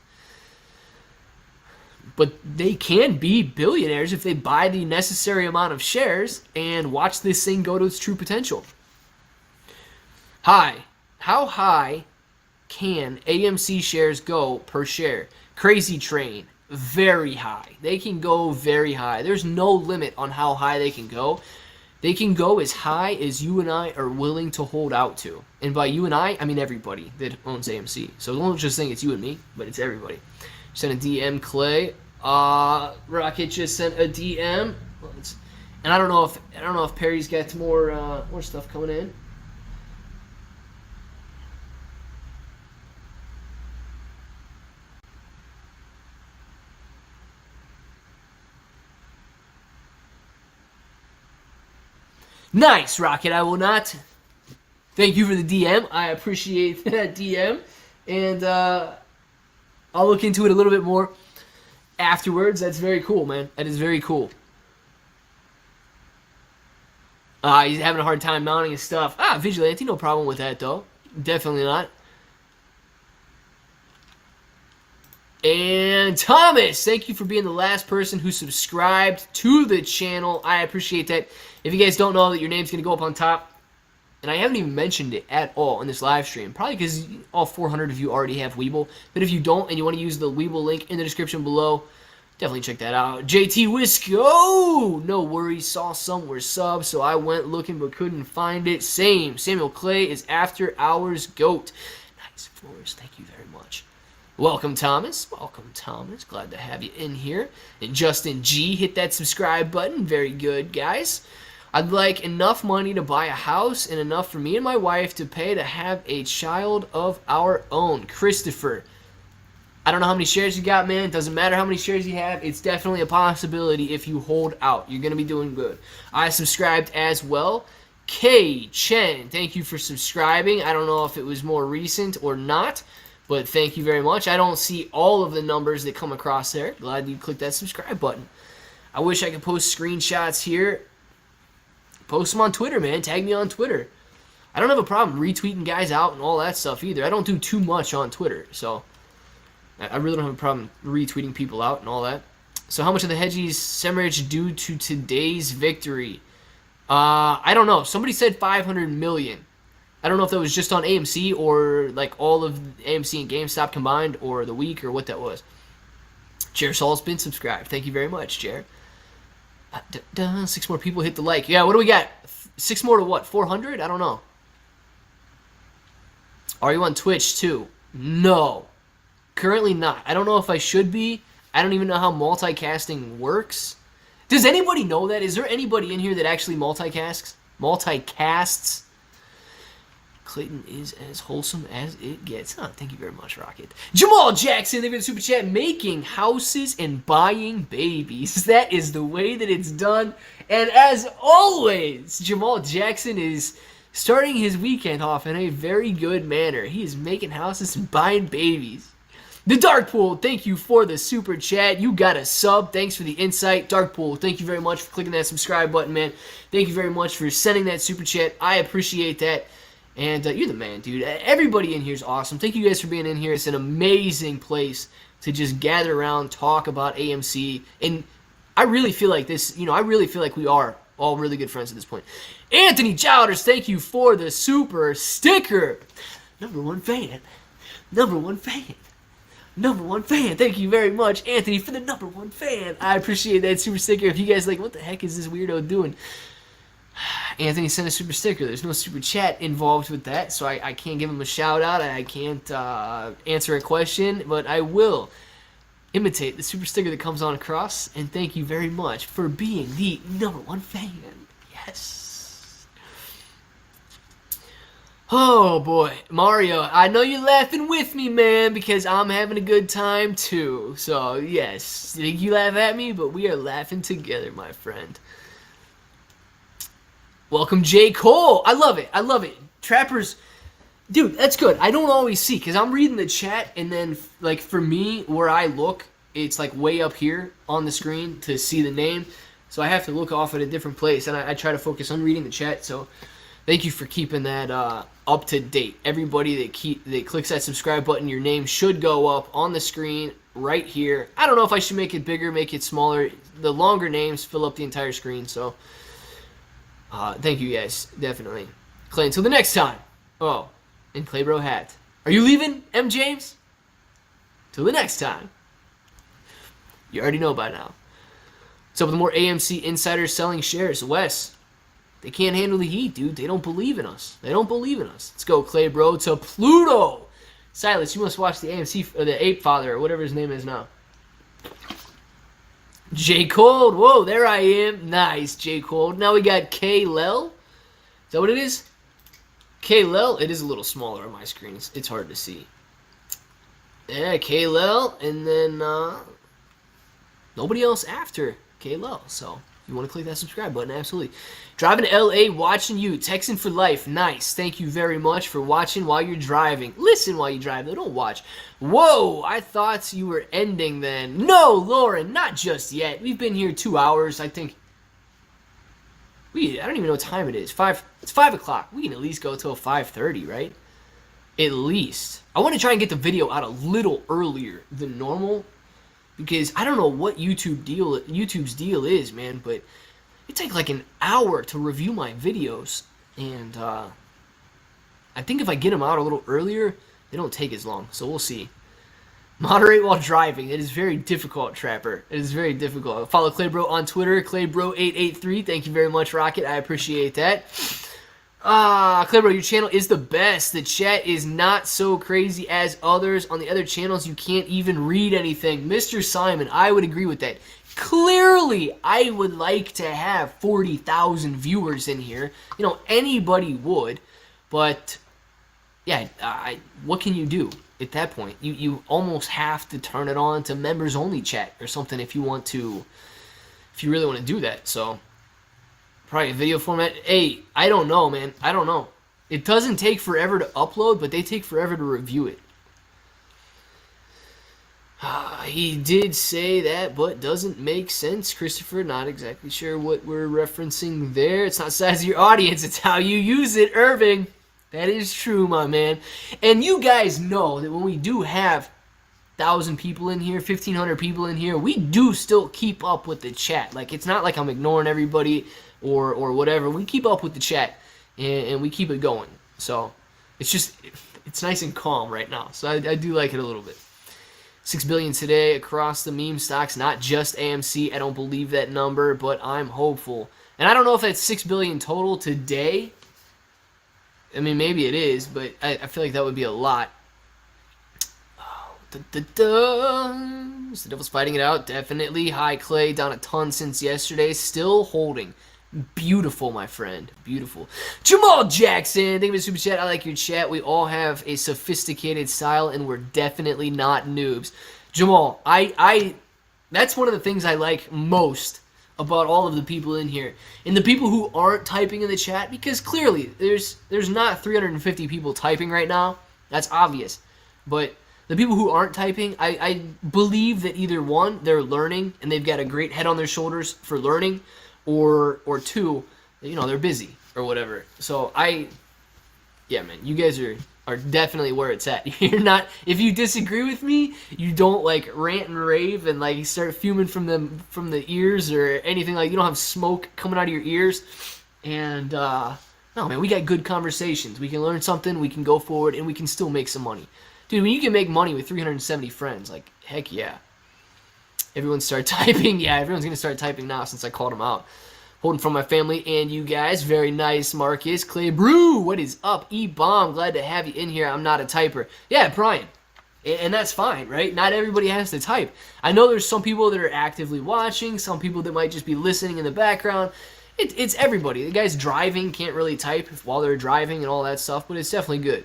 But they can be billionaires if they buy the necessary amount of shares and watch this thing go to its true potential. Hi. How high can AMC shares go per share? Crazy train. Very high. They can go very high. There's no limit on how high they can go. They can go as high as you and I are willing to hold out to. And by you and I mean everybody that owns AMC. So don't just think it's you and me, but it's everybody. Sent a DM, Clay. Rocket just sent a DM. And I don't know if Perry's got more stuff coming in. Nice, Rocket. I will not. Thank you for the DM. I appreciate that DM. And I'll look into it a little bit more afterwards. That's very cool, man. That is very cool. He's having a hard time mounting his stuff. Vigilante, no problem with that, though. Definitely not. And Thomas, thank you for being the last person who subscribed to the channel. I appreciate that. If you guys don't know that your name's going to go up on top, and I haven't even mentioned it at all in this live stream, probably because all 400 of you already have Weeble. But if you don't and you want to use the Weeble link in the description below, definitely check that out. JT Wisco, no worries, saw somewhere sub, so I went looking but couldn't find it. Same. Samuel Clay is After Hours GOAT. Nice, Forrest, thank you very much. Welcome, Thomas. Welcome, Thomas. Glad to have you in here. And Justin G, hit that subscribe button. Very good, guys. I'd like enough money to buy a house and enough for me and my wife to pay to have a child of our own. Christopher, I don't know how many shares you got, man. It doesn't matter how many shares you have. It's definitely a possibility if you hold out. You're going to be doing good. I subscribed as well. K. Chen, thank you for subscribing. I don't know if it was more recent or not, but thank you very much. I don't see all of the numbers that come across there. Glad you clicked that subscribe button. I wish I could post screenshots here. Post them on Twitter, man. Tag me on Twitter. I don't have a problem retweeting guys out and all that stuff either. I don't do too much on Twitter, so I really don't have a problem retweeting people out and all that. So how much of the Hedgies Semirich due to today's victory? I don't know. Somebody said 500 million. I don't know if that was just on AMC or like all of AMC and GameStop combined or the week or what that was. Jer Saul's been subscribed. Thank you very much, Jer. 6 more people hit the like. Yeah, what do we got? 6 more to what? 400? I don't know. Are you on Twitch too? No. Currently not. I don't know if I should be. I don't even know how multicasting works. Does anybody know that? Is there anybody in here that actually multicasts? Multicasts? Clayton is as wholesome as it gets. Thank you very much, Rocket. Jamal Jackson, they've been super chat, making houses and buying babies. That is the way that it's done. And as always, Jamal Jackson is starting his weekend off in a very good manner. He is making houses and buying babies. The Darkpool, thank you for the super chat. You got a sub. Thanks for the insight. Darkpool, thank you very much for clicking that subscribe button, man. Thank you very much for sending that super chat. I appreciate that. And you're the man, dude. Everybody in here is awesome. Thank you guys for being in here. It's an amazing place to just gather around, talk about AMC. And I really feel like this, I really feel like we are all really good friends at this point. Anthony Chowders, thank you for the super sticker. Number one fan. Number one fan. Number one fan. Thank you very much, Anthony, for the number one fan. I appreciate that super sticker. If you guys like, what the heck is this weirdo doing? Anthony sent a super sticker. There's no super chat involved with that, so I can't give him a shout out. I can't answer a question, but I will imitate the super sticker that comes on across. And thank you very much for being the number one fan. Yes. Oh boy, Mario, I know you're laughing with me, man, because I'm having a good time too. So, yes, I think you laugh at me, but we are laughing together, my friend. Welcome, J. Cole. I love it. I love it. Trappers, dude, that's good. I don't always see, because I'm reading the chat, and then, like, for me, where I look, it's, like, way up here on the screen to see the name. So I have to look off at a different place, and I try to focus on reading the chat, so thank you for keeping that up to date. Everybody that clicks that subscribe button, your name should go up on the screen right here. I don't know if I should make it bigger, make it smaller. The longer names fill up the entire screen, so thank you guys, definitely. Clay, until the next time. Oh, and Claybro hat. Are you leaving, M. James? Till the next time. You already know by now. What's up with more AMC insiders selling shares? Wes. They can't handle the heat, dude. They don't believe in us. They don't believe in us. Let's go, Clay, bro, to Pluto. Silas, you must watch the AMC, or the Ape Father, or whatever his name is now. J. Cold. Whoa, there I am. Nice, J. Cold. Now we got K. Lel. Is that what it is? K. Lel. It is a little smaller on my screen. It's hard to see. Yeah, K. Lel. And then nobody else after K. Lel. So you want to click that subscribe button, absolutely. Driving to LA, watching you. Texan for life. Nice. Thank you very much for watching while you're driving. Listen while you drive, though. Don't watch. Whoa, I thought you were ending then. No, Lauren, not just yet. We've been here 2 hours, I think. I don't even know what time it is. It's 5 o'clock. We can at least go till 5:30, right? At least. I want to try and get the video out a little earlier than normal, because I don't know what YouTube's deal is, man, but it takes like an hour to review my videos, and I think if I get them out a little earlier, they don't take as long, so we'll see. Moderate while driving. It is very difficult, Trapper. It is very difficult. Follow Claybro on Twitter, Claybro883. Thank you very much, Rocket. I appreciate that. Claybro, your channel is the best. The chat is not so crazy as others. On the other channels, you can't even read anything. Mr. Simon, I would agree with that. Clearly, I would like to have 40,000 viewers in here. You know, anybody would. But, yeah, what can you do at that point? You almost have to turn it on to members-only chat or something if you really want to do that. So, probably a video format. Hey, I don't know, man. I don't know. It doesn't take forever to upload, but they take forever to review it. He did say that, but doesn't make sense, Christopher. Not exactly sure what we're referencing there. It's not the size of your audience, it's how you use it, Irving. That is true, my man. And you guys know that when we do have 1,000 people in here, 1,500 people in here, we do still keep up with the chat. Like, it's not like I'm ignoring everybody or whatever. We keep up with the chat, and we keep it going. So, it's nice and calm right now. So I do like it a little bit. 6 billion today across the meme stocks, not just AMC. I don't believe that number, but I'm hopeful. And I don't know if that's 6 billion total today. I mean, maybe it is, but I feel like that would be a lot. Oh, the Devil's fighting it out, definitely. High Clay, down a ton since yesterday. Still holding. Beautiful, my friend. Beautiful. Jamal Jackson, thank you for the super chat. I like your chat. We all have a sophisticated style, and we're definitely not noobs. Jamal, that's one of the things I like most about all of the people in here and the people who aren't typing in the chat, because clearly there's not 350 people typing right now. That's obvious. But the people who aren't typing, I believe that either one, they're learning and they've got a great head on their shoulders for learning, or two, they're busy or whatever. So yeah, man, you guys are definitely where it's at. You're not, if you disagree with me, you don't like rant and rave and like start fuming from the ears or anything. Like, you don't have smoke coming out of your ears. And no, man, we got good conversations. We can learn something, we can go forward, and we can still make some money. Dude, when you can make money with 370 friends, like, heck yeah. Everyone start typing. Yeah, everyone's gonna start typing now since I called them out. Holding from my family and you guys. Very nice, Marcus. Clay Brew, what is up? E-Bomb, glad to have you in here. I'm not a typer. Yeah, Brian. And that's fine, right? Not everybody has to type. I know there's some people that are actively watching, some people that might just be listening in the background. It's everybody. The guys driving can't really type while they're driving and all that stuff, but it's definitely good.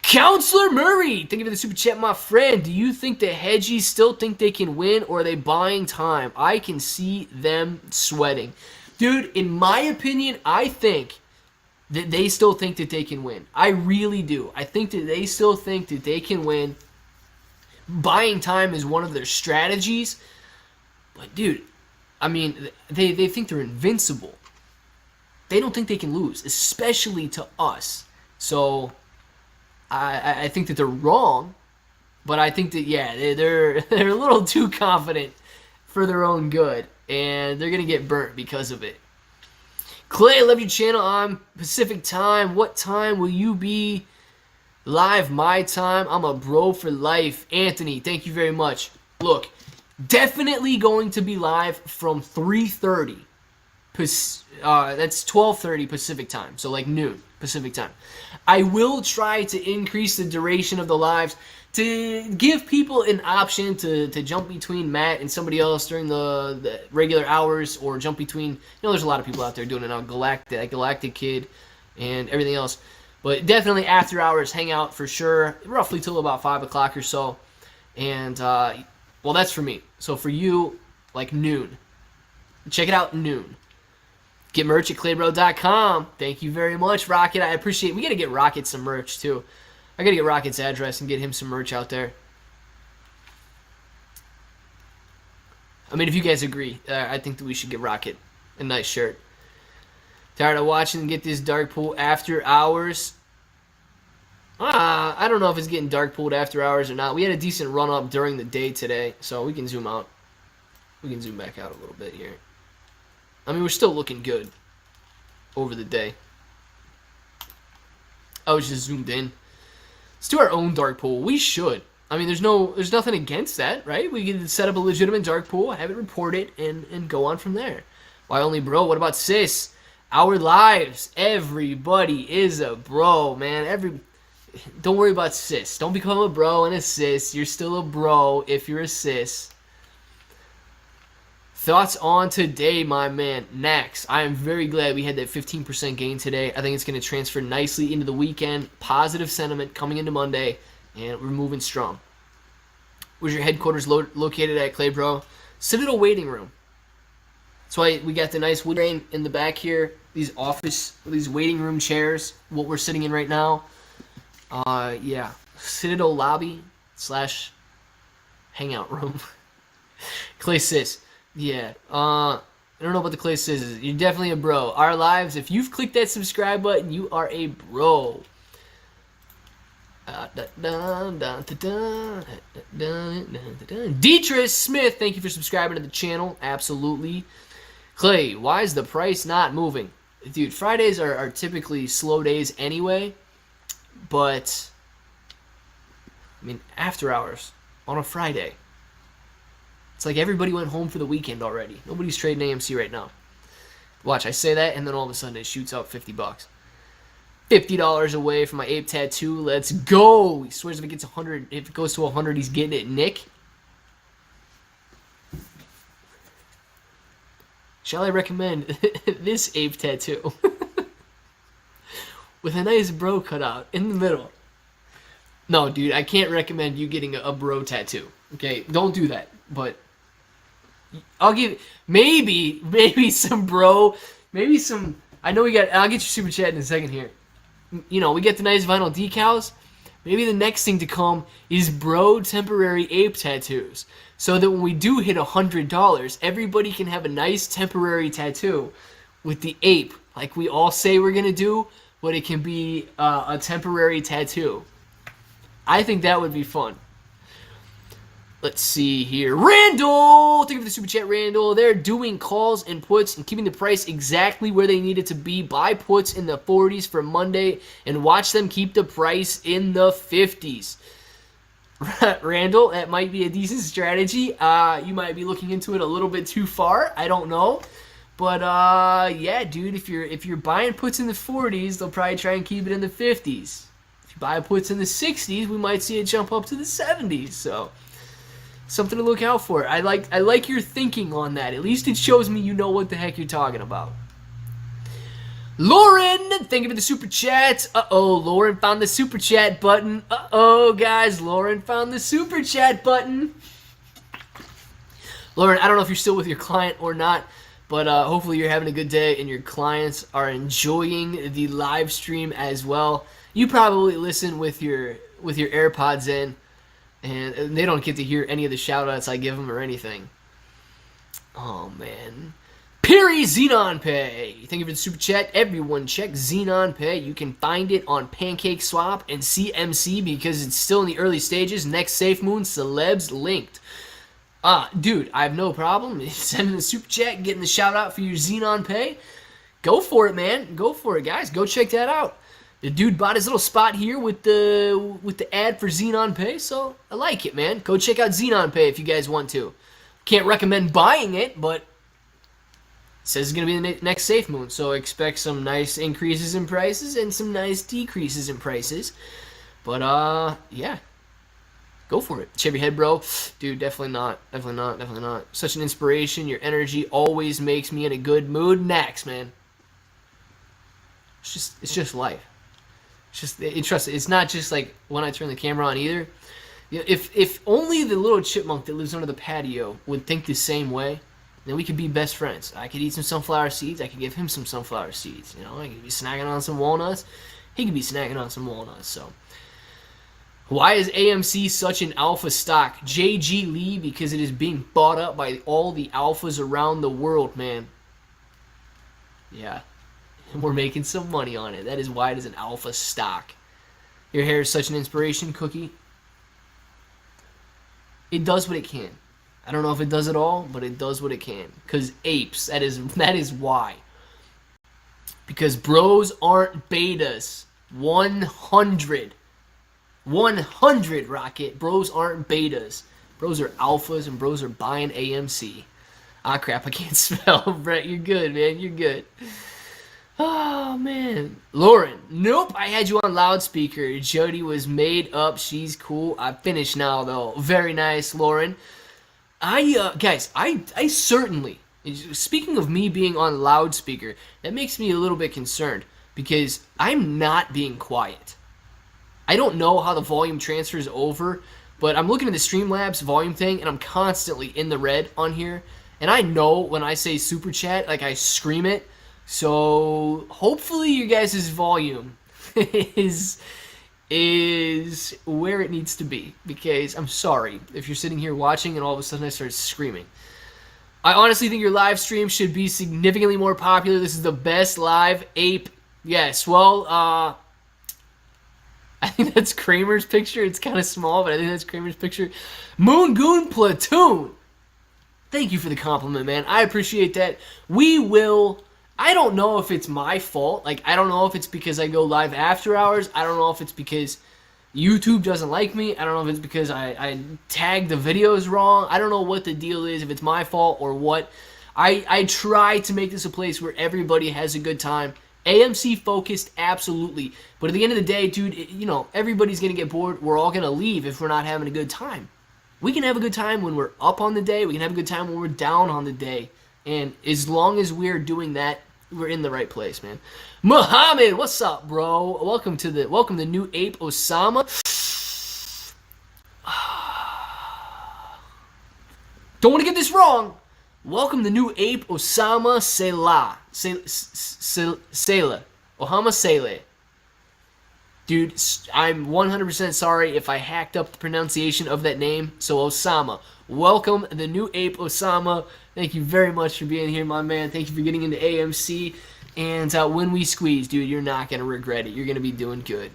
Counselor Murray, thank you for the super chat, my friend. Do you think the hedgies still think they can win, or are they buying time? I can see them sweating. Dude, in my opinion, I think that they still think that they can win. I really do. I think that they still think that they can win. Buying time is one of their strategies. But, dude, I mean, they think they're invincible. They don't think they can lose, especially to us. So, I think that they're wrong. But I think that, yeah, they're a little too confident for their own good. And they're going to get burnt because of it. Clay, I love your channel on Pacific time. What time will you be live? My time. I'm a bro for life. Anthony, thank you very much. Look, definitely going to be live from 3:30. That's 12:30 Pacific time. So like noon Pacific time. I will try to increase the duration of the lives to give people an option to jump between Matt and somebody else during the regular hours, or jump between, there's a lot of people out there doing it now, Galactic Kid and everything else. But definitely after hours hangout for sure, roughly till about 5 o'clock or so. And, well, that's for me. So for you, like noon. Check it out, noon. Get merch at claybro.com. Thank you very much, Rocket. I appreciate it. We got to get Rocket some merch, too. I got to get Rocket's address and get him some merch out there. I mean, if you guys agree, I think that we should get Rocket a nice shirt. Tired of watching and get this dark pool after hours? I don't know if it's getting dark pooled after hours or not. We had a decent run up during the day today, so we can zoom out. We can zoom back out a little bit here. I mean, we're still looking good over the day. I was just zoomed in. Let's do our own dark pool. We should. I mean, there's nothing against that, right? We can set up a legitimate dark pool, have it reported, and go on from there. Why only bro? What about sis? Our lives. Everybody is a bro, man. Don't worry about sis. Don't become a bro and a sis. You're still a bro if you're a sis. Thoughts on today, my man? Nax. I am very glad we had that 15% gain today. I think it's going to transfer nicely into the weekend. Positive sentiment coming into Monday, and we're moving strong. Where's your headquarters located at, Clay Bro? Citadel waiting room. That's why we got the nice wood grain in the back here. These waiting room chairs. What we're sitting in right now. Yeah. Citadel lobby / hangout room. Clay Sis. Yeah, I don't know about the Clay Scissors. You're definitely a bro. Our lives, if you've clicked that subscribe button, you are a bro. Deetris Smith, thank you for subscribing to the channel. Absolutely. Clay, why is the price not moving? Dude, Fridays are typically slow days anyway. But, I mean, after hours on a Friday. It's like everybody went home for the weekend already. Nobody's trading AMC right now. Watch, I say that, and then all of a sudden it shoots out $50. $50 away from my Ape tattoo. Let's go. He swears if it gets 100, if it goes to 100, he's getting it. Nick. Shall I recommend this Ape tattoo? With a nice bro cutout in the middle. No, dude, I can't recommend you getting a bro tattoo. Okay, don't do that. But I'll give maybe some bro, maybe some. I know we got. I'll get your super chat in a second here. You know, we get the nice vinyl decals. Maybe the next thing to come is bro temporary ape tattoos, so that when we do hit $100, everybody can have a nice temporary tattoo with the ape, like we all say we're gonna do, but it can be a temporary tattoo. I think that would be fun. Let's see here. Randall! Thank you for the super chat, Randall. They're doing calls and puts and keeping the price exactly where they need it to be. Buy puts in the 40s for Monday and watch them keep the price in the 50s. Randall, that might be a decent strategy. You might be looking into it a little bit too far. I don't know. But yeah, dude, if you're buying puts in the 40s, they'll probably try and keep it in the 50s. If you buy puts in the 60s, we might see it jump up to the 70s. So something to look out for. I like your thinking on that. At least it shows me you know what the heck you're talking about. Lauren, thank you for the super chat. Lauren found the super chat button. Guys, Lauren found the super chat button. Lauren, I don't know if you're still with your client or not, but hopefully you're having a good day and your clients are enjoying the live stream as well. You probably listen with your AirPods in, and they don't get to hear any of the shout-outs I give them or anything. Oh, man. Perry Xenon Pay. Thank you for the super chat. Everyone check Xenon Pay. You can find it on PancakeSwap and CMC because it's still in the early stages. Next Safe Moon, celebs linked. Dude, I have no problem sending the super chat, getting the shout-out for your Xenon Pay. Go for it, man. Go for it, guys. Go check that out. The dude bought his little spot here with the ad for Xenon Pay, so I like it, man. Go check out Xenon Pay if you guys want to. Can't recommend buying it, but it says it's going to be the next Safe Moon, so expect some nice increases in prices and some nice decreases in prices. But, yeah. Go for it. Shave your head, bro. Dude, definitely not. Definitely not. Definitely not. Such an inspiration. Your energy always makes me in a good mood. Next, man. It's just life. Trust it. It's not just like when I turn the camera on either. You know, if only the little chipmunk that lives under the patio would think the same way, then we could be best friends. I could eat some sunflower seeds. I could give him some sunflower seeds. You know, I could be snacking on some walnuts. He could be snacking on some walnuts. So, why is AMC such an alpha stock? JG Lee, because it is being bought up by all the alphas around the world, man. Yeah. And we're making some money on it. That is why it is an alpha stock. Your hair is such an inspiration, Cookie. It does what it can. I don't know if it does it all, but it does what it can. Because apes, that is why. Because bros aren't betas. 100. 100, Rocket. Bros aren't betas. Bros are alphas, and bros are buying AMC. Ah, crap, I can't spell. Brett, you're good, man. You're good. Oh, man. Lauren. Nope, I had you on loudspeaker. Jody was made up. She's cool. I finished now, though. Very nice, Lauren. Guys, I certainly, speaking of me being on loudspeaker, that makes me a little bit concerned because I'm not being quiet. I don't know how the volume transfers over, but I'm looking at the Streamlabs volume thing, and I'm constantly in the red on here. And I know when I say super chat, like I scream it. So hopefully your guys' volume is where it needs to be. Because I'm sorry if you're sitting here watching and all of a sudden I start screaming. I honestly think your live stream should be significantly more popular. This is the best live ape. Yes, well, I think that's Kramer's picture. It's kind of small, but I think that's Kramer's picture. Moon Goon Platoon. Thank you for the compliment, man. I appreciate that. We will... I don't know if it's my fault. Like, I don't know if it's because I go live after hours. I don't know if it's because YouTube doesn't like me. I don't know if it's because I tagged the videos wrong. I don't know what the deal is, if it's my fault or what. I try to make this a place where everybody has a good time. AMC focused, absolutely. But at the end of the day, dude, everybody's going to get bored. We're all going to leave if we're not having a good time. We can have a good time when we're up on the day. We can have a good time when we're down on the day. And as long as we're doing that, we're in the right place, man. Muhammad, what's up, bro? Welcome to new Ape Osama. Don't want to get this wrong. Welcome the new Ape Osama Selah. Selah. Ohama Saleh. Dude, I'm 100% sorry if I hacked up the pronunciation of that name. So Osama, welcome the new Ape Osama. Thank you very much for being here, my man. Thank you for getting into AMC. And when we squeeze, dude, you're not going to regret it. You're going to be doing good.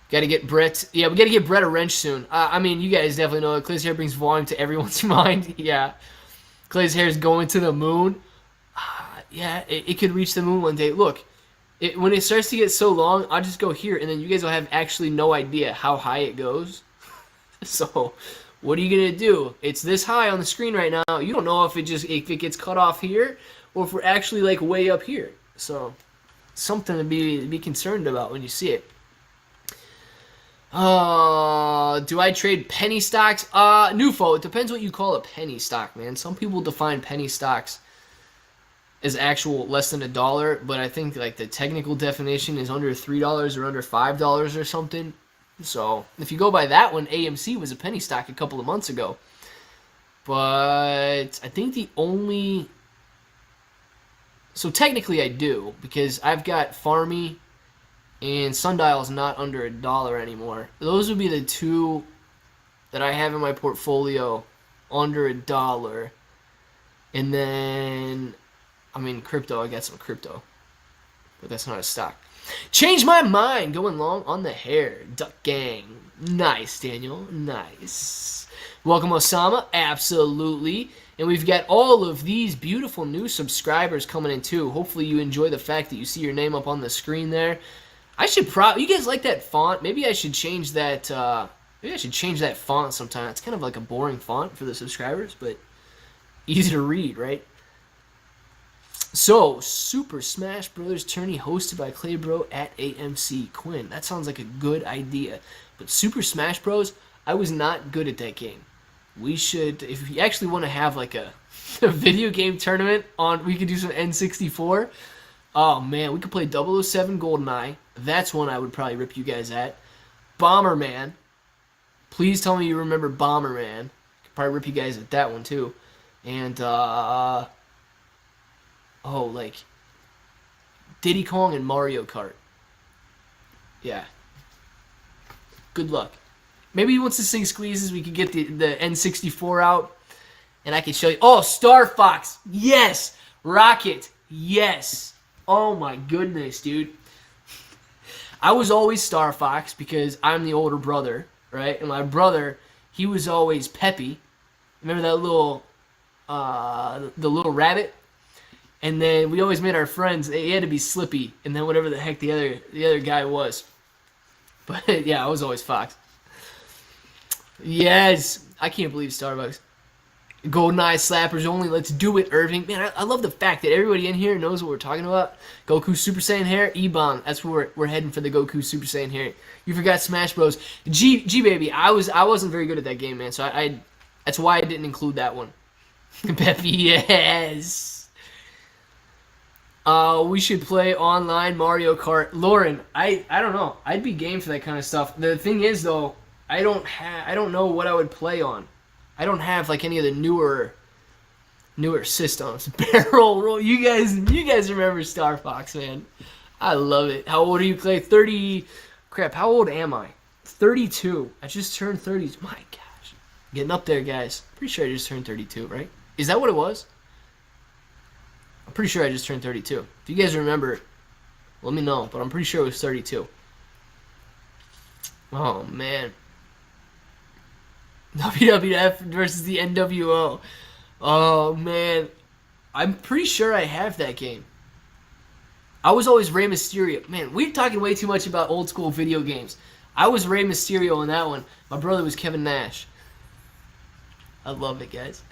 Got to get Brett. Yeah, we got to get Brett a wrench soon. I mean, you guys definitely know that Clay's hair brings volume to everyone's mind. Yeah. Clay's hair is going to the moon. Yeah, it could reach the moon one day. Look. When it starts to get so long, I'll just go here, and then you guys will have actually no idea how high it goes. So, what are you going to do? It's this high on the screen right now. You don't know if it gets cut off here, or if we're actually, like, way up here. So, something to be concerned about when you see it. Do I trade penny stocks? Nufo, it depends what you call a penny stock, man. Some people define penny stocks is actual less than $1, but I think like the technical definition is under $3 or under $5 or something. So if you go by that one, AMC was a penny stock a couple of months ago. But I think so technically I do, because I've got Farmy and Sundial's not under $1 anymore. Those would be the two that I have in my portfolio under $1. And then I mean, crypto, I got some crypto. But that's not a stock. Change my mind. Going long on the hair. Duck Gang. Nice, Daniel. Nice. Welcome, Osama. Absolutely. And we've got all of these beautiful new subscribers coming in, too. Hopefully you enjoy the fact that you see your name up on the screen there. I should you guys like that font? Maybe I should change that. Maybe I should change that font sometime. It's kind of like a boring font for the subscribers, but easy to read, right? So, Super Smash Bros. Tourney hosted by Claybro at AMC Quinn. That sounds like a good idea. But Super Smash Bros., I was not good at that game. We should, if you actually want to have like a video game tournament we could do some N64. Oh man, we could play 007 GoldenEye. That's one I would probably rip you guys at. Bomberman. Please tell me you remember Bomberman. Could probably rip you guys at that one too. And, like Diddy Kong and Mario Kart. Yeah. Good luck. Maybe once this thing squeezes, we could get the N64 out, and I can show you. Oh, Star Fox. Yes. Rocket. Yes. Oh my goodness, dude. I was always Star Fox because I'm the older brother, right? And my brother, he was always Peppy. Remember that little, the little rabbit? And then we always made our friends. He had to be Slippy, and then whatever the heck the other guy was. But yeah, I was always Fox. Yes, I can't believe Starbucks. GoldenEye slappers only. Let's do it, Irving. Man, I love the fact that everybody in here knows what we're talking about. Goku Super Saiyan hair, E-Bomb. That's where we're heading for the Goku Super Saiyan hair. You forgot Smash Bros. G baby. I wasn't very good at that game, man. So I that's why I didn't include that one. Peppy, yes. We should play online Mario Kart. Lauren, I don't know. I'd be game for that kind of stuff. The thing is, though, I don't know what I would play on. I don't have like any of the newer systems. Barrel roll. You guys remember Star Fox, man? I love it. How old are you, Clay? 30. Crap. How old am I? 32. I just turned 30. My gosh, getting up there, guys. Pretty sure I just turned 32, right? Is that what it was? I'm pretty sure I just turned 32. If you guys remember, let me know. But I'm pretty sure it was 32. Oh, man. WWF versus the NWO. Oh, man. I'm pretty sure I have that game. I was always Rey Mysterio. Man, we're talking way too much about old school video games. I was Rey Mysterio in that one. My brother was Kevin Nash. I love it, guys.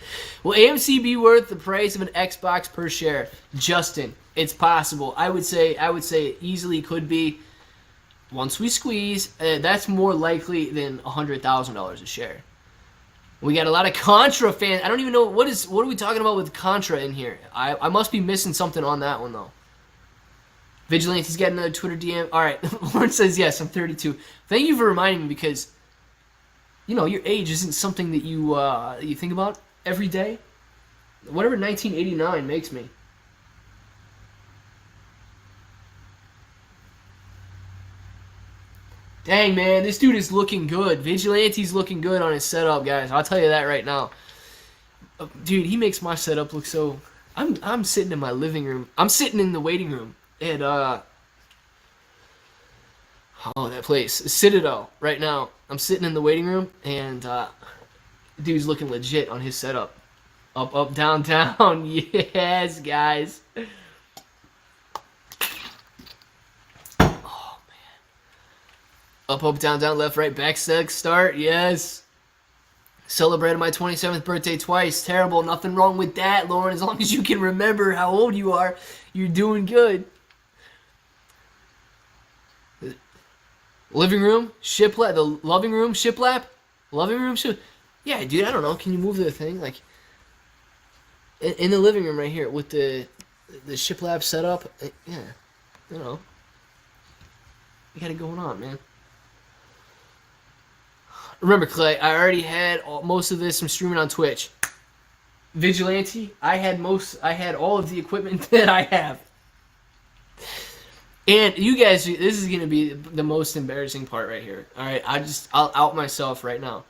Will AMC be worth the price of an Xbox per share? Justin, it's possible. I would say it easily could be. Once we squeeze, that's more likely than $100,000 a share. We got a lot of Contra fans. I don't even know what are we talking about with Contra in here. I must be missing something on that one though. Vigilante's got another Twitter DM. All right, Lauren says yes. I'm 32. Thank you for reminding me because, you know, your age isn't something that you think about every day. Whatever 1989 makes me. Dang, man, this dude is looking good. Vigilante's looking good on his setup, guys. I'll tell you that right now. Dude, he makes my setup look so... I'm sitting in my living room. I'm sitting in the waiting room at, oh, that place. Citadel, right now. I'm sitting in the waiting room, and, dude's looking legit on his setup. Up, up, down, down. Yes, guys. Oh, man. Up, up, down, down, left, right, back, start. Yes. Celebrated my 27th birthday twice. Terrible. Nothing wrong with that, Lauren. As long as you can remember how old you are, you're doing good. Living room, shiplap. The loving room, shiplap. Loving room, ship. Yeah, dude. I don't know. Can you move the thing like in the living room right here with the shiplap setup? Yeah. I don't know. You got it going on, man. Remember, Clay, I already had most of this from streaming on Twitch. Vigilante, I had all of the equipment that I have. And you guys, this is gonna be the most embarrassing part right here. All right, I'll out myself right now.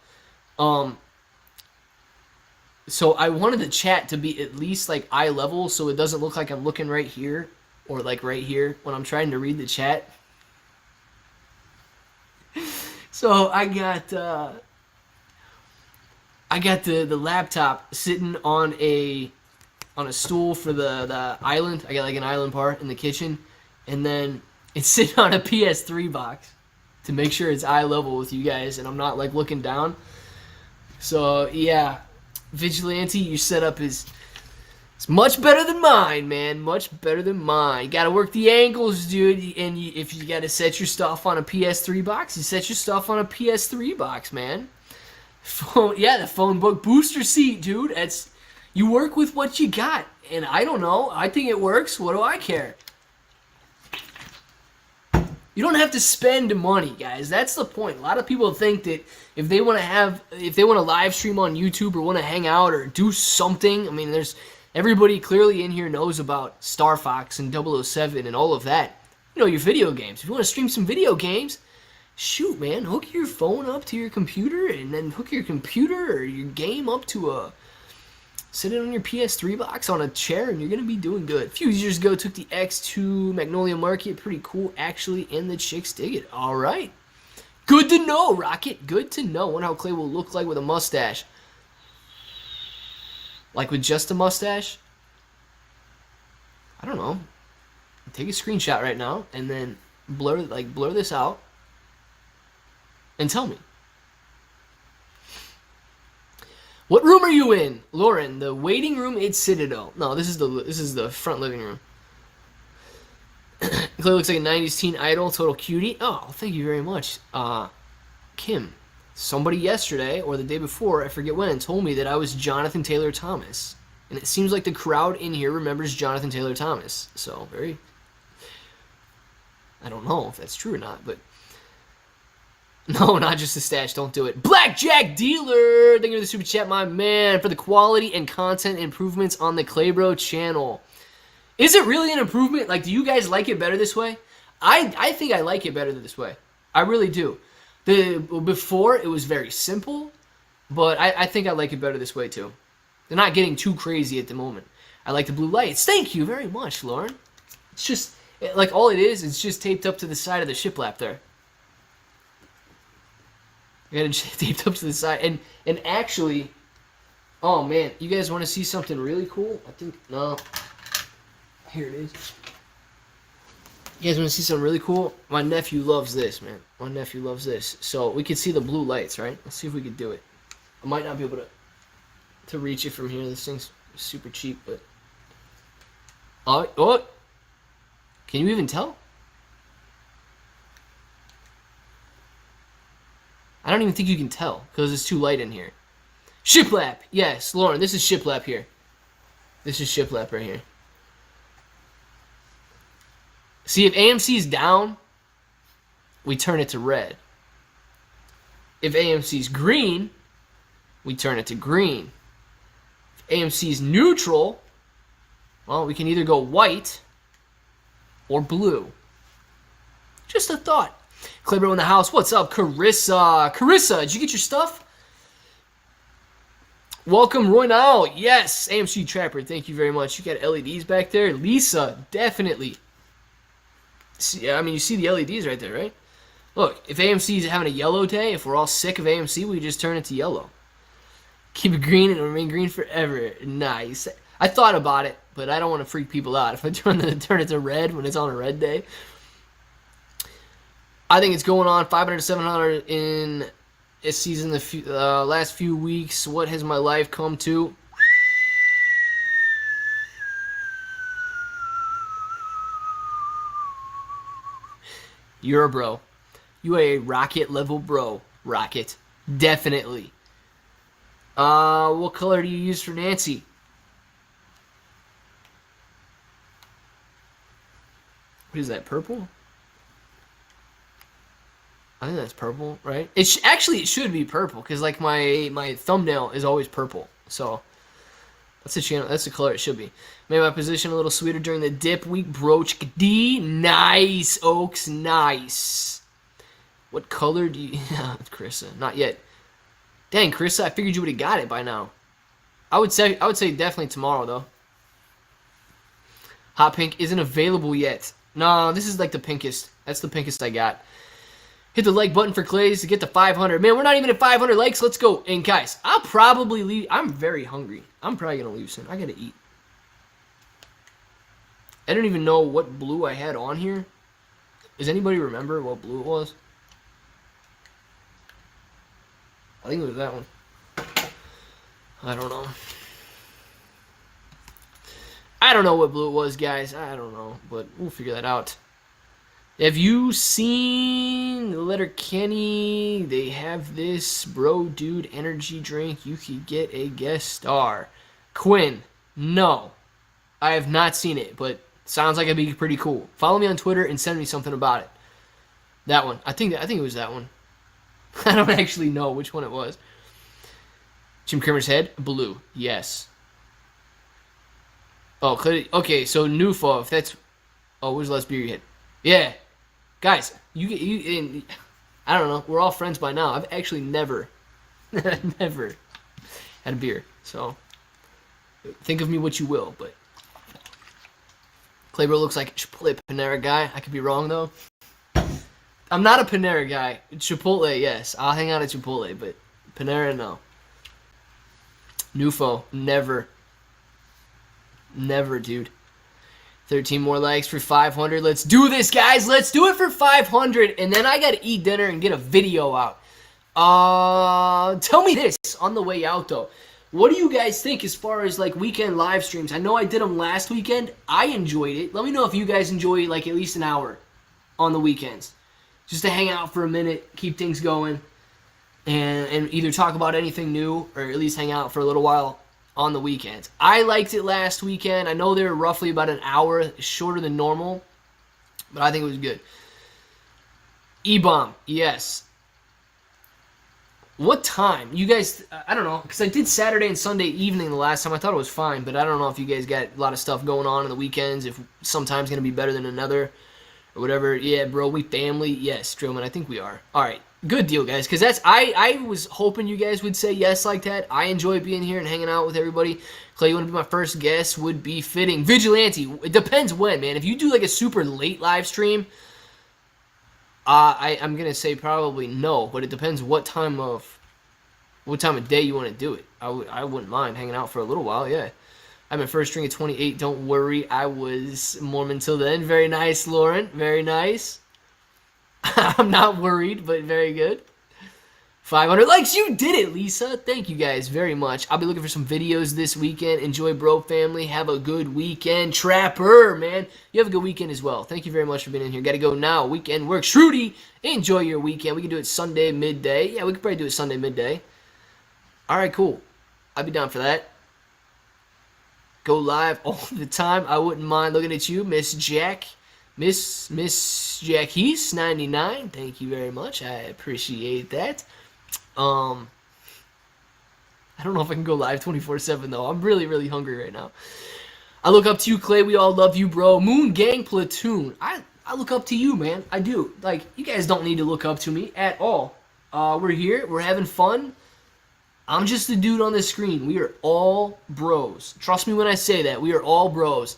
So I wanted the chat to be at least like eye level, so it doesn't look like I'm looking right here or like right here when I'm trying to read the chat. So I got the laptop sitting on a stool for the island. I got like an island part in the kitchen, and then it's sitting on a PS3 box to make sure it's eye level with you guys, and I'm not like looking down. So yeah, Vigilante, your setup it's much better than mine, man. Much better than mine. You gotta work the angles, dude. And if you gotta set your stuff on a PS3 box, you set your stuff on a PS3 box, man. Yeah, the phone book booster seat, dude. You work with what you got. And I don't know. I think it works. What do I care? You don't have to spend money, guys. That's the point. A lot of people think that if they want to live stream on YouTube or want to hang out or do something, I mean, everybody clearly in here knows about Star Fox and 007 and all of that. You know, your video games. If you want to stream some video games, shoot, man, hook your phone up to your computer and then hook your computer or your game up to sit it on your PS3 box on a chair and you're going to be doing good. A few years ago, took the X to Magnolia Market. Pretty cool, actually, and the chicks dig it. All right. Good to know, Rocket. Good to know. Wonder how Clay will look like with a mustache. Like with just a mustache? I don't know. Take a screenshot right now and then blur this out and tell me. What room are you in, Lauren? The waiting room at Citadel. No, this is the front living room. Clay looks like a 90s teen idol, total cutie. Oh, thank you very much. Kim. Somebody yesterday, or the day before, I forget when, told me that I was Jonathan Taylor Thomas. And it seems like the crowd in here remembers Jonathan Taylor Thomas. So, I don't know if that's true or not, but... No, not just a stash, don't do it. Blackjack Dealer! Thank you for the super chat, my man, for the quality and content improvements on the Claybro channel. Is it really an improvement? Like, do you guys like it better this way? I think I like it better this way. I really do. Before, it was very simple, but I think I like it better this way, too. They're not getting too crazy at the moment. I like the blue lights. Thank you very much, Lauren. It's just, like, all it is, it's just taped up to the side of the shiplap there. I got it taped up to the side. And actually, oh, man, you guys want to see something really cool? I think, no. Here it is. You guys want to see something really cool? My nephew loves this, man. My nephew loves this. So we can see the blue lights, right? Let's see if we can do it. I might not be able to reach it from here. This thing's super cheap, but... Oh! Can you even tell? I don't even think you can tell, because it's too light in here. Shiplap! Yes, Lauren, this is shiplap here. This is shiplap right here. See, if AMC is down, we turn it to red. If AMC is green, we turn it to green. If AMC's neutral. Well, we can either go white or blue. Just a thought. Claybro in the house. What's up, Carissa? Carissa, did you get your stuff? Welcome, Roy Now. Yes, AMC Trapper. Thank you very much. You got LEDs back there. Lisa, definitely. See, I mean, you see the LEDs right there, right? Look, if AMC is having a yellow day, if we're all sick of AMC, we just turn it to yellow. Keep it green and remain green forever. Nice. I thought about it, but I don't want to freak people out. If I turn it to red when it's on a red day. I think it's going on 500 to 700 in a season the last few weeks. What has my life come to? You're a bro. You are a rocket level bro. Rocket. Definitely. What color do you use for Nancy? What is that, purple? I think that's purple, right? Actually, it should be purple, because like my thumbnail is always purple. So that's the channel. That's the color it should be. Made my position a little sweeter during the dip week. Broach D. Nice, Oaks. Nice. What color do you... Carissa. Not yet. Dang, Carissa, I figured you would have got it by now. I would say definitely tomorrow, though. Hot pink isn't available yet. No, this is like the pinkest. That's the pinkest I got. Hit the like button for Clays to get to 500. Man, we're not even at 500 likes. Let's go. And guys, I'll probably leave. I'm very hungry. I'm probably going to leave soon. I got to eat. I don't even know what blue I had on here. Does anybody remember what blue it was? I think it was that one. I don't know. I don't know what blue it was, guys. I don't know, but we'll figure that out. Have you seen the letter Kenny? They have this bro dude energy drink. You could get a guest star. Quinn, no. I have not seen it, but sounds like it'd be pretty cool. Follow me on Twitter and send me something about it. That one. I think it was that one. I don't actually know which one it was. Jim Crimmer's head, blue. Yes. Oh, okay. So Nufo, if that's. Oh, where's the last beer you hit? Yeah, guys, you. I don't know. We're all friends by now. I've actually never had a beer. So think of me what you will. But Claybro looks like a Chipotle Panera guy. I could be wrong though. I'm not a Panera guy. Chipotle, yes. I'll hang out at Chipotle, but Panera, no. Nufo, never. Never, dude. 13 more likes for 500. Let's do this, guys. Let's do it for 500. And then I got to eat dinner and get a video out. Tell me this on the way out, though. What do you guys think as far as, like, weekend live streams? I know I did them last weekend. I enjoyed it. Let me know if you guys enjoy, like, at least an hour on the weekends. Just to hang out for a minute, keep things going, and either talk about anything new or at least hang out for a little while on the weekends. I liked it last weekend. I know they were roughly about an hour shorter than normal, but I think it was good. E-Bomb, yes. What time? You guys, I don't know, because I did Saturday and Sunday evening the last time. I thought it was fine, but I don't know if you guys got a lot of stuff going on the weekends, if sometime's going to be better than another or whatever. Yeah, bro, we family. Yes, Drillman, I think we are. All right. Good deal, guys, because that's I was hoping you guys would say yes like that. I enjoy being here and hanging out with everybody. Clay, you want to be my first guest? Would be fitting. Vigilante, it depends when, man. If you do like a super late live stream, I'm gonna say probably no, but it depends what time of day you want to do it. I wouldn't mind hanging out for a little while. Yeah, I'm in first string at 28. Don't worry, I was Mormon till then. Very nice, Lauren. Very nice. I'm not worried, but very good. 500 likes. You did it, Lisa. Thank you guys very much. I'll be looking for some videos this weekend. Enjoy, bro, family. Have a good weekend. Trapper, man. You have a good weekend as well. Thank you very much for being in here. Got to go now. Weekend work. Shruti, enjoy your weekend. We can do it Sunday midday. Yeah, we could probably do it Sunday midday. All right, cool. I'd be down for that. Go live all the time. I wouldn't mind looking at you, Miss Jack. Miss Jackies 99, thank you very much. I appreciate that. I don't know if I can go live 24/7 though. I'm really, really hungry right now. I look up to you, Clay. We all love you, bro. Moon Gang Platoon. I look up to you, man. I do. Like, you guys don't need to look up to me at all. We're here. We're having fun. I'm just the dude on the screen. We are all bros. Trust me when I say that. We are all bros.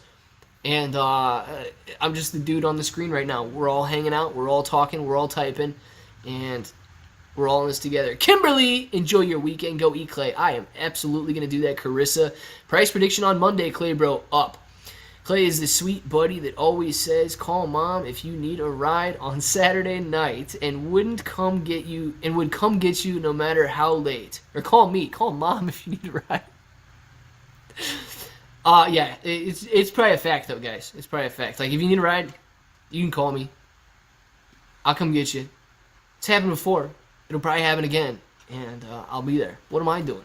And I'm just the dude on the screen right now. We're all hanging out. We're all talking. We're all typing. And we're all in this together. Kimberly, enjoy your weekend. Go eat, Clay. I am absolutely going to do that, Carissa. Price prediction on Monday, Clay bro, up. Clay is the sweet buddy that always says, call mom if you need a ride on Saturday night and would come get you no matter how late. Or call me. Call mom if you need a ride. Yeah, it's probably a fact though, guys. It's probably a fact. Like, if you need a ride, you can call me. I'll come get you. It's happened before. It'll probably happen again. And I'll be there. What am I doing?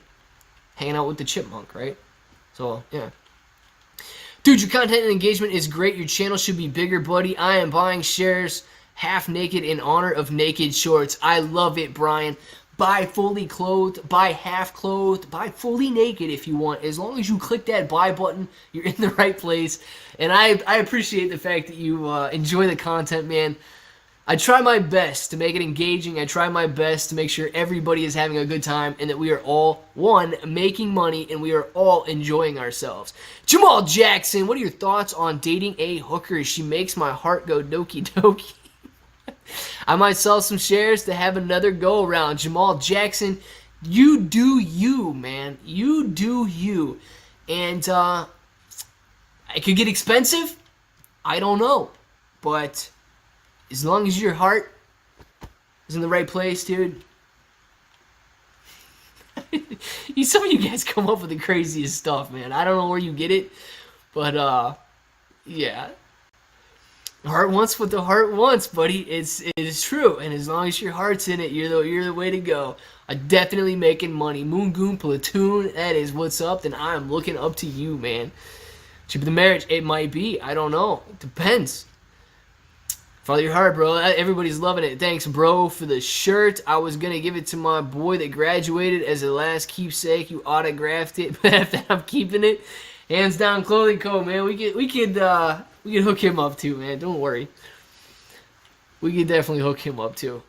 Hanging out with the chipmunk, right? So, yeah. Dude, your content and engagement is great. Your channel should be bigger, buddy. I am buying shares half naked in honor of naked shorts. I love it, Brian. Buy fully clothed, buy half clothed, buy fully naked if you want. As long as you click that buy button, you're in the right place. And I appreciate the fact that you enjoy the content, man. I try my best to make it engaging. I try my best to make sure everybody is having a good time and that we are all, one, making money and we are all enjoying ourselves. Jamal Jackson, what are your thoughts on dating a hooker? She makes my heart go doki doki. I might sell some shares to have another go around. Jamal Jackson, you do you, man. You do you. And it could get expensive. I don't know. But as long as your heart is in the right place, dude. Some of you guys come up with the craziest stuff, man. I don't know where you get it, but yeah. Heart wants what the heart wants, buddy. It is true, and as long as your heart's in it, you're the way to go. I'm definitely making money. Moon Goon Platoon, that is what's up. Then I'm looking up to you, man. Cheaper than marriage, it might be. I don't know. It depends. Follow your heart, bro. Everybody's loving it. Thanks, bro, for the shirt. I was going to give it to my boy that graduated as a last keepsake. You autographed it, but I'm keeping it. Hands Down Clothing Co., man. We could hook him up, too, man. Don't worry. We could definitely hook him up, too.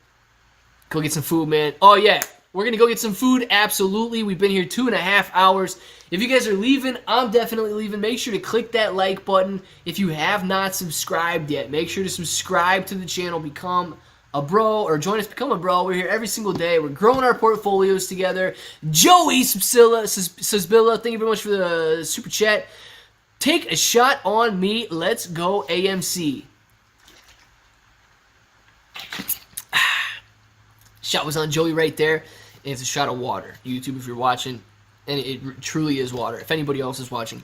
Go get some food, man. Oh, yeah. We're going to go get some food. Absolutely. We've been here 2.5 hours. If you guys are leaving, I'm definitely leaving. Make sure to click that like button. If you have not subscribed yet, make sure to subscribe to the channel. Become a bro, or join us, become a bro. We're here every single day. We're growing our portfolios together. Joey Sazbilla, thank you very much for the super chat. Take a shot on me. Let's go, AMC. Shot was on Joey right there. And it's a shot of water. YouTube, if you're watching, and it truly is water. If anybody else is watching.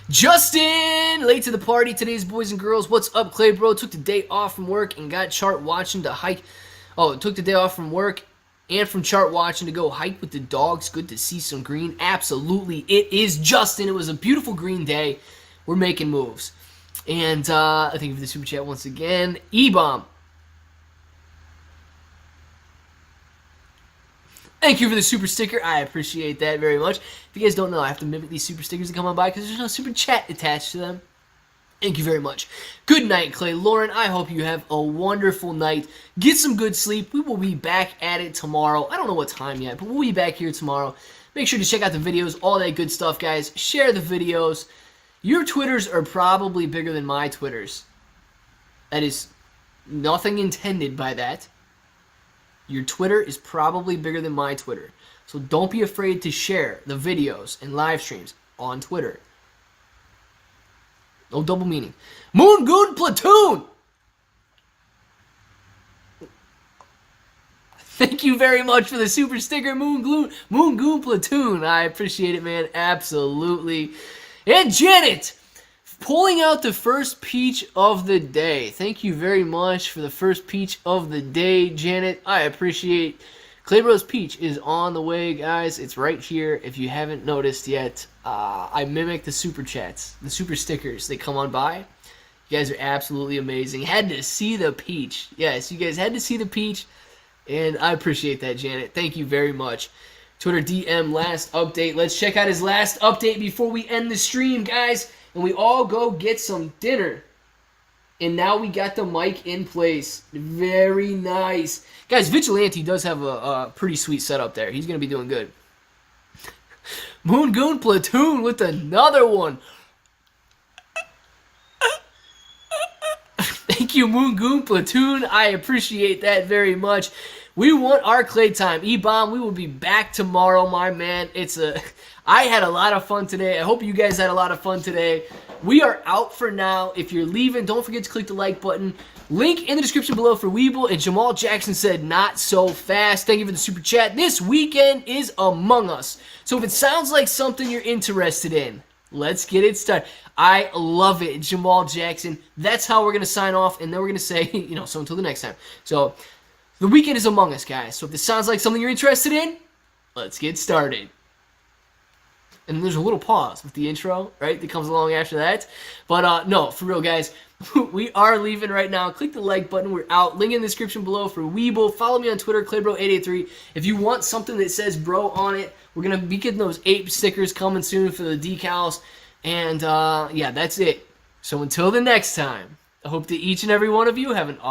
Justin, late to the party. Today's boys and girls. What's up, Clay, bro? Took the day off from work and got chart watching to hike. Oh, took the day off from work and from chart watching to go hike with the dogs. Good to see some green. Absolutely, it is Justin. It was a beautiful green day. We're making moves. And thank you for the super chat once again. E-Bomb. Thank you for the super sticker. I appreciate that very much. If you guys don't know, I have to mimic these super stickers to come on by because there's no super chat attached to them. Thank you very much. Good night, Clay. Lauren, I hope you have a wonderful night. Get some good sleep. We will be back at it tomorrow. I don't know what time yet, but we'll be back here tomorrow. Make sure to check out the videos, all that good stuff, guys. Share the videos. Your Twitters are probably bigger than my Twitters. That is nothing intended by that. Your Twitter is probably bigger than my Twitter. So don't be afraid to share the videos and live streams on Twitter. No double meaning. Moon Goon Platoon! Thank you very much for the super sticker, Moon Goon Platoon. I appreciate it, man. Absolutely. And Janet, pulling out the first peach of the day. Thank you very much for the first peach of the day, Janet. I appreciate. Claybro's peach is on the way, guys. It's right here. If you haven't noticed yet, I mimic the super chats, the super stickers. They come on by. You guys are absolutely amazing. Had to see the peach. Yes, you guys had to see the peach, and I appreciate that, Janet. Thank you very much. Twitter DM last update. Let's check out his last update before we end the stream, guys. And we all go get some dinner. And now we got the mic in place. Very nice. Guys, Vigilante does have a pretty sweet setup there. He's going to be doing good. Moon Goon Platoon with another one. Thank you, Moon Goon Platoon. I appreciate that very much. We want our clay time. E-Bomb, we will be back tomorrow, my man. I had a lot of fun today. I hope you guys had a lot of fun today. We are out for now. If you're leaving, don't forget to click the like button. Link in the description below for Weeble. And Jamal Jackson said, not so fast. Thank you for the super chat. This weekend is Among Us. So if it sounds like something you're interested in, let's get it started. I love it, Jamal Jackson. That's how we're going to sign off. And then we're going to say, so until the next time. So the weekend is Among Us, guys. So if this sounds like something you're interested in, let's get started. And there's a little pause with the intro, right, that comes along after that. But no, for real, guys, we are leaving right now. Click the like button. We're out. Link in the description below for Weeble. Follow me on Twitter, Claybro883. If you want something that says bro on it, we're going to be getting those Ape stickers coming soon for the decals. And, yeah, that's it. So until the next time, I hope that each and every one of you have an awesome